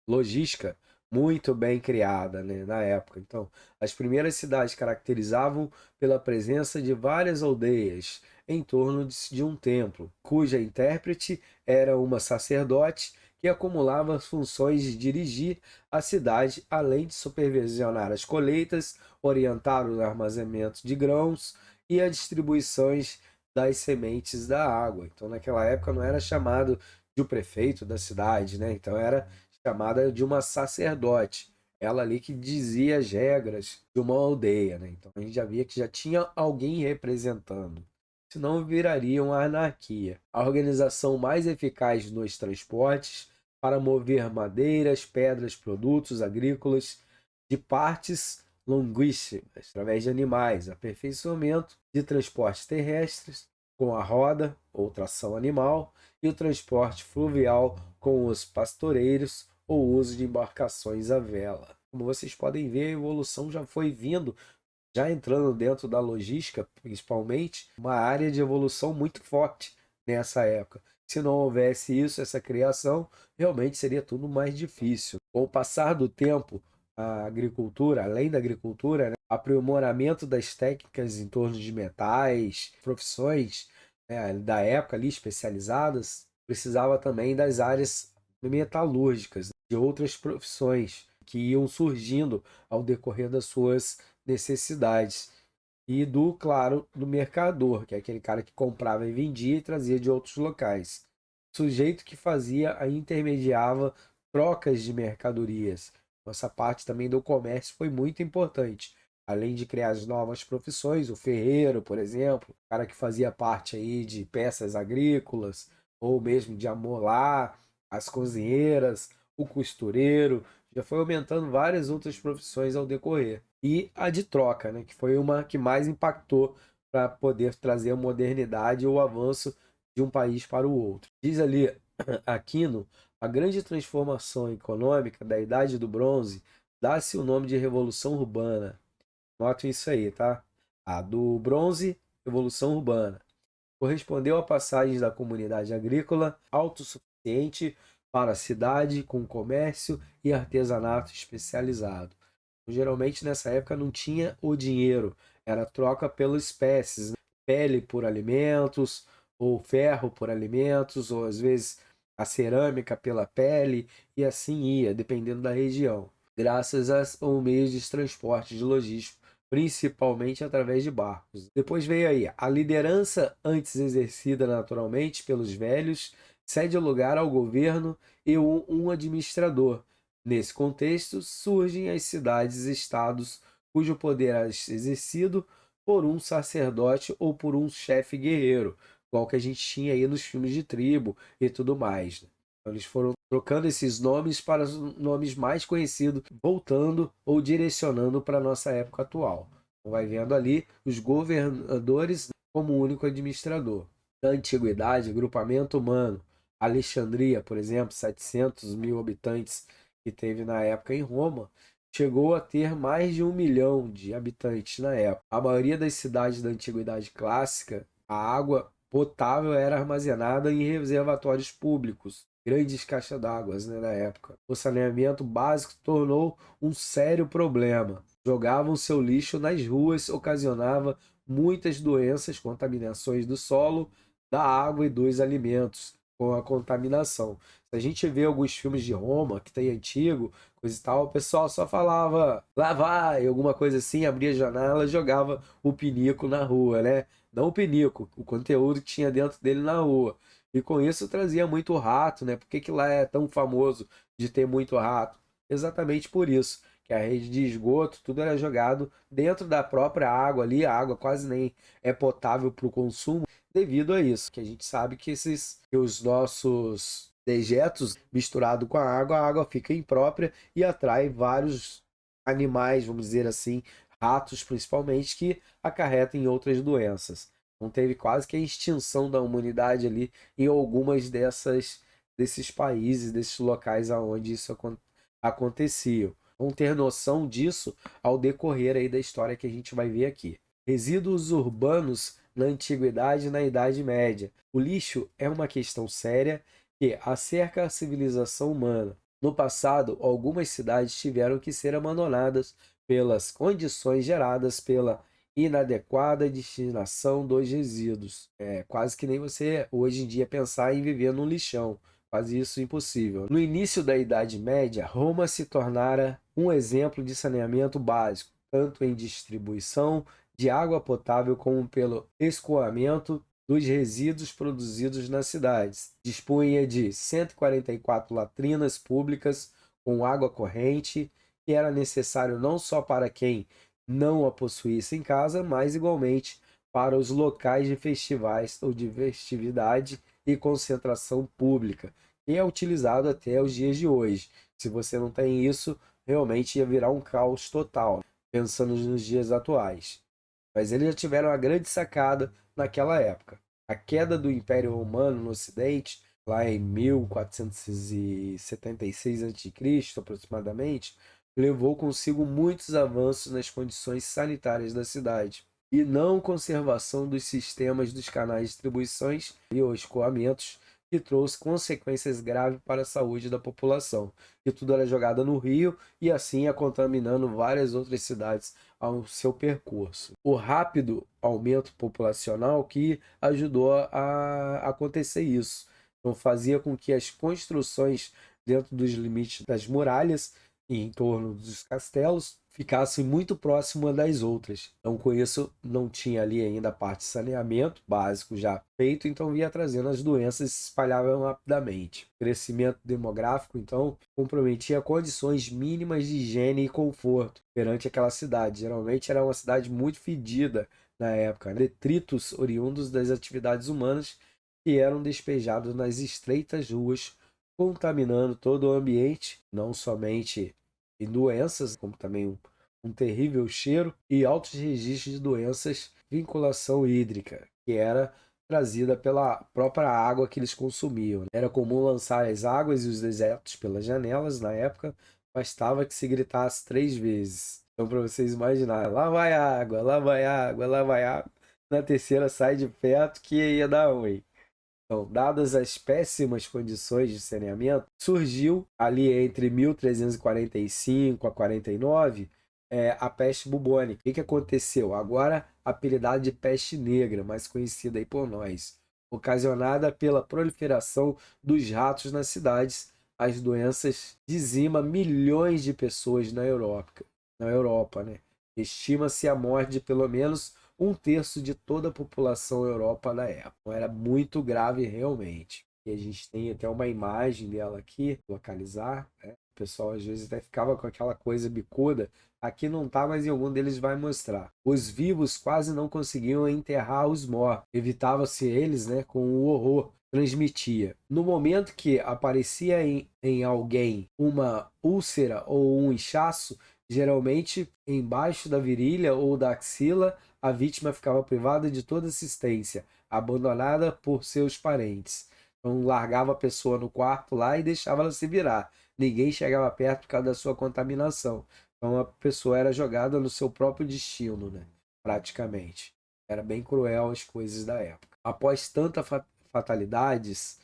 Speaker 1: logística muito bem criada, né, na época. Então, as primeiras cidades caracterizavam pela presença de várias aldeias em torno de um templo, cuja intérprete era uma sacerdote que acumulava as funções de dirigir a cidade, além de supervisionar as colheitas, orientar o armazenamento de grãos e as distribuições das sementes da água. Então, naquela época não era chamado de o prefeito da cidade, né? Então era chamada de uma sacerdote. Ela ali que dizia as regras de uma aldeia, né? Então a gente já via que já tinha alguém representando. Senão viraria uma anarquia. A organização mais eficaz nos transportes para mover madeiras, pedras, produtos agrícolas de partes longuíssimas, através de animais, aperfeiçoamento de transportes terrestres com a roda ou tração animal e o transporte fluvial com os pastoreiros ou uso de embarcações à vela. Como vocês podem ver, a evolução já foi vindo, já entrando dentro da logística, principalmente, uma área de evolução muito forte nessa época. Se não houvesse isso, essa criação, realmente seria tudo mais difícil. Com o passar do tempo, a agricultura, além da agricultura, né, aprimoramento das técnicas em torno de metais, profissões, né, da época ali especializadas, precisava também das áreas metalúrgicas, de outras profissões que iam surgindo ao decorrer das suas necessidades. E claro, do mercador, que é aquele cara que comprava e vendia e trazia de outros locais. Sujeito que intermediava trocas de mercadorias. Essa parte também do comércio foi muito importante. Além de criar as novas profissões, o ferreiro, por exemplo, o cara que fazia parte aí de peças agrícolas, ou mesmo de amolar, as cozinheiras, o costureiro, já foi aumentando várias outras profissões ao decorrer. E a de troca, né, que foi uma que mais impactou para poder trazer a modernidade ou o avanço de um país para o outro. Diz ali Aquino, a grande transformação econômica da Idade do Bronze dá-se o nome de Revolução Urbana. Notem isso aí, tá? A do Bronze, Revolução Urbana. Correspondeu à passagem da comunidade agrícola autossuficiente para a cidade com comércio e artesanato especializado. Geralmente nessa época não tinha o dinheiro, era troca pelas espécies, né? Pele por alimentos, ou ferro por alimentos, ou às vezes a cerâmica pela pele, e assim ia, dependendo da região, graças ao meio de transporte de logístico, principalmente através de barcos. Depois veio aí a liderança antes exercida naturalmente pelos velhos, cede lugar ao governo e um administrador. Nesse contexto, surgem as cidades-estados, cujo poder é exercido por um sacerdote ou por um chefe guerreiro, igual que a gente tinha aí nos filmes de tribo e tudo mais, né? Então, eles foram trocando esses nomes para os nomes mais conhecidos, voltando ou direcionando para a nossa época atual. Então, vai vendo ali os governadores como único administrador. Na antiguidade, agrupamento humano, Alexandria, por exemplo, 700 mil habitantes que teve na época em Roma, chegou a ter mais de 1 milhão de habitantes na época. A maioria das cidades da Antiguidade Clássica, a água potável era armazenada em reservatórios públicos, grandes caixas d'água, né, na época. O saneamento básico tornou um sério problema. Jogavam seu lixo nas ruas, ocasionava muitas doenças, contaminações do solo, da água e dos alimentos com a contaminação. Se a gente vê alguns filmes de Roma, que tem antigo, coisa e tal, o pessoal só falava lá vai, alguma coisa assim, abria a janela e jogava o pinico na rua, né? Não o pinico, o conteúdo que tinha dentro dele na rua. E com isso trazia muito rato, né? Por que que lá é tão famoso de ter muito rato? Exatamente por isso, que a rede de esgoto, tudo era jogado dentro da própria água ali, a água quase nem é potável para o consumo, devido a isso, que a gente sabe que os nossos dejetos misturados com a água fica imprópria e atrai vários animais, vamos dizer assim, ratos principalmente, que acarretam outras doenças. Então teve quase que a extinção da humanidade ali em algumas desses países, desses locais aonde isso acontecia. Vão ter noção disso ao decorrer aí da história que a gente vai ver aqui. Resíduos urbanos na Antiguidade e na Idade Média. O lixo é uma questão séria que acerca a civilização humana. No passado, algumas cidades tiveram que ser abandonadas pelas condições geradas pela inadequada destinação dos resíduos. É quase que nem você hoje em dia pensar em viver num lixão. Quase isso impossível. No início da Idade Média, Roma se tornara um exemplo de saneamento básico, tanto em distribuição de água potável como pelo escoamento dos resíduos produzidos nas cidades. Dispunha de 144 latrinas públicas com água corrente, que era necessário não só para quem não a possuísse em casa, mas igualmente para os locais de festivais ou de festividade e concentração pública, que é utilizado até os dias de hoje. Se você não tem isso, realmente ia virar um caos total, pensando nos dias atuais. Mas eles já tiveram uma grande sacada naquela época. A queda do Império Romano no Ocidente, lá em 1476 a.C., aproximadamente, levou consigo muitos avanços nas condições sanitárias da cidade e não conservação dos sistemas dos canais de distribuições e os escoamentos, que trouxe consequências graves para a saúde da população, que tudo era jogado no rio e assim ia contaminando várias outras cidades ao seu percurso. O rápido aumento populacional que ajudou a acontecer isso. Então fazia com que as construções dentro dos limites das muralhas e em torno dos castelos ficassem muito próximas das outras. Então, com isso, não tinha ali ainda a parte de saneamento básico já feito, então vinha trazendo as doenças e se espalhavam rapidamente. O crescimento demográfico, então, comprometia condições mínimas de higiene e conforto perante aquela cidade. Geralmente era uma cidade muito fedida na época, detritos oriundos das atividades humanas que eram despejados nas estreitas ruas, contaminando todo o ambiente, não somente em doenças, como também um terrível cheiro e altos registros de doenças, vinculação hídrica, que era trazida pela própria água que eles consumiam. Era comum lançar as águas e os desertos pelas janelas na época, bastava que se gritasse 3 vezes. Então, para vocês imaginarem, lá vai água, lá vai água, lá vai água. Na terceira sai de perto que ia dar ruim. Então, dadas as péssimas condições de saneamento, surgiu ali entre 1345 a 49 a peste bubônica. O que aconteceu? Agora apelidada de peste negra, mais conhecida aí por nós, ocasionada pela proliferação dos ratos nas cidades. As doenças dizimam milhões de pessoas na Europa, né? Estima-se a morte de pelo menos 1/3 de toda a população Europa na época. Então, era muito grave realmente. E a gente tem até uma imagem dela aqui, localizar, né? O pessoal às vezes até ficava com aquela coisa bicuda. Aqui não tá, mas em algum deles vai mostrar. Os vivos quase não conseguiam enterrar os mortos. Evitava-se eles, né, com o horror transmitia. No momento que aparecia em alguém uma úlcera ou um inchaço, geralmente embaixo da virilha ou da axila, a vítima ficava privada de toda assistência, abandonada por seus parentes. Então largava a pessoa no quarto lá e deixava ela se virar. Ninguém chegava perto por causa da sua contaminação. Então a pessoa era jogada no seu próprio destino, né? Praticamente. Era bem cruel as coisas da época. Após tantas fatalidades,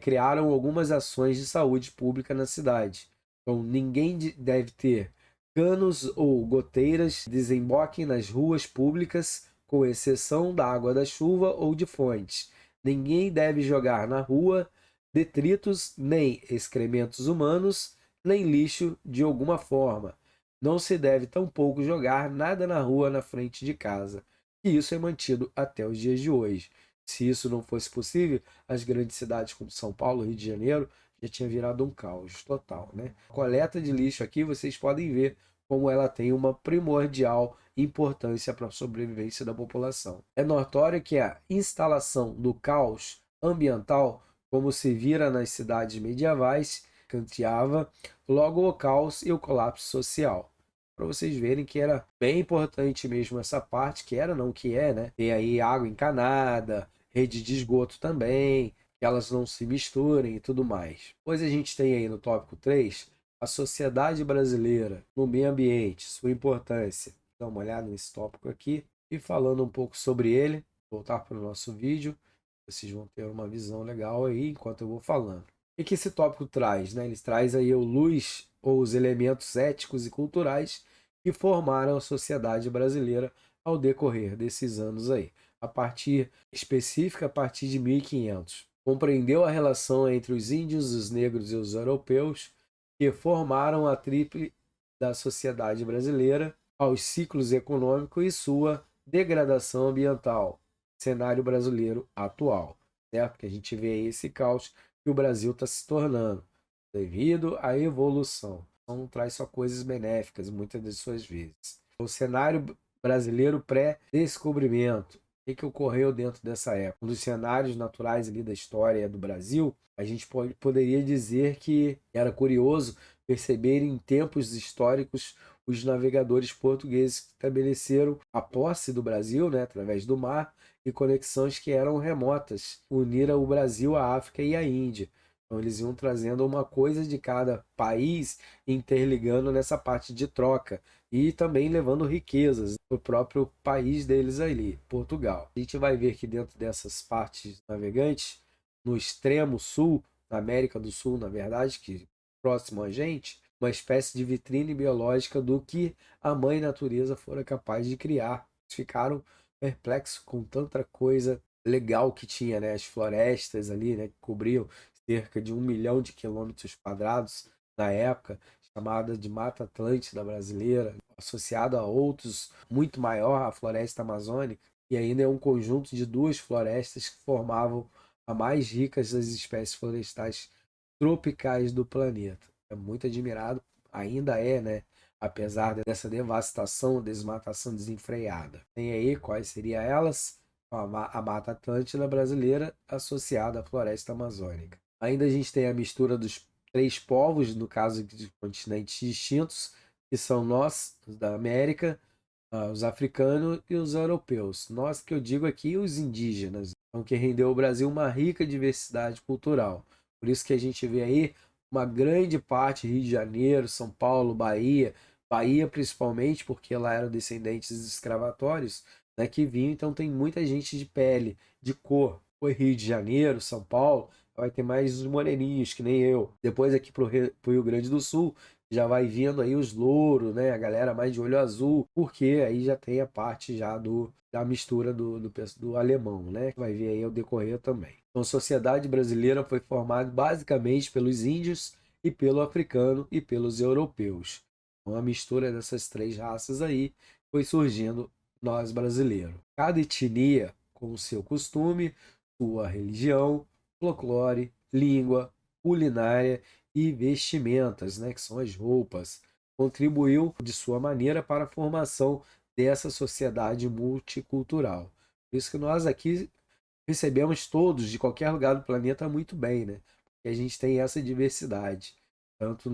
Speaker 1: criaram algumas ações de saúde pública na cidade. Então ninguém deve ter canos ou goteiras que desemboquem nas ruas públicas, com exceção da água da chuva ou de fontes. Ninguém deve jogar na rua detritos, nem excrementos humanos, nem lixo de alguma forma. Não se deve tampouco jogar nada na rua na frente de casa. E isso é mantido até os dias de hoje. Se isso não fosse possível, as grandes cidades como São Paulo, Rio de Janeiro, já tinha virado um caos total, né? A coleta de lixo aqui, vocês podem ver como ela tem uma primordial importância para a sobrevivência da população. É notório que a instalação do caos ambiental, como se vira nas cidades medievais, canteava logo o caos e o colapso social. Para vocês verem que era bem importante mesmo essa parte, que era, não que é, né? Tem aí água encanada, rede de esgoto também, que elas não se misturem e tudo mais. Depois a gente tem aí no tópico 3, a sociedade brasileira no meio ambiente, sua importância. Dá uma olhada nesse tópico aqui e falando um pouco sobre ele, voltar para o nosso vídeo, vocês vão ter uma visão legal aí enquanto eu vou falando. O que esse tópico traz, né? Ele traz aí a luz ou os elementos éticos e culturais que formaram a sociedade brasileira ao decorrer desses anos aí. A partir específica, a partir de 1500. Compreendeu a relação entre os índios, os negros e os europeus, que formaram a tríplice da sociedade brasileira, aos ciclos econômicos e sua degradação ambiental, cenário brasileiro atual, certo? Que a gente vê aí esse caos que o Brasil está se tornando devido à evolução. Não traz só coisas benéficas, muitas das suas vezes. O cenário brasileiro pré-descobrimento. O que ocorreu dentro dessa época? Um dos cenários naturais ali da história do Brasil, a gente poderia dizer que era curioso perceber em tempos históricos os navegadores portugueses que estabeleceram a posse do Brasil, né, através do mar, e conexões que eram remotas, uniram o Brasil, a África e a Índia. Então eles iam trazendo uma coisa de cada país, interligando nessa parte de troca e também levando riquezas para o próprio país deles ali, Portugal. A gente vai ver que dentro dessas partes navegantes, no extremo sul, na América do Sul, na verdade, que próximo a gente, uma espécie de vitrine biológica do que a mãe natureza fora capaz de criar. Eles ficaram perplexos com tanta coisa legal que tinha, né? As florestas ali, né, que cobriam cerca de 1 milhão de quilômetros quadrados na época, chamada de Mata Atlântida brasileira, associada a outros muito maior, a floresta amazônica, e ainda é um conjunto de 2 florestas que formavam a mais ricas das espécies florestais tropicais do planeta. É muito admirado, ainda é, né? Apesar dessa devastação, desmatação desenfreada. Tem aí quais seriam elas? A Mata Atlântida brasileira associada à floresta amazônica. Ainda a gente tem a mistura dos 3 povos, no caso de continentes distintos, que são nós, os da América, os africanos e os europeus. Nós, que eu digo aqui, os indígenas, então, que rendeu ao Brasil uma rica diversidade cultural. Por isso que a gente vê aí uma grande parte, Rio de Janeiro, São Paulo, Bahia principalmente, porque lá eram descendentes escravatórios, né, que vinham, então tem muita gente de pele, de cor. Foi Rio de Janeiro, São Paulo, vai ter mais os moreninhos, que nem eu. Depois aqui pro Rio Grande do Sul, já vai vindo aí os louros, né, a galera mais de olho azul, porque aí já tem a parte já da mistura do alemão, né, que vai vir aí ao decorrer também. Então a sociedade brasileira foi formada basicamente pelos índios e pelo africano e pelos europeus. Então a mistura dessas 3 raças aí foi surgindo nós brasileiros. Cada etnia com o seu costume, sua religião, folclore, língua, culinária e vestimentas, né, que são as roupas, contribuiu de sua maneira para a formação dessa sociedade multicultural. Por isso que nós aqui recebemos todos de qualquer lugar do planeta muito bem, né? Porque a gente tem essa diversidade, tanto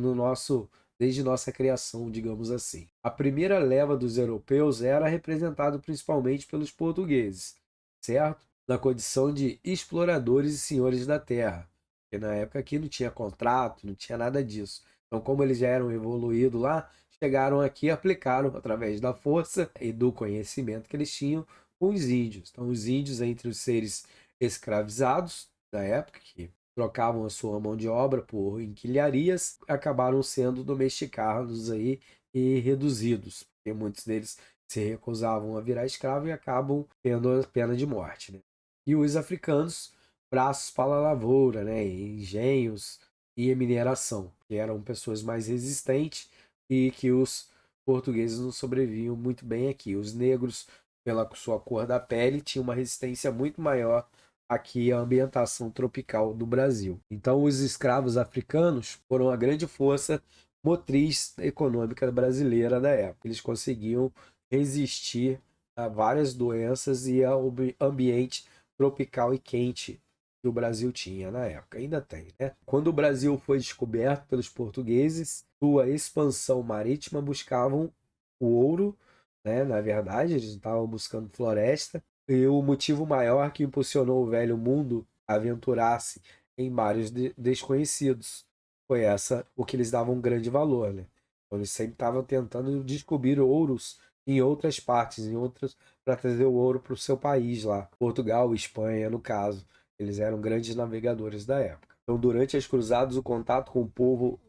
Speaker 1: desde nossa criação, digamos assim. A primeira leva dos europeus era representada principalmente pelos portugueses, certo? na condição de exploradores e senhores da terra. Porque na época aqui não tinha contrato, não tinha nada disso. Então, como eles já eram evoluídos lá, chegaram aqui e aplicaram através da força e do conhecimento que eles tinham com os índios. Então, os índios, entre os seres escravizados da época, que trocavam a sua mão de obra por enquilharias, acabaram sendo domesticados aí e reduzidos, porque muitos deles se recusavam a virar escravo e acabam tendo a pena de morte, né? E os africanos, braços para a lavoura, né? Engenhos e mineração, que eram pessoas mais resistentes e que os portugueses não sobreviviam muito bem aqui. Os negros, pela sua cor da pele, tinham uma resistência muito maior aqui à ambientação tropical do Brasil. Então, os escravos africanos foram a grande força motriz econômica brasileira da época. Eles conseguiam resistir a várias doenças e ao ambiente tropical e quente que o Brasil tinha na época. Ainda tem, né? Quando o Brasil foi descoberto pelos portugueses, sua expansão marítima buscavam o ouro, né? Na verdade, eles estavam buscando floresta. E o motivo maior que impulsionou o velho mundo a aventurar-se em mares desconhecidos foi o que eles davam um grande valor, né? Então, eles sempre estavam tentando descobrir ouros em outras partes, para trazer o ouro para o seu país lá, Portugal, Espanha, no caso. Eles eram grandes navegadores da época. Então, durante as cruzadas, o contato com o povo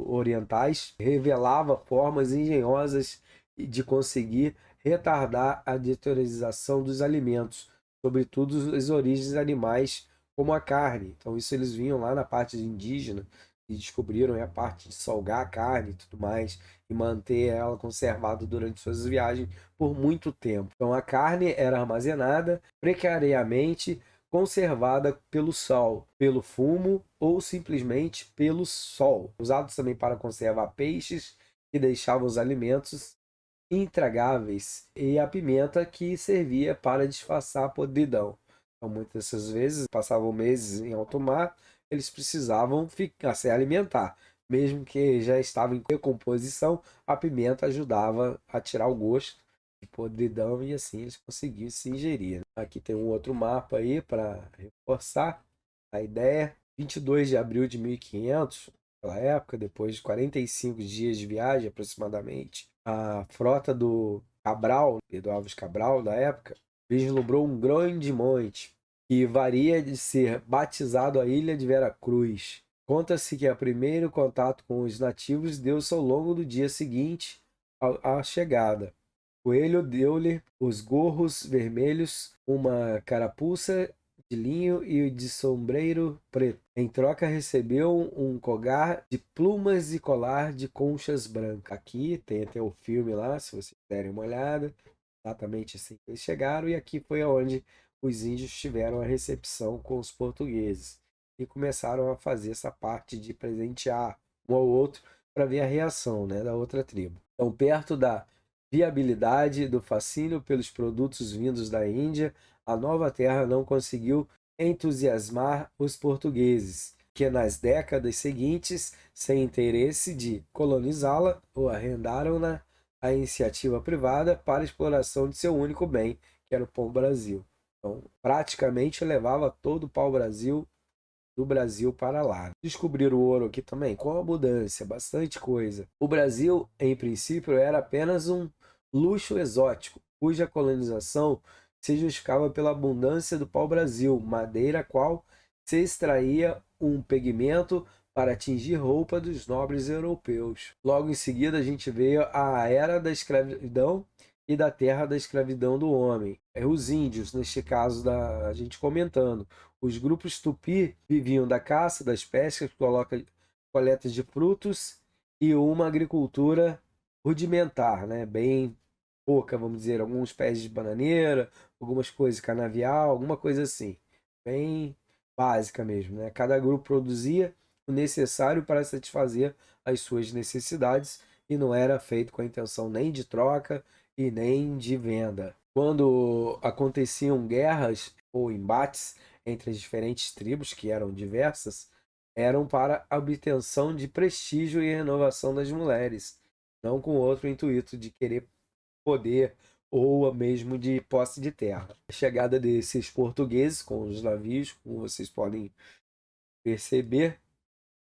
Speaker 1: orientais revelava formas engenhosas de conseguir retardar a deteriorização dos alimentos, sobretudo as origens animais, como a carne. Então, isso eles vinham lá na parte indígena e descobriram a parte de salgar a carne e tudo mais, e manter ela conservada durante suas viagens por muito tempo. Então, a carne era armazenada precariamente, conservada pelo sol, pelo fumo ou simplesmente pelo sol. Usados também para conservar peixes, que deixavam os alimentos intragáveis, e a pimenta, que servia para disfarçar a podridão. Então, muitas dessas vezes, passavam meses em alto mar, eles precisavam se alimentar. Mesmo que já estava em decomposição, a pimenta ajudava a tirar o gosto de podridão e assim eles conseguiam se ingerir. Aqui tem um outro mapa aí para reforçar a ideia. 22 de abril de 1500, naquela época, depois de 45 dias de viagem aproximadamente, a frota do Cabral, Pedro Álvares Cabral, da época, vislumbrou um grande monte que varia de ser batizado a Ilha de Veracruz. Conta-se que o primeiro contato com os nativos deu-se ao longo do dia seguinte à chegada. Coelho deu-lhe os gorros vermelhos, uma carapuça de linho e de sombreiro preto. Em troca recebeu um cogar de plumas e colar de conchas brancas. Aqui tem até o filme lá, se vocês derem uma olhada, exatamente assim que eles chegaram, e aqui foi onde os índios tiveram a recepção com os portugueses e começaram a fazer essa parte de presentear um ao outro para ver a reação, né, da outra tribo. Então, perto da viabilidade do fascínio pelos produtos vindos da Índia, a nova terra não conseguiu entusiasmar os portugueses, que nas décadas seguintes, sem interesse de colonizá-la, ou arrendaram-na à iniciativa privada para a exploração de seu único bem, que era o pau-brasil. Então, praticamente levava todo o pau-brasil do Brasil para lá. Descobriram o ouro aqui também, com abundância, bastante coisa. O Brasil, em princípio, era apenas um luxo exótico, cuja colonização se justificava pela abundância do pau-brasil, madeira qual se extraía um pigmento para atingir roupa dos nobres europeus. Logo em seguida, a gente veio a era da escravidão e da terra da escravidão do homem. Os índios, neste caso, a gente comentando, os grupos tupi viviam da caça, das pescas, coletas de frutos e uma agricultura rudimentar, né? Bem pouca, vamos dizer, alguns pés de bananeira, algumas coisas de canavial, alguma coisa assim, bem básica mesmo, né? Cada grupo produzia o necessário para satisfazer as suas necessidades e não era feito com a intenção nem de troca e nem de venda. Quando aconteciam guerras ou embates entre as diferentes tribos, que eram diversas, eram para a obtenção de prestígio e renovação das mulheres, não com outro intuito de querer poder ou mesmo de posse de terra. A chegada desses portugueses com os navios, como vocês podem perceber,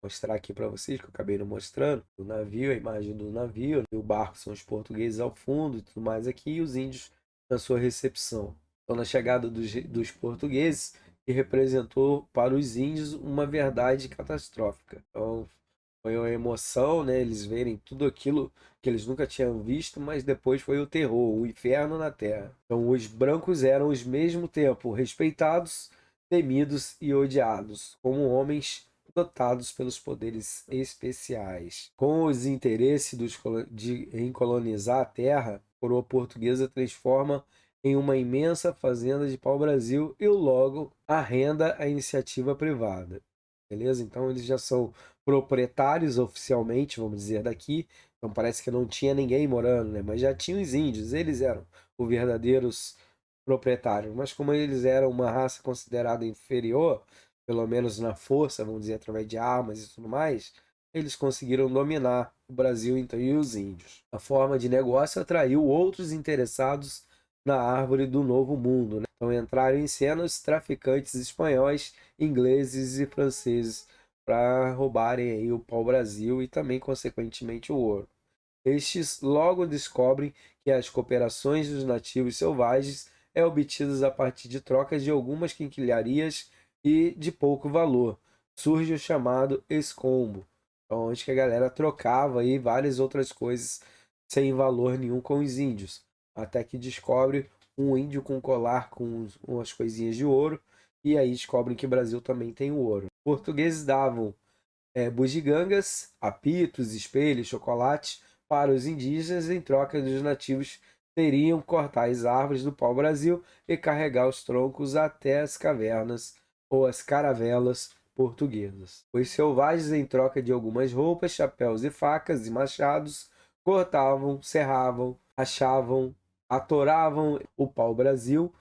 Speaker 1: mostrar aqui para vocês, que eu acabei não mostrando, o navio, a imagem do navio, e o barco são os portugueses ao fundo e tudo mais aqui, e os índios na sua recepção. Então, na chegada dos portugueses, que representou para os índios uma verdade catastrófica. Então, foi uma emoção, né? Eles verem tudo aquilo que eles nunca tinham visto, mas depois foi o terror, o inferno na terra. Então, os brancos eram, ao mesmo tempo, respeitados, temidos e odiados, como homens dotados pelos poderes especiais. Com os interesses em colonizar a terra, a coroa portuguesa transforma em uma imensa fazenda de pau-brasil e logo arrenda a iniciativa privada. Beleza? Então eles já são proprietários oficialmente, vamos dizer daqui. Então parece que não tinha ninguém morando, né? Mas já tinham os índios, eles eram os verdadeiros proprietários. Mas como eles eram uma raça considerada inferior, pelo menos na força, vamos dizer, através de armas e tudo mais, eles conseguiram dominar o Brasil então, e os índios. A forma de negócio atraiu outros interessados na árvore do Novo Mundo, né? Então entraram em cena os traficantes espanhóis, ingleses e franceses para roubarem aí o pau-brasil e também, consequentemente, o ouro. Estes logo descobrem que as cooperações dos nativos selvagens é obtidas a partir de trocas de algumas quinquilharias e de pouco valor. Surge o chamado escombo, onde que a galera trocava aí várias outras coisas sem valor nenhum com os índios, até que descobre um índio com colar com umas coisinhas de ouro, e aí descobrem que o Brasil também tem o ouro. Os portugueses davam bugigangas, apitos, espelhos, chocolate para os indígenas, em troca dos nativos teriam que cortar as árvores do pau-brasil e carregar os troncos até as cavernas ou as caravelas portuguesas. Os selvagens, em troca de algumas roupas, chapéus e facas e machados, cortavam, serravam, achavam, atoravam o pau-brasil,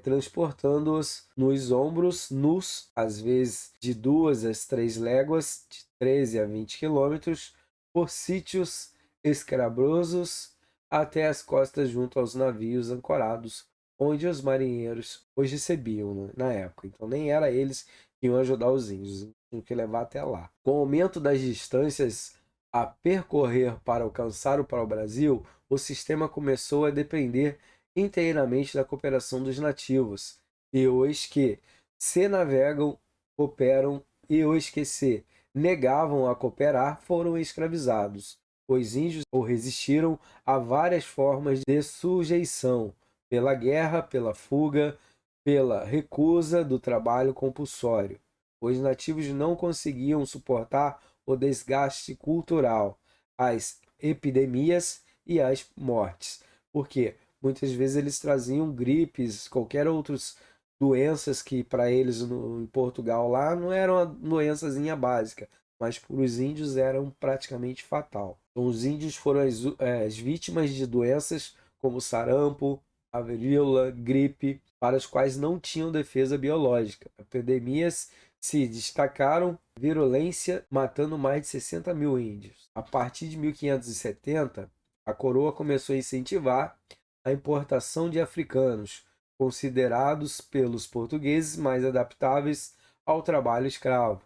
Speaker 1: transportando-os nos ombros nus, às vezes de 2 a 3 léguas, de 13 a 20 quilômetros, por sítios escabrosos até as costas junto aos navios ancorados, onde os marinheiros os recebiam, né, na época. Então nem era eles que iam ajudar os índios, tinham que levar até lá. Com o aumento das distâncias a percorrer para alcançar o pau-brasil, o sistema começou a depender inteiramente da cooperação dos nativos, e os que se navegam, cooperam, e os que se negavam a cooperar foram escravizados. Os índios ou resistiram a várias formas de sujeição, pela guerra, pela fuga, pela recusa do trabalho compulsório. Os nativos não conseguiam suportar o desgaste cultural, as epidemias e as mortes. Por quê? Muitas vezes eles traziam gripes, qualquer outras doenças que para eles em Portugal lá não eram uma doençazinha básica, mas para os índios eram praticamente fatal. Então, os índios foram as vítimas de doenças como sarampo, a varíola, gripe, para as quais não tinham defesa biológica. Epidemias se destacaram, virulência, matando mais de 60 mil índios. A partir de 1570, a coroa começou a incentivar a importação de africanos, considerados pelos portugueses mais adaptáveis ao trabalho escravo.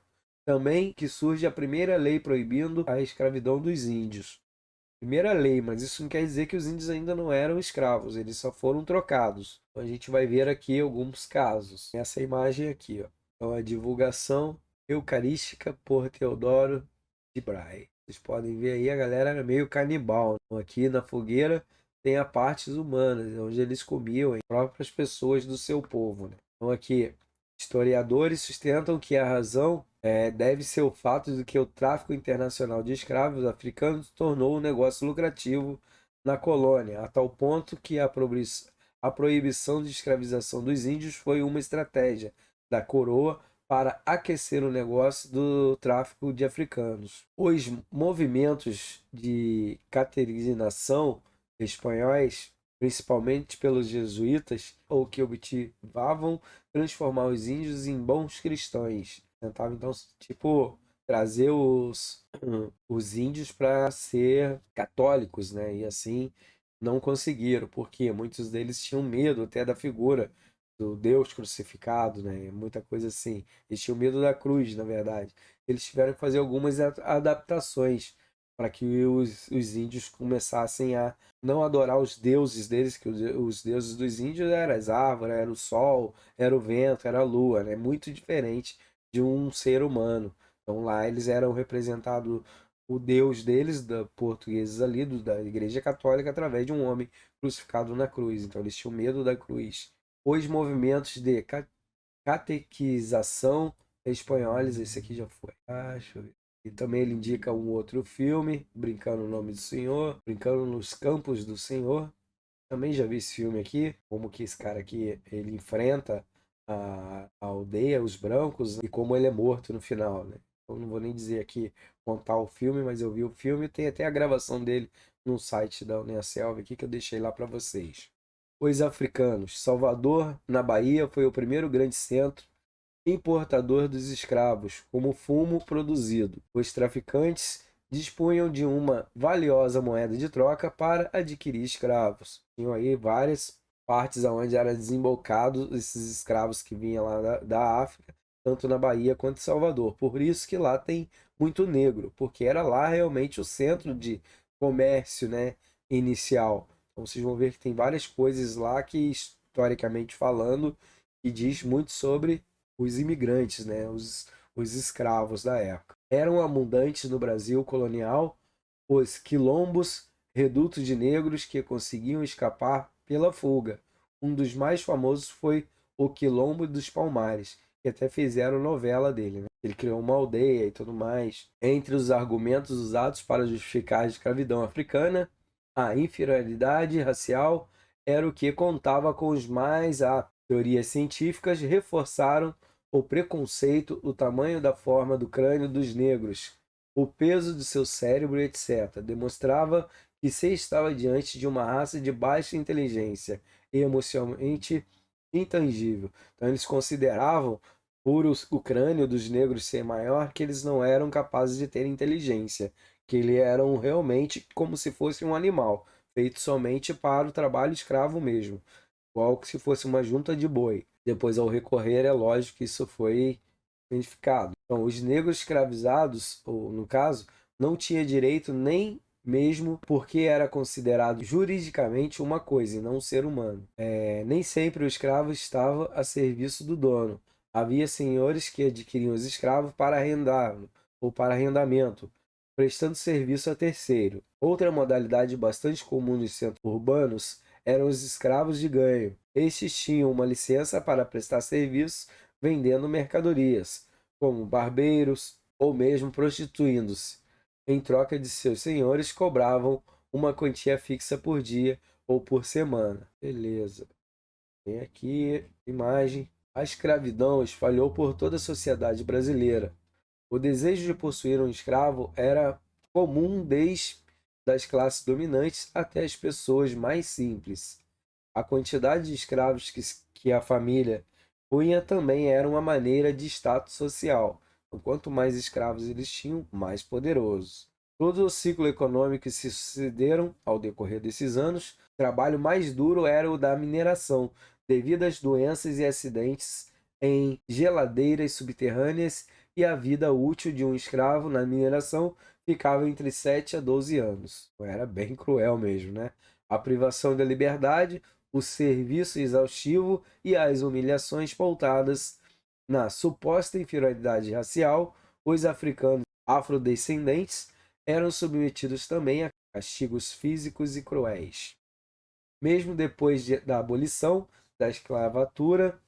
Speaker 1: Também que surge a primeira lei proibindo a escravidão dos índios. Primeira lei, mas isso não quer dizer que os índios ainda não eram escravos, eles só foram trocados. Então, a gente vai ver aqui alguns casos. Essa imagem aqui, ó. Então, a divulgação eucarística por Teodoro de Bray. Vocês podem ver aí, a galera era meio canibal. Então, aqui na fogueira tem a partes humanas, onde eles comiam as próprias pessoas do seu povo, né? Então aqui, historiadores sustentam que a razão deve ser o fato de que o tráfico internacional de escravos africanos tornou o negócio lucrativo na colônia, a tal ponto que a proibição de escravização dos índios foi uma estratégia da coroa para aquecer o negócio do tráfico de africanos. Os movimentos de catequinização espanhóis, principalmente pelos jesuítas, ou que obtivavam transformar os índios em bons cristãos. Tentavam, então, tipo, trazer os índios para ser católicos, né? E assim não conseguiram, porque muitos deles tinham medo até da figura do Deus crucificado, né? Muita coisa assim. Eles tinham medo da cruz, na verdade. Eles tiveram que fazer algumas adaptações para que os índios começassem a não adorar os deuses deles, que os deuses dos índios eram as árvores, era o sol, era o vento, era a lua, né? Muito diferente de um ser humano. Então lá eles eram representados, o Deus deles, da portugueses ali, da Igreja Católica, através de um homem crucificado na cruz. Então eles tinham medo da cruz. Os movimentos de catequização espanhóis, esse aqui já foi. Deixa eu ver. E também ele indica um outro filme, Brincando no Nome do Senhor, Brincando nos Campos do Senhor. Também já vi esse filme aqui, como que esse cara aqui, ele enfrenta a aldeia, os brancos, e como ele é morto no final, né? Eu não vou nem dizer aqui, contar o filme, mas eu vi o filme, tem até a gravação dele no site da Uniaselv aqui, que eu deixei lá para vocês. Os africanos. Salvador, na Bahia, foi o primeiro grande centro importador dos escravos, como fumo produzido. Os traficantes dispunham de uma valiosa moeda de troca para adquirir escravos. Tinham aí várias partes onde eram desembocados esses escravos que vinham lá da África, tanto na Bahia quanto em Salvador. Por isso que lá tem muito negro, porque era lá realmente o centro de comércio, né, inicial. Então vocês vão ver que tem várias coisas lá que, historicamente falando, que diz muito sobre os imigrantes, né, os escravos da época. Eram abundantes no Brasil colonial os quilombos, redutos de negros que conseguiam escapar pela fuga. Um dos mais famosos foi o Quilombo dos Palmares, que até fizeram novela dele, né? Ele criou uma aldeia e tudo mais. Entre os argumentos usados para justificar a escravidão africana, a inferioridade racial era o que contava com os mais aptos. Teorias científicas reforçaram o preconceito, o tamanho da forma do crânio dos negros, o peso de seu cérebro, etc. Demonstrava que se estava diante de uma raça de baixa inteligência e emocionalmente intangível. Então eles consideravam, por o crânio dos negros ser maior, que eles não eram capazes de ter inteligência, que eles eram realmente como se fosse um animal, feito somente para o trabalho escravo mesmo, igual que se fosse uma junta de boi. Depois, ao recorrer, é lógico que isso foi identificado. Então, os negros escravizados, ou no caso, não tinha direito nem mesmo porque era considerado juridicamente uma coisa e não um ser humano. Nem sempre o escravo estava a serviço do dono. Havia senhores que adquiriam os escravos para arrendá-lo ou para arrendamento, prestando serviço a terceiro. Outra modalidade bastante comum nos centros urbanos eram os escravos de ganho. Estes tinham uma licença para prestar serviço vendendo mercadorias, como barbeiros ou mesmo prostituindo-se. Em troca de seus senhores, cobravam uma quantia fixa por dia ou por semana. Beleza. Tem aqui imagem. A escravidão espalhou por toda a sociedade brasileira. O desejo de possuir um escravo era comum desde das classes dominantes até as pessoas mais simples. A quantidade de escravos que a família punha também era uma maneira de status social. Então, quanto mais escravos eles tinham, mais poderosos. Todo o ciclo econômico que se sucederam ao decorrer desses anos, o trabalho mais duro era o da mineração, devido às doenças e acidentes em geladeiras subterrâneas, e a vida útil de um escravo na mineração ficava entre 7 a 12 anos. Era bem cruel mesmo, né? A privação da liberdade, o serviço exaustivo e as humilhações pautadas na suposta inferioridade racial, os africanos afrodescendentes eram submetidos também a castigos físicos e cruéis. Mesmo depois da abolição da escravatura,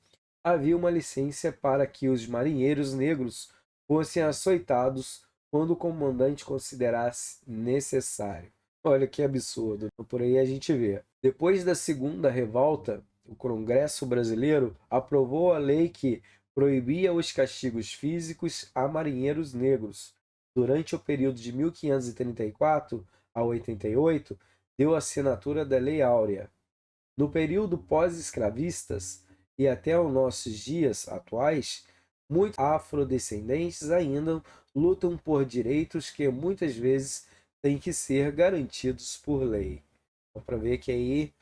Speaker 1: havia uma licença para que os marinheiros negros fossem açoitados quando o comandante considerasse necessário. Olha que absurdo. Por aí a gente vê. Depois da segunda revolta, o Congresso brasileiro aprovou a lei que proibia os castigos físicos a marinheiros negros. Durante o período de 1534 a 88, deu assinatura da Lei Áurea. No período pós-escravistas e até os nossos dias atuais, muitos afrodescendentes ainda lutam por direitos que muitas vezes têm que ser garantidos por lei. Para ver que aí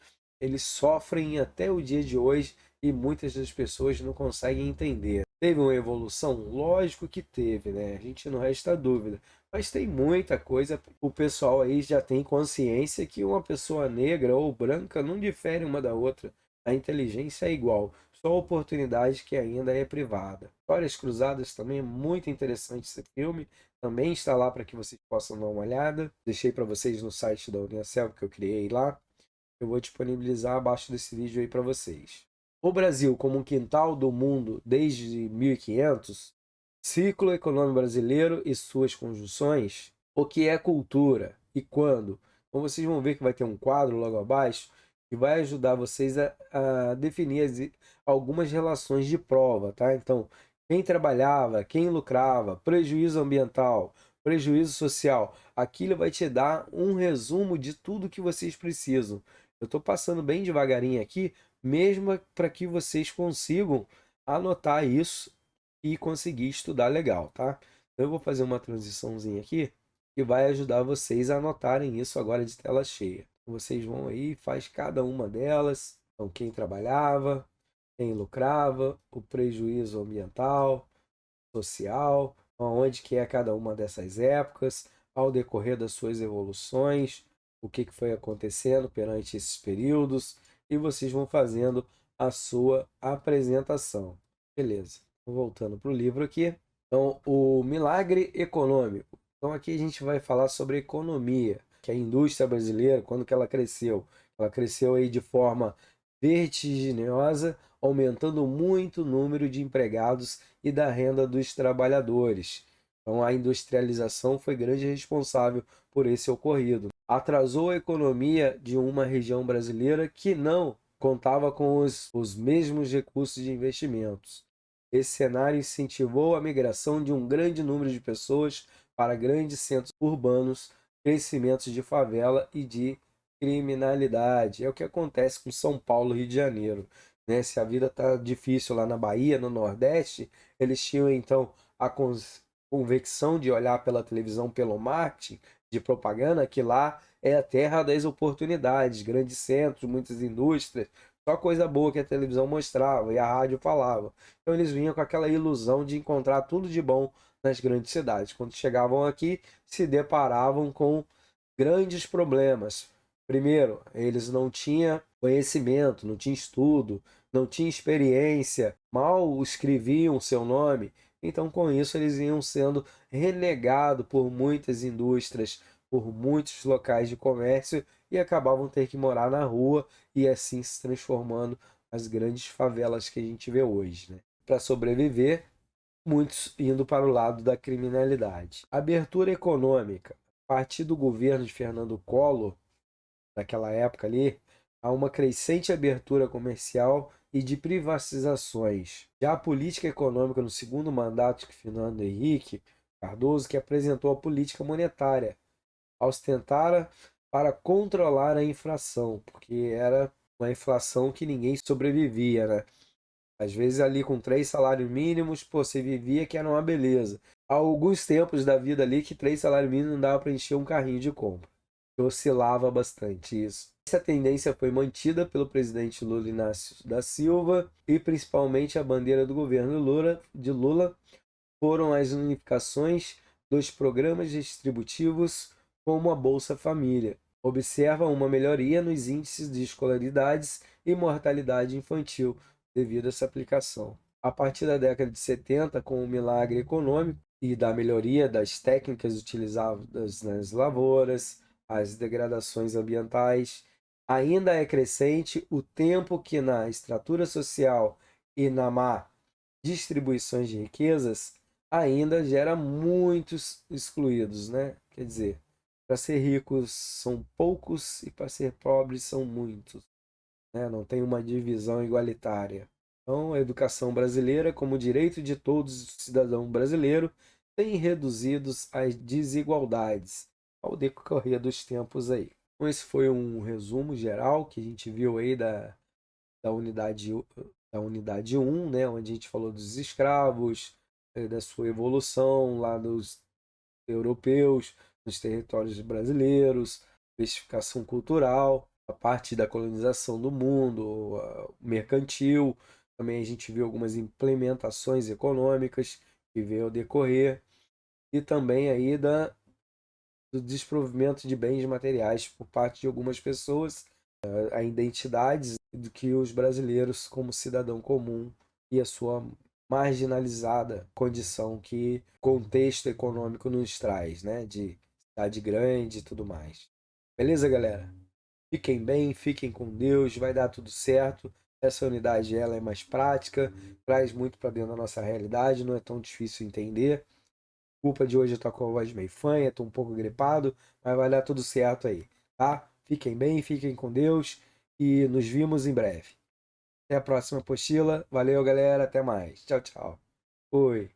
Speaker 1: eles sofrem até o dia de hoje e muitas das pessoas não conseguem entender. Teve uma evolução? Lógico que teve, né? A gente não resta dúvida. Mas tem muita coisa. O pessoal aí já tem consciência que uma pessoa negra ou branca não difere uma da outra. A inteligência é igual. Só a oportunidade que ainda é privada. Histórias Cruzadas também é muito interessante esse filme. Também está lá para que vocês possam dar uma olhada. Deixei para vocês no site da Unicel que eu criei lá. Eu vou disponibilizar abaixo desse vídeo aí para vocês. O Brasil como um quintal do mundo desde 1500, ciclo econômico brasileiro e suas conjunções, o que é cultura e quando. Então vocês vão ver que vai ter um quadro logo abaixo que vai ajudar vocês a definir algumas relações de prova, tá? Então, quem trabalhava, quem lucrava, prejuízo ambiental, prejuízo social, aquilo vai te dar um resumo de tudo que vocês precisam. Eu estou passando bem devagarinho aqui, mesmo para que vocês consigam anotar isso e conseguir estudar legal, tá? Eu vou fazer uma transiçãozinha aqui que vai ajudar vocês a anotarem isso agora de tela cheia. Vocês vão aí e faz cada uma delas. Então, quem trabalhava, quem lucrava, o prejuízo ambiental, social, onde que é cada uma dessas épocas, ao decorrer das suas evoluções, o que foi acontecendo perante esses períodos, e vocês vão fazendo a sua apresentação. Beleza. Voltando para o livro aqui. Então, o milagre econômico. Então, aqui a gente vai falar sobre economia, que a indústria brasileira, quando que ela cresceu? Ela cresceu aí de forma vertiginosa, aumentando muito o número de empregados e da renda dos trabalhadores. Então, a industrialização foi grande responsável por esse ocorrido. Atrasou a economia de uma região brasileira que não contava com os mesmos recursos de investimentos. Esse cenário incentivou a migração de um grande número de pessoas para grandes centros urbanos, crescimentos de favela e de criminalidade. É o que acontece com São Paulo e Rio de Janeiro. Né? Se a vida está difícil lá na Bahia, no Nordeste, eles tinham então a convicção de olhar pela televisão, pelo marketing, de propaganda, que lá é a terra das oportunidades, grandes centros, muitas indústrias, só coisa boa que a televisão mostrava e a rádio falava. Então eles vinham com aquela ilusão de encontrar tudo de bom nas grandes cidades. Quando chegavam aqui, se deparavam com grandes problemas. Primeiro, eles não tinham conhecimento, não tinham estudo, não tinham experiência, mal escreviam seu nome. Então, com isso, eles iam sendo renegados por muitas indústrias, por muitos locais de comércio e acabavam ter que morar na rua e assim se transformando nas grandes favelas que a gente vê hoje, né? Para sobreviver, muitos indo para o lado da criminalidade. Abertura econômica. A partir do governo de Fernando Collor, naquela época ali, há uma crescente abertura comercial e de privatizações. Já a política econômica no segundo mandato de Fernando Henrique Cardoso, que apresentou a política monetária, ostentara para controlar a inflação, porque era uma inflação que ninguém sobrevivia, né? Às vezes ali com 3 salários mínimos, pô, você vivia que era uma beleza. Há alguns tempos da vida ali que 3 salários mínimos não dava para encher um carrinho de compra. Oscilava bastante isso. Essa tendência foi mantida pelo presidente Lula Inácio da Silva e principalmente a bandeira do governo Lula foram as unificações dos programas distributivos como a Bolsa Família. Observa uma melhoria nos índices de escolaridades e mortalidade infantil devido a essa aplicação. A partir da década de 70, com o milagre econômico e da melhoria das técnicas utilizadas nas lavouras, as degradações ambientais, ainda é crescente o tempo que na estrutura social e na má distribuição de riquezas ainda gera muitos excluídos, né? Quer dizer, para ser ricos são poucos e para ser pobres são muitos, né? Não tem uma divisão igualitária. Então, a educação brasileira, como direito de todos os cidadãos brasileiros, tem reduzido as desigualdades ao decorrer dos tempos aí. Então, esse foi um resumo geral que a gente viu aí da unidade 1, né, onde a gente falou dos escravos, da sua evolução lá dos europeus, nos territórios brasileiros, especificação cultural, a a parte da colonização do mundo, o mercantil. Também a gente viu algumas implementações econômicas que veio ao decorrer. E também aí do desprovimento de bens materiais por parte de algumas pessoas, a identidades do que os brasileiros, como cidadão comum, e a sua marginalizada condição que o contexto econômico nos traz, né? De cidade grande e tudo mais. Beleza, galera? Fiquem bem, fiquem com Deus, vai dar tudo certo. Essa unidade ela é mais prática, traz muito para dentro da nossa realidade, não é tão difícil entender. Culpa de hoje eu tô com a voz meio fanha, tô um pouco gripado, mas vai dar tudo certo aí, tá? Fiquem bem, fiquem com Deus e nos vimos em breve. Até a próxima apostila. Valeu, galera. Até mais. Tchau, tchau. Fui.